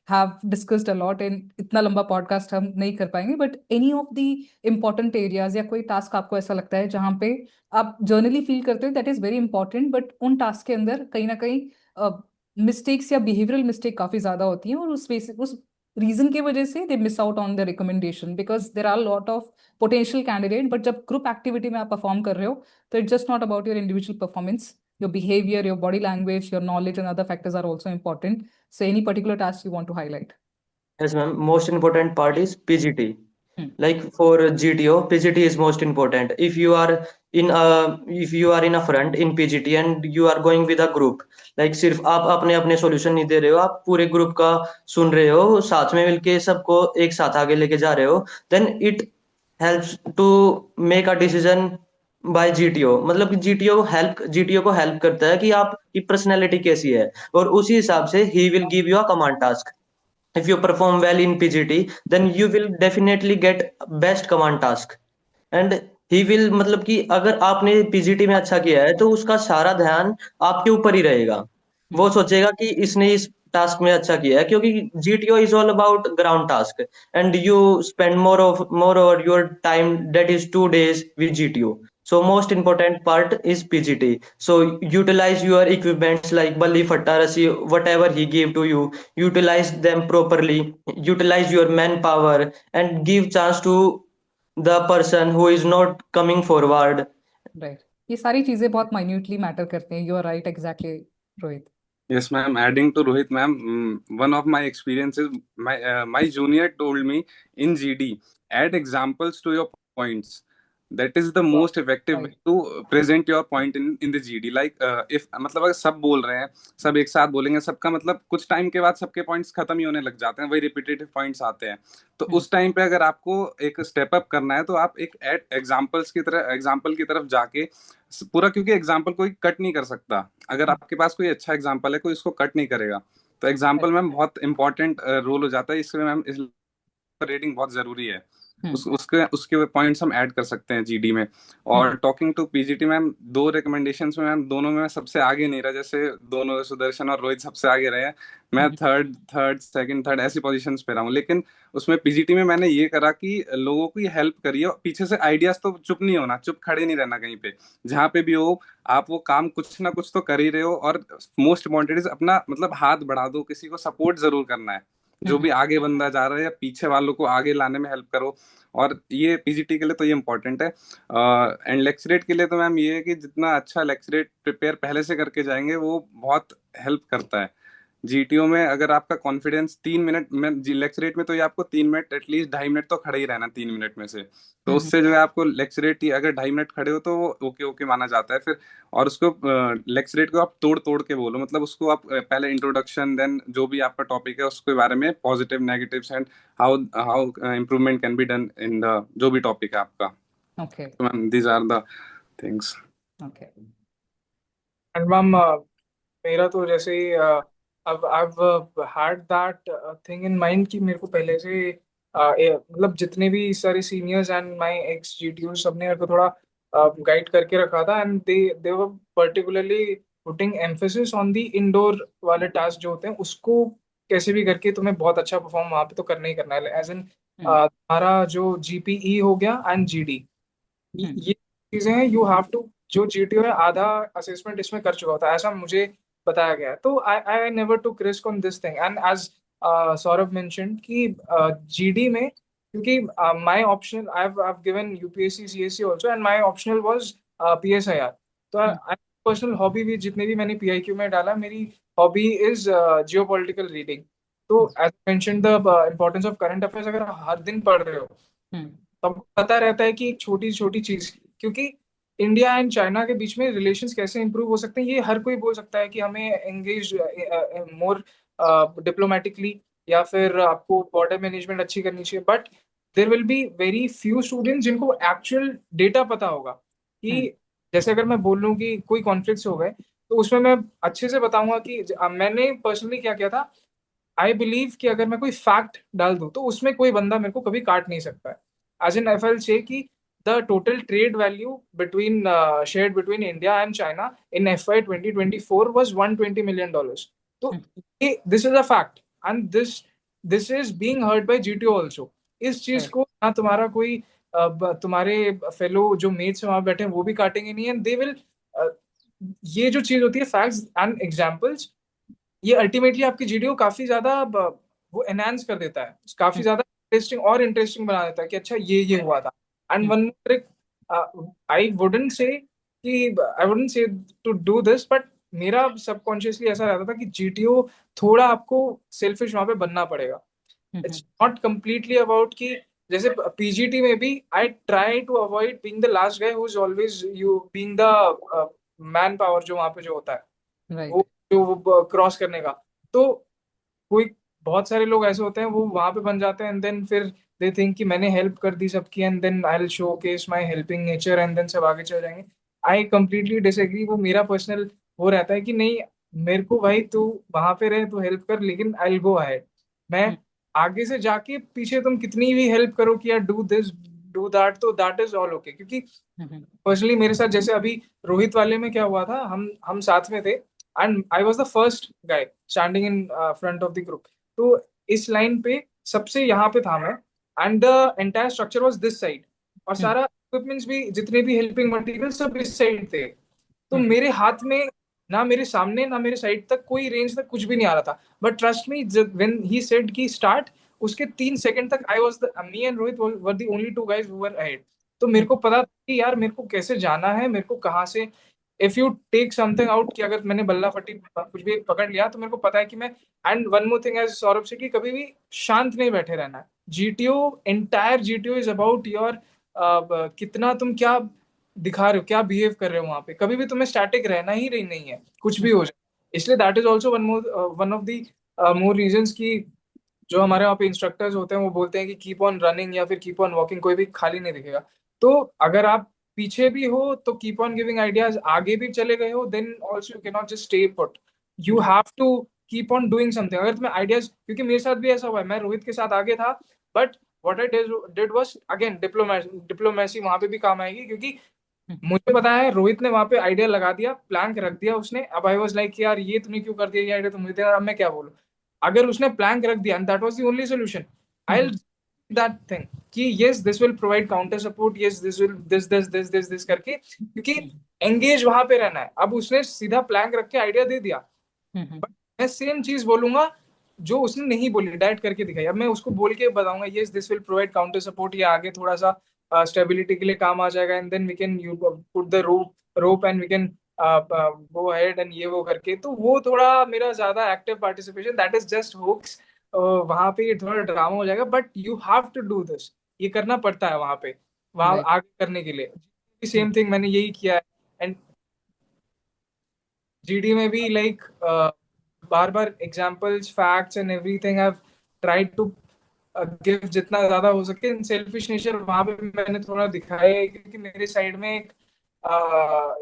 have discussed a lot, and इतना लंबा पॉडकास्ट हम नहीं कर पाएंगे. But any of the important areas या कोई टास्क आपको ऐसा लगता है जहाँ पे आप जर्नली फील करते हो that is very important, but उन टास्क के अंदर कहीं ना कहीं मिस्टेक्स या बिहेवियरल मिस्टेक काफी ज्यादा होती हैं, और उस रीजन की वजह से they miss out on the recommendation because there are lot of potential candidate. But जब ग्रुप एक्टिविटी में आप परफॉर्म कर रहे हो तो it's just not about your individual performance, your behavior, your body language, your knowledge, and other factors are also important. So, any particular task you want to highlight? Yes, ma'am. Most important part is PGT. Hmm. Like for GTO, PGT is most important. If you are in a front in PGT and you are going with a group, like सिर्फ आप अपने अपने सॉल्यूशन नहीं दे रहे हो, आप पूरे ग्रुप का सुन रहे हो, साथ में मिलके सबको एक साथ आगे लेके जा रहे हो, then it helps to make a decision by GTO. मतलब कि जीटीओ को हेल्प करता है कि आपकी पर्सनैलिटी कैसी है, और उसी हिसाब से he will give you a command task. If you perform well in PGT, then you will definitely get best command task. And he will, मतलब कि अगर आपने पीजीटी में अच्छा किया है तो उसका सारा ध्यान आपके ऊपर ही रहेगा. वो सोचेगा कि इसने इस टास्क में अच्छा किया है, क्योंकि GTO is all about ground task, and you spend more over your time, that is 2 days with GTO. So most important part is PGT. So utilize your equipments like balli, fatta, rasi, whatever he gave to you. Utilize them properly. Utilize your manpower and give chance to the person who is not coming forward. Right. ये सारी चीजें बहुत minutely मैटर करते हैं. You are right, exactly, Rohit. Yes, ma'am. Adding to Rohit, ma'am, one of my experiences, my junior told me in GD, add examples to your points. That is the most effective way Right. to present your point in the GD. Like if मतलब अगर सब बोल रहे हैं, सब एक साथ बोलेंगे, सबका मतलब कुछ टाइम के बाद सबके पॉइंट्स खत्म ही होने लग जाते हैं, वही रिपीटेटिव पॉइंट्स आते हैं. तो उस टाइम पे अगर आपको एक स्टेप अप करना है तो आप एक एग्जाम्पल की तरफ जाके पूरा, क्योंकि एग्जाम्पल कोई कट नहीं कर सकता. अगर आपके पास कोई अच्छा एग्जाम्पल है, कोई इसको कट नहीं करेगा. तो एग्जाम्पल मैम बहुत इंपॉर्टेंट रोल हो जाता है इसमें मैम. इस रेटिंग बहुत जरूरी है. उसके पॉइंट्स हम ऐड कर सकते हैं जीडी में. और talking to PGT ma'am, 2 recommendations में मैम, दोनों में मैं सबसे आगे नहीं रहा. जैसे दोनों सुदर्शन और रोहित सबसे आगे रहे हैं, मैं थर्ड ऐसी पोजीशंस पे रहा हूँ. लेकिन उसमें पीजीटी में मैंने ये करा कि लोगों की हेल्प करी है. पीछे से आइडियाज, तो चुप नहीं होना, चुप खड़े नहीं रहना कहीं पे. जहाँ पे भी हो आप वो काम कुछ ना कुछ तो कर ही रहे हो. और मोस्ट इम्पॉर्टेंट इज अपना मतलब हाथ बढ़ा दो, किसी को सपोर्ट जरूर करना है. जो भी आगे बंदा जा रहा है या पीछे वालों को आगे लाने में हेल्प करो. और ये पीजीटी के लिए तो ये इम्पोर्टेंट है. एंड लेक्चरेट के लिए तो मैम ये है कि जितना अच्छा लेक्चरेट प्रिपेयर पहले से करके जाएंगे वो बहुत हेल्प करता है. जीटीओ में अगर आपका कॉन्फिडेंस 3 मिनट में, लेक्चरेट में तो ये आपको 3 मिनट एटलीस्ट 2.5 मिनट तो खड़े ही रहना 3 मिनट में से. तो उससे जो है आपको लेक्चरेट अगर 2.5 मिनट खड़े हो तो ओके ओके माना जाता है फिर. और उसको लेक्चरेट को आप तोड़ तोड़ के बोलो. मतलब उसको आप पहले इंट्रोडक्शन, देन जो भी आपका टॉपिक है उसके बारे में positive negatives and how how improvement can be done in the जो भी टॉपिक है आपका. Okay. तो ma'am these are the things. Okay. And ma'am मेरा तो जैसे I've had that thing in mind कि मेरे को पहले से मतलब जितने भी सारे seniors and my ex GTO सबने मेरे को थोड़ा गाइड करके रखा था. And they were particularly putting emphasis on the indoor वाले टास्क जो होते हैं, उसको कैसे भी करके तुम्हें बहुत अच्छा परफॉर्म वहाँ पे तो करना ही करना है. एज इन तुम्हारा जो जीपीई हो गया एंड जीडी, ये चीजें हैं. यू हैव टू, जो जीटीओ है आधा असेसमेंट इसमें कर चुका होता है, ऐसा मुझे बताया गया है. तो I never took risk on this thing. And as Saurabh mentioned कि जीडी में, क्योंकि my optional, I have given UPSC CSC also, and my optional was PSIR. तो आई पर्सनल हॉबी भी, जितने भी मैंने पीआईक्यू में डाला, मेरी हॉबी इज जियोपॉलिटिकल रीडिंग. तो as mentioned the importance of current affairs अगर हर दिन पढ़ रहे हो तब पता रहता है कि एक छोटी छोटी चीज, क्योंकि इंडिया एंड चाइना के बीच में रिलेशंस कैसे इंप्रूव हो सकते हैं, ये हर कोई बोल सकता है कि हमें एंगेज मोर डिप्लोमेटिकली या फिर आपको बॉर्डर मैनेजमेंट अच्छी करनी चाहिए, but there will be very few students जिनको एक्चुअल डेटा पता होगा कि जैसे अगर मैं बोल लूँ कि कोई कॉन्फ्लिक्ट्स हो गए, तो उसमें मैं अच्छे से बताऊंगा कि मैंने पर्सनली क्या किया था। आई बिलीव कि अगर मैं कोई फैक्ट डाल दूं तो उसमें कोई बंदा मेरे को कभी काट नहीं सकता है। एज इन एफ एल से कि the total trade value between shared between India and China in FY 2024 was $120 million। तो ये this is a fact, and this is being heard by GTO also. इस चीज Right. को ना तुम्हारा कोई तुम्हारे फेलो जो मेट्स वहां बैठे हैं वो भी काटेंगे नहीं, एंड दे विल। ये जो चीज होती है फैक्ट्स एंड एग्जाम्पल्स, ये अल्टीमेटली आपकी GDO काफी ज्यादा वो एनहांस कर देता है, काफी ज्यादा इंटरेस्टिंग और इंटरेस्टिंग बना देता है कि अच्छा ये हुआ था। And one trick, I wouldn't say to do this, but मेरा सबकॉन्शियसली ऐसा रहता था कि GTO थोड़ा आपको सेल्फिश वहां पे बनना पड़ेगा। इट्स नॉट completely अबाउट कि जैसे PGT में भी I try to avoid being the last guy who is always you being the man power जो वहां पे जो होता है, Right. वो जो क्रॉस करने का। तो कोई बहुत सारे लोग ऐसे होते हैं वो वहां पे बन जाते हैं, एंड देन फिर दे थिंक कि मैंने हेल्प कर दी सबकी, and then I will showcase my helping nature, and then सब आगे चल जाएंगे। I completely disagree. वो मेरा पर्सनल वो रहता है कि नहीं, मेरे को भाई तू वहां पे रहे, तू हेल्प कर, लेकिन आई विल गो अहेड। मैं आगे से जाके पीछे तुम कितनी भी हेल्प करो कि यार डू दिस डू दैट, तो दैट इज ऑल ओके। क्योंकि पर्सनली मेरे साथ जैसे अभी रोहित वाले में क्या हुआ था, हम साथ में थे, and I was the first guy standing in front of the group. तो इस लाइन पे सबसे यहाँ पे था मैं, and the entire structure was this side, और सारा इक्विपमेंट्स भी जितने भी हेल्पिंग मटेरियल सब इस साइड थे। तो मेरे हाथ में ना मेरे सामने ना मेरे साइड तक कोई रेंज तक कुछ भी नहीं आ रहा था। But trust me, when he said कि स्टार्ट, उसके 3 सेकंड तक I was the me and Rohit were the only two guys who were ahead. तो मेरे को पता था कि यार मेरे को कैसे जाना है, मेरे को कहाँ से, if you take something out, कि अगर मैंने बल्ला फटी कुछ भी पकड़ लिया तो मेरे को पता है कि मैं। And one more thing as Saurabh से, कि कभी भी शांत नहीं बैठे रहना है। GTO, entire GTO is about your कितना तुम क्या दिखा रहे हो, क्या बिहेव कर रहे हो वहां पे। कभी भी तुम्हें स्टैटिक रहना ही रही नहीं है, कुछ भी हो जाए। इसलिए that is also one of the more reasons की जो हमारे वहाँ पे इंस्ट्रक्टर्स होते हैं वो बोलते हैं कि कीप ऑन रनिंग या फिर कीप ऑन वॉकिंग, कोई भी खाली नहीं दिखेगा। तो अगर आप पीछे भी हो तो कीप ऑन गिविंग आइडियाज, आगे भी चले गए हो then also you can not just stay put, you have to keep on doing something. अगर तुम्हें आइडियाज, क्योंकि मेरे साथ भी ऐसा हुआ है, मैं रोहित के साथ आगे था, but what I did was again diplomacy वहां पे भी काम आएगी। क्योंकि मुझे पता है रोहित ने वहां पे आइडिया लगा दिया, प्लान रख दिया उसने। अब आई वाज लाइक यार ये तूने क्यों कर दिया, ये आइडिया तो मुझे दिया, अब मैं क्या बोलूं। अगर उसने प्लान रख दिया and that was the only solution, I will that thing कि yes this will provide counter support, yes this will this करके, क्योंकि एंगेज वहां पे रहना है। अब उसने सीधा प्लान रख के आइडिया दे दिया, बट मैं सेम चीज बोलूंगा जो उसने नहीं बोली, डायरेक्ट करके दिखाई। अब मैं उसको बोल के बताऊंगा yes this will provide counter support, ये आगे थोड़ा सा स्टेबिलिटी के लिए काम आ जाएगा, and then we can you put the rope and we can go ahead, and ये वो करके। तो वो थोड़ा मेरा ज्यादा active participation, that is just hoax. वहां पे ये थोड़ा ड्रामा हो जाएगा, but you have to do this, ये करना पड़ता है वहां पे, वहां Right. आगे करने के लिए। सेम थिंग मैंने यही किया है। एंड GD में भी लाइक बार बार examples facts and everything I have tried to give जितना ज्यादा हो सके। सेल्फिश नेचर वहां पे मैंने थोड़ा दिखाया है, क्योंकि मेरे साइड में एक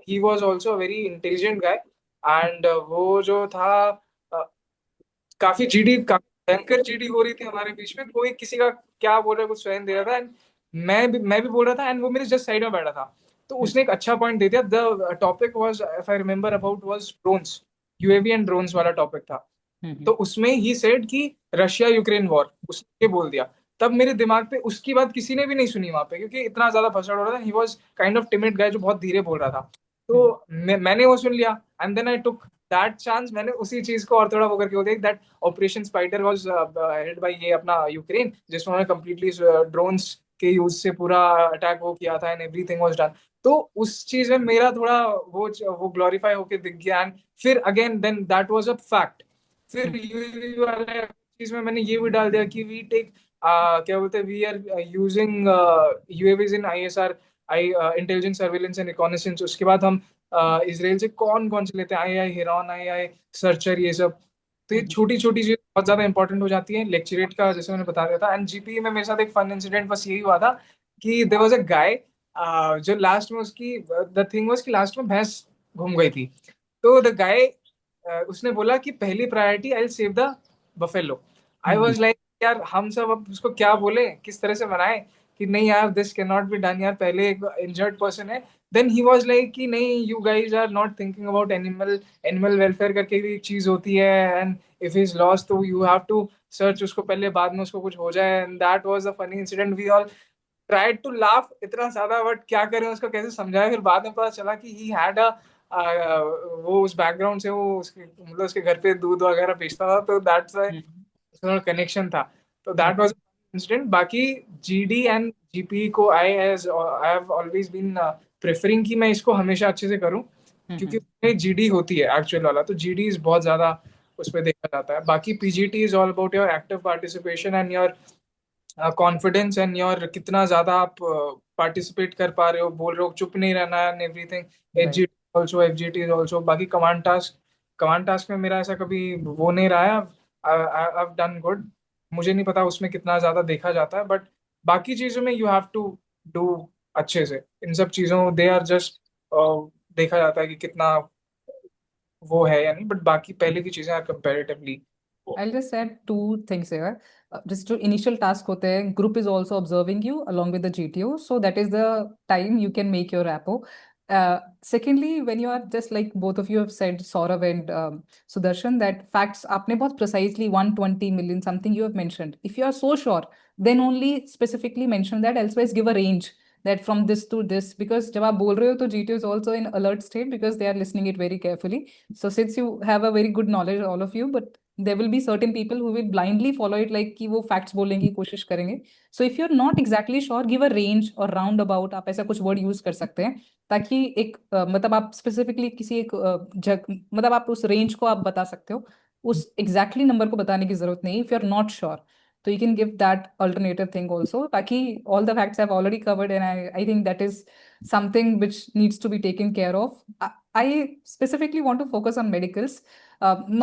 he was also very intelligent guy, and वो जो था काफी काफी भयंकर GD हो रही थी हमारे बीच में। कोई किसी का क्या बोल रहा है कुछ स्वयं दे रहा था, एंड मैं भी बोल रहा था, एंड वो मेरे जस्ट साइड में बैठा था। तो उसने एक अच्छा पॉइंट दे दिया। The topic was, if I remember about, was drones, UAV and drones वाला टॉपिक था। तो उसमें ही सेड कि रशिया यूक्रेन वॉर, उसने बोल दिया। तब मेरे दिमाग पे उसकी बात किसी ने भी नहीं सुनी वहां पे, क्योंकि इतना ज्यादा भसड़ हो रहा था। He was kind of timid guy जो बहुत धीरे बोल रहा था। तो मैंने वो सुन लिया, and then I took that chance. मैंने उसी चीज को और थोड़ा वो करके बोल दिया that operation spider was held by ये अपना यूक्रेन, जिसमें उन्होंने कंप्लीटली ड्रोन्स के यूज से पूरा अटैक वो किया था, एंड एवरीथिंग वाज डन। तो उस चीज में मेरा थोड़ा वो ग्लोरीफाई होके दिख गया। एंड फिर again then that was a fact. फिर यूएवी वाले चीज में मैंने ये भी डाल दिया कि वी टेक क्या बोलते हैं, we are using UAVs in ISR, I intelligence surveillance and reconnaissance. उसके बाद हम इसराइल से कौन कौन से लेते हैं, आई हिरॉन, आई सर्चर, ये सब। तो ये छोटी छोटी चीज बहुत ज्यादा इंपॉर्टेंट हो जाती है लेक्चरेट का, जैसे मैंने बता दिया था। एंड जीपीई में मेरे साथ एक फन इंसिडेंट बस यही हुआ था कि देयर वाज अ गाय जो लास्ट में उसकी द थिंग वाज कि लास्ट में भैंस घूम गई थी। तो द गाय उसने बोला कि पहली priority I will save the buffalo. I was like यार हम सब अब उसको क्या बोले, किस तरह से मनाए कि नहीं यार this can not be done यार, पहले एक इंजर्ड पर्सन है। देन ही वाज लाइक कि नहीं you guys are not thinking about animal welfare करके भी एक चीज होती है, and if he is lost तो यू हैव टू सर्च उसको पहले, बाद में उसको कुछ हो जाए। And that was a funny incident. We all tried to laugh इतना ज्यादा, बट क्या करें उसको कैसे समझाए। फिर बाद में पता चला कि ही हैड अ वो उस बैकग्राउंड से वो उसके मतलब उसके घर पे दूध वगैरह बेचता था, तो दैट्स थोड़ा कनेक्शन था। तो दैट वाज इंसिडेंट। बाकी जीडी एंड जीपी को I have always been preferring कि मैं इसको हमेशा अच्छे से करूं, क्योंकि उसमें जीडी होती है एक्चुअल वाला, तो जीडी इज बहुत ज्यादा उस पर देखा जाता है। बाकी PGT is all about your active participation and your confidence and your कितना ज्यादा आप पार्टिसिपेट कर पा रहे हो, बोल रहे हो, चुप नहीं रहना and everything. HGT also, FGT is also. बाकी कमांड टास्क में मेरा ऐसा कभी वो नहीं रहा है। I have done good. मुझे नहीं पता उसमें कितना ज्यादा देखा जाता है, बट बाकी चीजों में यू हैव टू डू अच्छे से। इन सब चीजों दे आर जस्ट देखा जाता है कि कितना वो है या नहीं, बट बाकी पहले की चीजें are comparatively. I'll just add two things here. Just to initial task होते हैं, group is also observing you along with the GTO, so that is the time you can make your repo. Secondly, when you are just like both of you have said, Saurav and Sudarshan, that facts आपने बहुत precisely 120 million something you have mentioned. If you are so sure, then only specifically mention that. Elsewise, give a range that from this to this, because जब आप बोल रहे हो तो GTO is also in alert state because they are listening it very carefully. So since you have a very good knowledge, all of you, but there will be certain people who will blindly follow it like कि वो facts बोलने की कोशिश करेंगे. So if you're not exactly sure, give a range और roundabout, आप ऐसा कुछ word use कर सकते हैं ताकि एक मतलब आप specifically किसी एक मतलब आप उस range को आप बता सकते हो. उस exactly number को बताने की जरूरत नहीं if you're not sure. So you can give that alternative thing also. Taki, all the facts I've already covered, and I think that is something which needs to be taken care of. I specifically want to focus on medicals.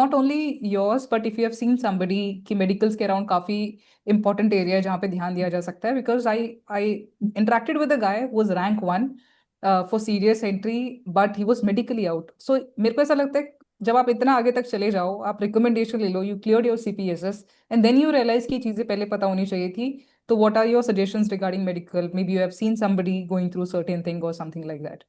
Not only yours, but if you have seen somebody कि medicals के around काफी important area है जहाँ पे ध्यान दिया जा सकता है, because I interacted with a guy who was rank 1 for serious entry, but he was medically out. So मेरे को ऐसा लगता है जब आप इतना आगे तक चले जाओ, आप रिकमेंडेशन ले लो, you clear your CPSS and then you realize की चीजें पहले पता होनी चाहिए थी. तो what are your suggestions regarding medical? Maybe you have seen somebody going through certain thing और समथिंग लाइक दैट.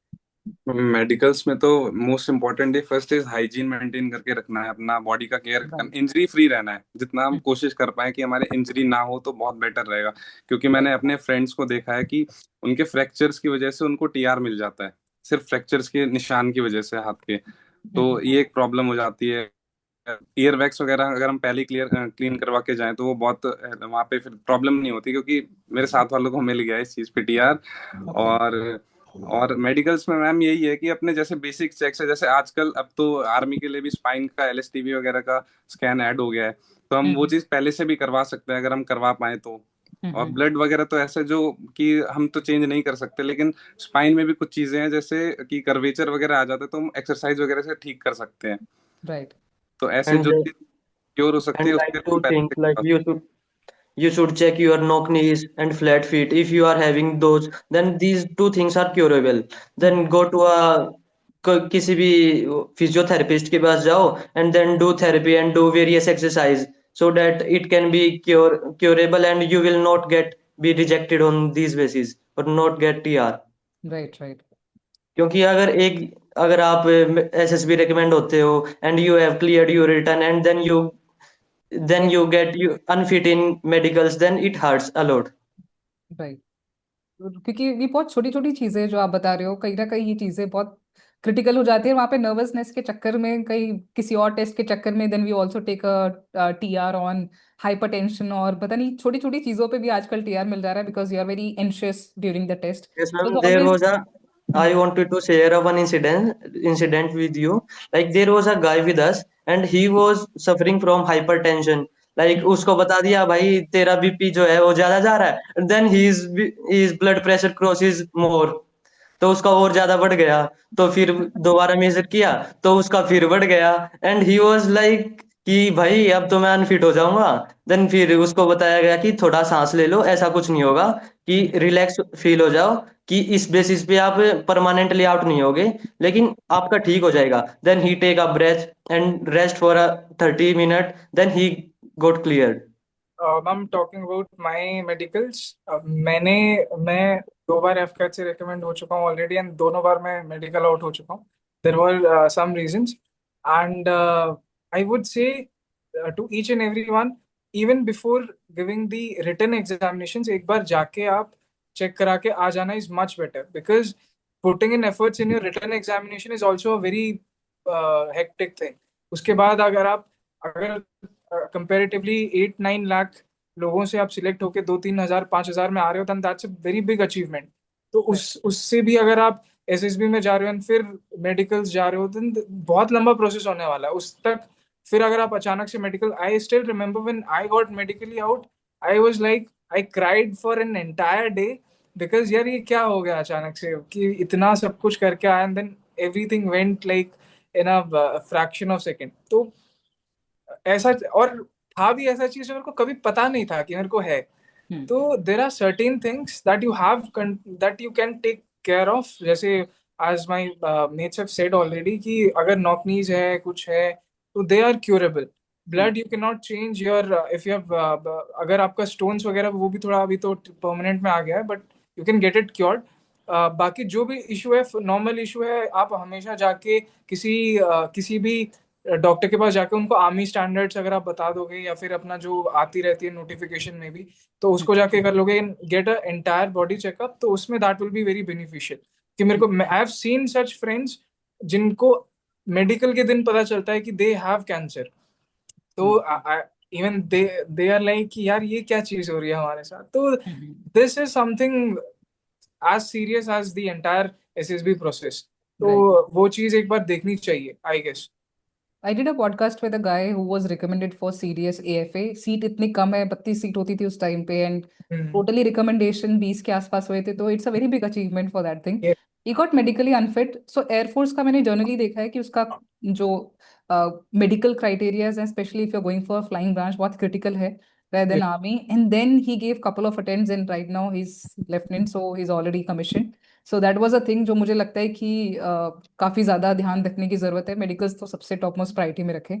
मेडिकल्स में तो मोस्ट इम्पोर्टेंट है, फर्स्ट इज हाइजीन मेंटेन करके रखना है, अपना बॉडी का केयर, इंजरी फ्री रहना है जितना हम कोशिश कर पाए कि हमारे इंजरी ना हो तो बहुत बेटर रहेगा। क्योंकि मैंने अपने फ्रेंड्स को देखा है कि उनके फ्रैक्चर्स की वजह से उनको टीआर मिल जाता है, सिर्फ फ्रैक्चर्स के निशान की वजह से हाथ के। तो ये एक प्रॉब्लम हो जाती है। ईयर वैक्स वगैरह अगर हम पहले क्लीन करवा के जाएं तो वो बहुत वहां पे फिर प्रॉब्लम नहीं होती, क्योंकि मेरे साथ वालों को मिल गया है इस चीज पे टीआर। और मेडिकल्स में मैम यही है कि अपने जैसे बेसिक चेक्स है, जैसे आजकल अब तो आर्मी के लिए भी स्पाइन का एलएसटीवी वगैरह का स्कैन ऐड हो गया है, तो हम वो चीज पहले से भी करवा सकते हैं अगर हम करवा पाए तो। और ब्लड वगैरह तो ऐसे जो कि हम तो चेंज नहीं कर सकते, लेकिन स्पाइन में भी कुछ चीजें हैं जैसे कि कर्वेचर वगैरह आ जाता है तो हम एक्सरसाइज वगैरह से ठीक कर सकते हैं। राइट. तो ऐसे And जो चीज क्योर हो सकती and है like उसके लिए हम two पहले things, से like करवा you should check your knock knees and flat feet. If you are having those, then these two things are curable. Then go to किसी भी फिजियोथेरेपिस्ट के पास जाओ and then do therapy and do various exercise so that it can be curable and you will not be rejected on these basis or not get TR. Right. Right. क्योंकि अगर आप एसएसबी रिकमेंड होते हो and you have cleared your return and then you get you unfit in medicals, then it hurts a lot. Right. क्योंकि ये बहुत छोटी छोटी चीजें जो आप बता रहे हो, कहीं ना कहीं ये चीजें बहुत क्रिटिकल हो जाती है वहां पे नर्वसनेस के चक्कर में, कहीं किसी और टेस्ट के चक्कर में. Then we also take a TR on hypertension और पता नहीं छोटी छोटी चीजों पे भी आजकल टीआर मिल जा रहा है because you are very anxious during the test. Yes, so ma'am. There always. was a. I wanted to share one incident with you. Like there was a guy with us, and he was suffering from hypertension. Like उसको बता दिया भाई तेरा बीपी जो है वो ज्यादा जा रहा है. Then his blood pressure crosses more. तो उसका और ज्यादा बढ़ गया. तो फिर दोबारा मेजर किया तो उसका फिर बढ़ गया. And he was like कि भाई अब तो मैं अनफिट हो जाऊंगा। देन फिर उसको बताया गया कि थोड़ा सांस ले लो, ऐसा कुछ नहीं होगा, कि रिलैक्स फील हो जाओ, कि इस बेसिस पे आप परमानेंटली आउट नहीं होगे, लेकिन आपका ठीक हो जाएगा। Then he take a breath and rest for 30 minute, then he got cleared. I'm talking about my medicals. मैं 2 बार एफकैट से रिकमेंड हो चुका हूँ ऑलरेडी, एंड दोनों बार मैं मेडिकल आउट हो चुका हूँ. There were some reasons, and I would say to each and every one, even before giving the written examination, एक बार जाके आप चेक करा के आ जाना is much better, because putting in efforts in your written examination is also a very hectic thing. उसके बाद अगर कंपेरेटिवली 8-9 लाख लोगों से आप सिलेक्ट होके 2-3 हजार 5 हजार में आ रहे हो, then that's a very big achievement. तो उससे भी अगर आप एसएसबी में जा रहे हो फिर मेडिकल्स जा रहे हो, देन बहुत लंबा प्रोसेस होने वाला है उस तक. फिर अगर आप अचानक से medical, I still remember when I got medically out, I was like, I cried for an entire day, because यार ये क्या हो गया अचानक से कि इतना सब कुछ करके आया, and then everything went like in a fraction of second. तो ऐसा, और था भी ऐसा चीज जो मेरे को कभी पता नहीं था कि मेरे को है. तो there are certain things that you have, that you can take care of. जैसे आज my mates have said already कि अगर नॉकनीज है कुछ है तो they are curable. Blood you can not change your, if you have, अगर आपका स्टोन्स वगैरह वो भी थोड़ा अभी तो परमानेंट में आ गया है, but you can get it cured. बाकी जो भी इशू है, नॉर्मल इशू है, आप हमेशा जाके किसी भी डॉक्टर के पास जाके उनको आर्मी स्टैंडर्ड्स अगर आप बता दोगे, या फिर अपना जो आती रहती है नोटिफिकेशन में भी, तो उसको जाके कर लोगे, get a entire body checkup, तो उसमें that will be very beneficial. कि मेरे को, I have seen such friends जिनको मेडिकल के दिन पता चलता है कि दे हैव कैंसर. तो इवन दे आर लाइक कि यार ये क्या चीज हो रही है हमारे साथ. तो this is something as serious as the entire SSB process. तो वो चीज एक बार देखनी चाहिए, I guess. I did a podcast with a guy who was recommended for serious AFA. Seat इतनी कम है, 32 सीट होती थी उस टाइम पे, एंड टोटली रिकमेंडेशन 20 के आसपास हुए थे. तो it's a very big achievement for that thing. He got medically unfit. So air force का मैंने जर्नली देखा है कि उसका जो मेडिकल क्राइटेरियाज हैं, specially if you going for flying branch, बहुत क्रिटिकल है rather than army. And then he gave couple of attempts, and right now he's lieutenant, so he's already commissioned. So that was a thing जो मुझे लगता है कि काफी ज्यादा ध्यान रखने की जरूरत है. मेडिकल्स तो सबसे टॉप मोस्ट प्रायोरिटी में रखें.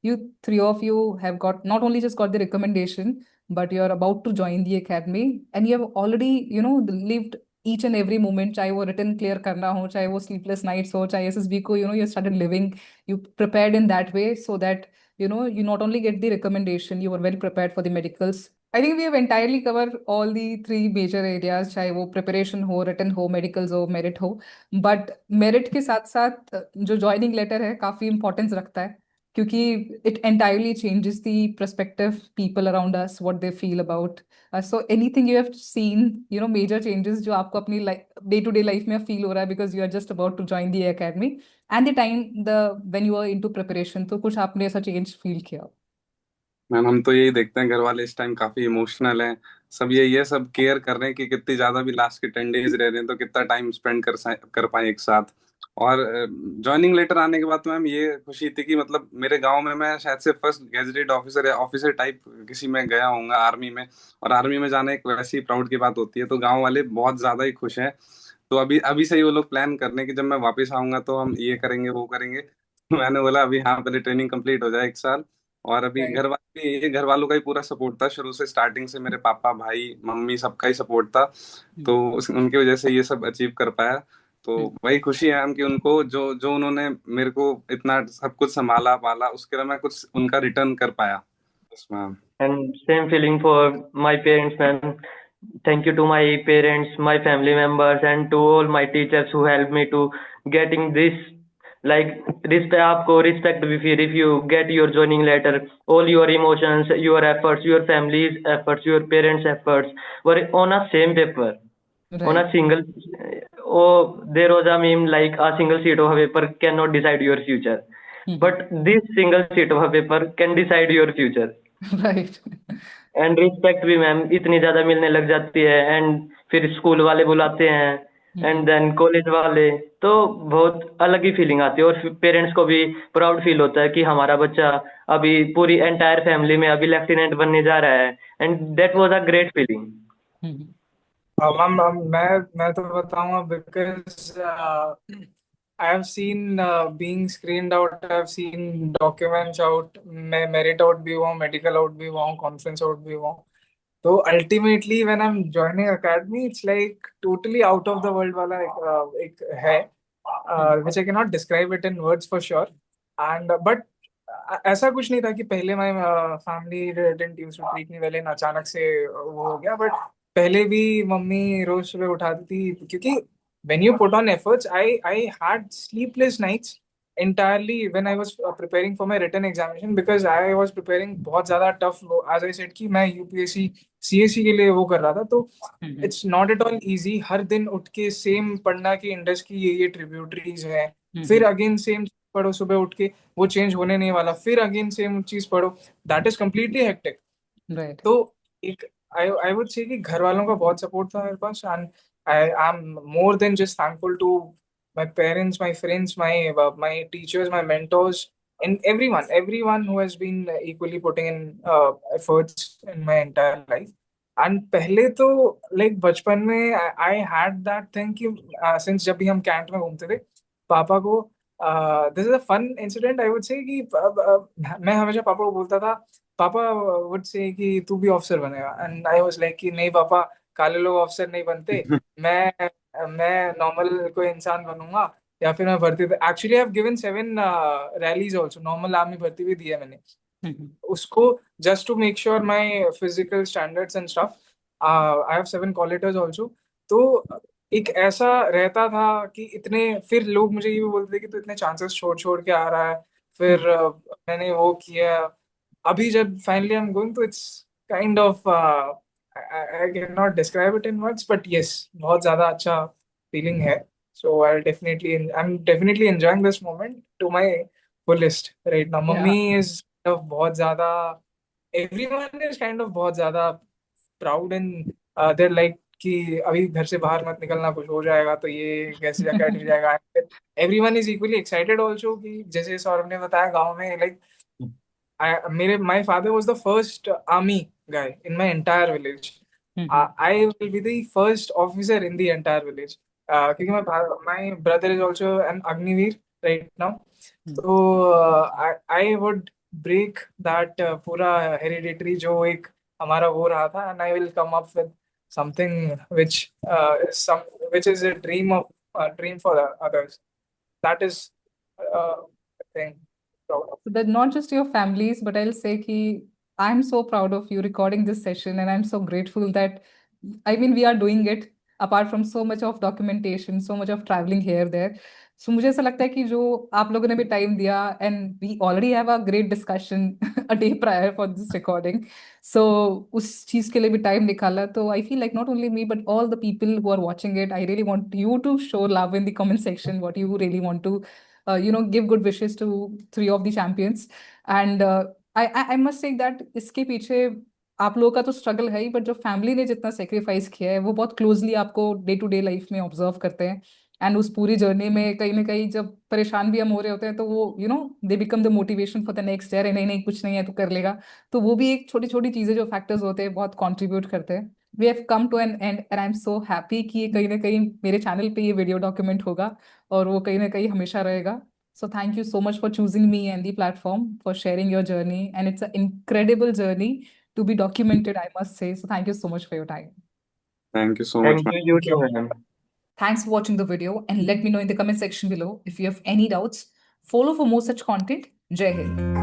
You three of you have got not only just got the recommendation, but you're about to join the academy, and you have already lived each and every moment. चाहे वो रिटर्न क्लियर करना हो, चाहे वो स्लीपलेस नाइट्स हो, चाहे एसएसबी को you started living, you prepared in that way, so that you not only get the recommendation, you were well prepared for the medicals. I think we have entirely covered all the three major areas, चाहे वो preparation हो, written हो, medicals हो, merit हो. But merit के साथ साथ जो joining letter है काफी importance रखता है, क्योंकि it entirely changes the perspective people around us, what they feel about us. So anything you have seen, major changes जो आपको अपनी day to day life में feel हो रहा है, because you are just about to join the academy, and the time when you are into preparation, तो कुछ आपने ऐसा change feel किया? मैम हम तो यही देखते हैं, घर वाले इस टाइम काफी इमोशनल हैं. सब यही है, सब केयर कर रहे हैं कि कितनी ज्यादा भी लास्ट के 10 डेज रह रहे हैं तो कितना टाइम स्पेंड कर पाए एक साथ. और ज्वाइनिंग लेटर आने के बाद तो मैम ये खुशी थी कि मतलब मेरे गांव में मैं शायद से फर्स्ट गैजेटेड ऑफिसर या ऑफिसर टाइप किसी में गया होऊंगा आर्मी में. और आर्मी में जाना एक वैसी प्राउड की बात होती है, तो गांव वाले बहुत ज्यादा ही खुश हैं. तो अभी अभी से ही वो लोग प्लान करने की जब मैं वापस आऊंगा तो हम ये करेंगे वो करेंगे. मैंने बोला अभी हाँ, पहले ट्रेनिंग कंप्लीट हो जाए 1 साल. और अभी Right. घर वालों का ही पूरा सपोर्ट था शुरू से, स्टार्टिंग से मेरे पापा भाई मम्मी सबका ही सपोर्ट था. तो उनकी वजह से ये सब अचीव कर पाया. तो वही खुशी है हम कि उनको जो जो उन्होंने मेरे को इतना सब कुछ संभाला पाला, उसके लिए मैं कुछ उनका रिटर्न कर पाया. बस ma'am. And same feeling for my parents, man. Thank you to my parents, my family members, and to all my teachers who helped me to getting this. Like respect, आपको respect भी फिर if you get your joining letter, all your emotions, your efforts, your family's efforts, your parents' efforts were on a same paper, on a Right. single. Oh, there was a meme like a single sheet of paper cannot decide your future, but this single sheet of paper can decide your future. Right. And respect भी मैम इतनी ज्यादा मिलने लग जाती है, एंड फिर स्कूल वाले बुलाते हैं, एंड देन कॉलेज वाले, तो बहुत अलग ही फीलिंग आती है, और पेरेंट्स को भी प्राउड फील होता है कि हमारा बच्चा अभी पूरी एंटायर फैमिली में अभी लेफ्टिनेंट बनने जा रहा है, and that was a great feeling. मैं तो बताऊंगा because I have seen being screened out, I have seen documents out, मैं मेरिट आउट भी हुआ हूँ, मेडिकल आउट भी हुआ हूँ, कॉन्फ्रेंस आउट भी हुआ हूँ। तो ultimately when I am joining academy it's like totally out of the world वाला एक है, which I cannot describe it in words for sure. And but ऐसा कुछ नहीं था कि पहले मैं family didn't used to treat me well and अचानक से वो हो गया। बट पहले भी मम्मी रोज सुबह उठाती थी, क्योंकि when you put on efforts, I had sleepless nights entirely when I was preparing for my written examination, because I was preparing बहुत ज्यादा tough, as I said कि मैं यूपीएससी सीएससी के लिए वो कर रहा था। तो it's not at all easy हर दिन उठ के सेम पढ़ना कि इंडस की ये ट्रिब्यूटरीज है, फिर अगेन सेम पढ़ो सुबह उठ के, वो चेंज होने नहीं वाला, फिर अगेन सेम चीज पढ़ो, that is completely hectic. Right. तो एक आई वुड से कि घर वालों का बहुत सपोर्ट था मेरे पास, and I am more than just thankful to my parents, my friends, my teachers, my mentors, and everyone who has been equally putting in efforts in my entire life. And पहले तो लाइक बचपन में आई हैड दैट थिंग कि सिंस जब भी हम कैंट में घूमते थे, पापा को this is a fun incident I would say कि मैं हमेशा पापा को बोलता था, पापा वुड से कि तू भी ऑफिसर बनेगा, एंड आई वाज लाइक कि नहीं पापा, काले लोग ऑफिसर नहीं बनते, मैं नॉर्मल कोई इंसान बनूंगा, या फिर मैं भर्ती। Actually I have given 7 rallies also, normal army भर्ती भी दी है मैंने उसको, just to make sure my physical standards and stuff. I have 7 call letters also. तो एक ऐसा रहता था कि इतने, फिर लोग मुझे ये भी बोलते थे कि तू इतने चांसेस छोड़ छोड़ के आ रहा है, फिर मैंने वो किया। अभी जब फाइनली आई एम गोइंग, तो it's kind of I can not describe it in words, but yes, बहुत ज्यादा अच्छा फीलिंग है। So I am definitely enjoying this moment to my fullest right now. Mummy is बहुत ज्यादा, एवरीवन इज काइंड ऑफ बहुत ज्यादा प्राउड, एंड देयर लाइक कि अभी घर से बाहर मत निकलना, कुछ हो जाएगा तो ये कैसे अकेडमी जाएगा। Everyone is equally excited also, कि जैसे सौरभ ने बताया गांव में लाइक मेरे my father was the first army guy in my entire village. I will be the first officer in the entire village, क्योंकि my brother is also an Agniveer right now. So I would break that पूरा hereditary जो एक हमारा वो रहा था, and I will come up with something which which is a dream for the others. That is the thing. So that not just your families, but I'll say ki I'm so proud of you recording this session, and I'm so grateful that I mean we are doing it apart from so much of documentation, so much of traveling here there. So मुझे ऐसा लगता है कि जो आप लोगों ने भी टाइम दिया, and we already have a great discussion a day prior for this recording. So उस चीज के लिए भी टाइम निकाला, तो I feel like not only me but all the people who are watching it, I really want you to show love in the comment section what you really want to give good wishes to 3 of the champions. And I must say that इसके पीछे आप लोगों का तो स्ट्रगल है ही, बट जो फैमिली ने जितना सेक्रीफाइस किया है वो बहुत क्लोजली आपको डे टू डे लाइफ में ऑब्जर्व करते हैं। एंड उस पूरी जर्नी में कहीं ना कहीं जब परेशान भी हम हो रहे होते हैं, तो वो they become the motivation for the next year. नहीं नहीं कुछ नहीं है तो कर लेगा। तो वो भी एक छोटी छोटी चीजें जो फैक्टर्स होते हैं बहुत कॉन्ट्रीब्यूट करते हैं। We have come to an end and I am so happy कि ये कहीं ना कहीं मेरे चैनल पे ये वीडियो डॉक्यूमेंट होगा और वो कहीं ना कहीं हमेशा रहेगा। So thank you so much for choosing me and the platform, for sharing your journey. And it's an incredible journey to be documented, I must say. So thank you so much for your time. Thank you so much, thank ma'am. You, you too ma'am. Thanks for watching the video, and let me know in the comment section below if you have any doubts. Follow for more such content. Jai Hind.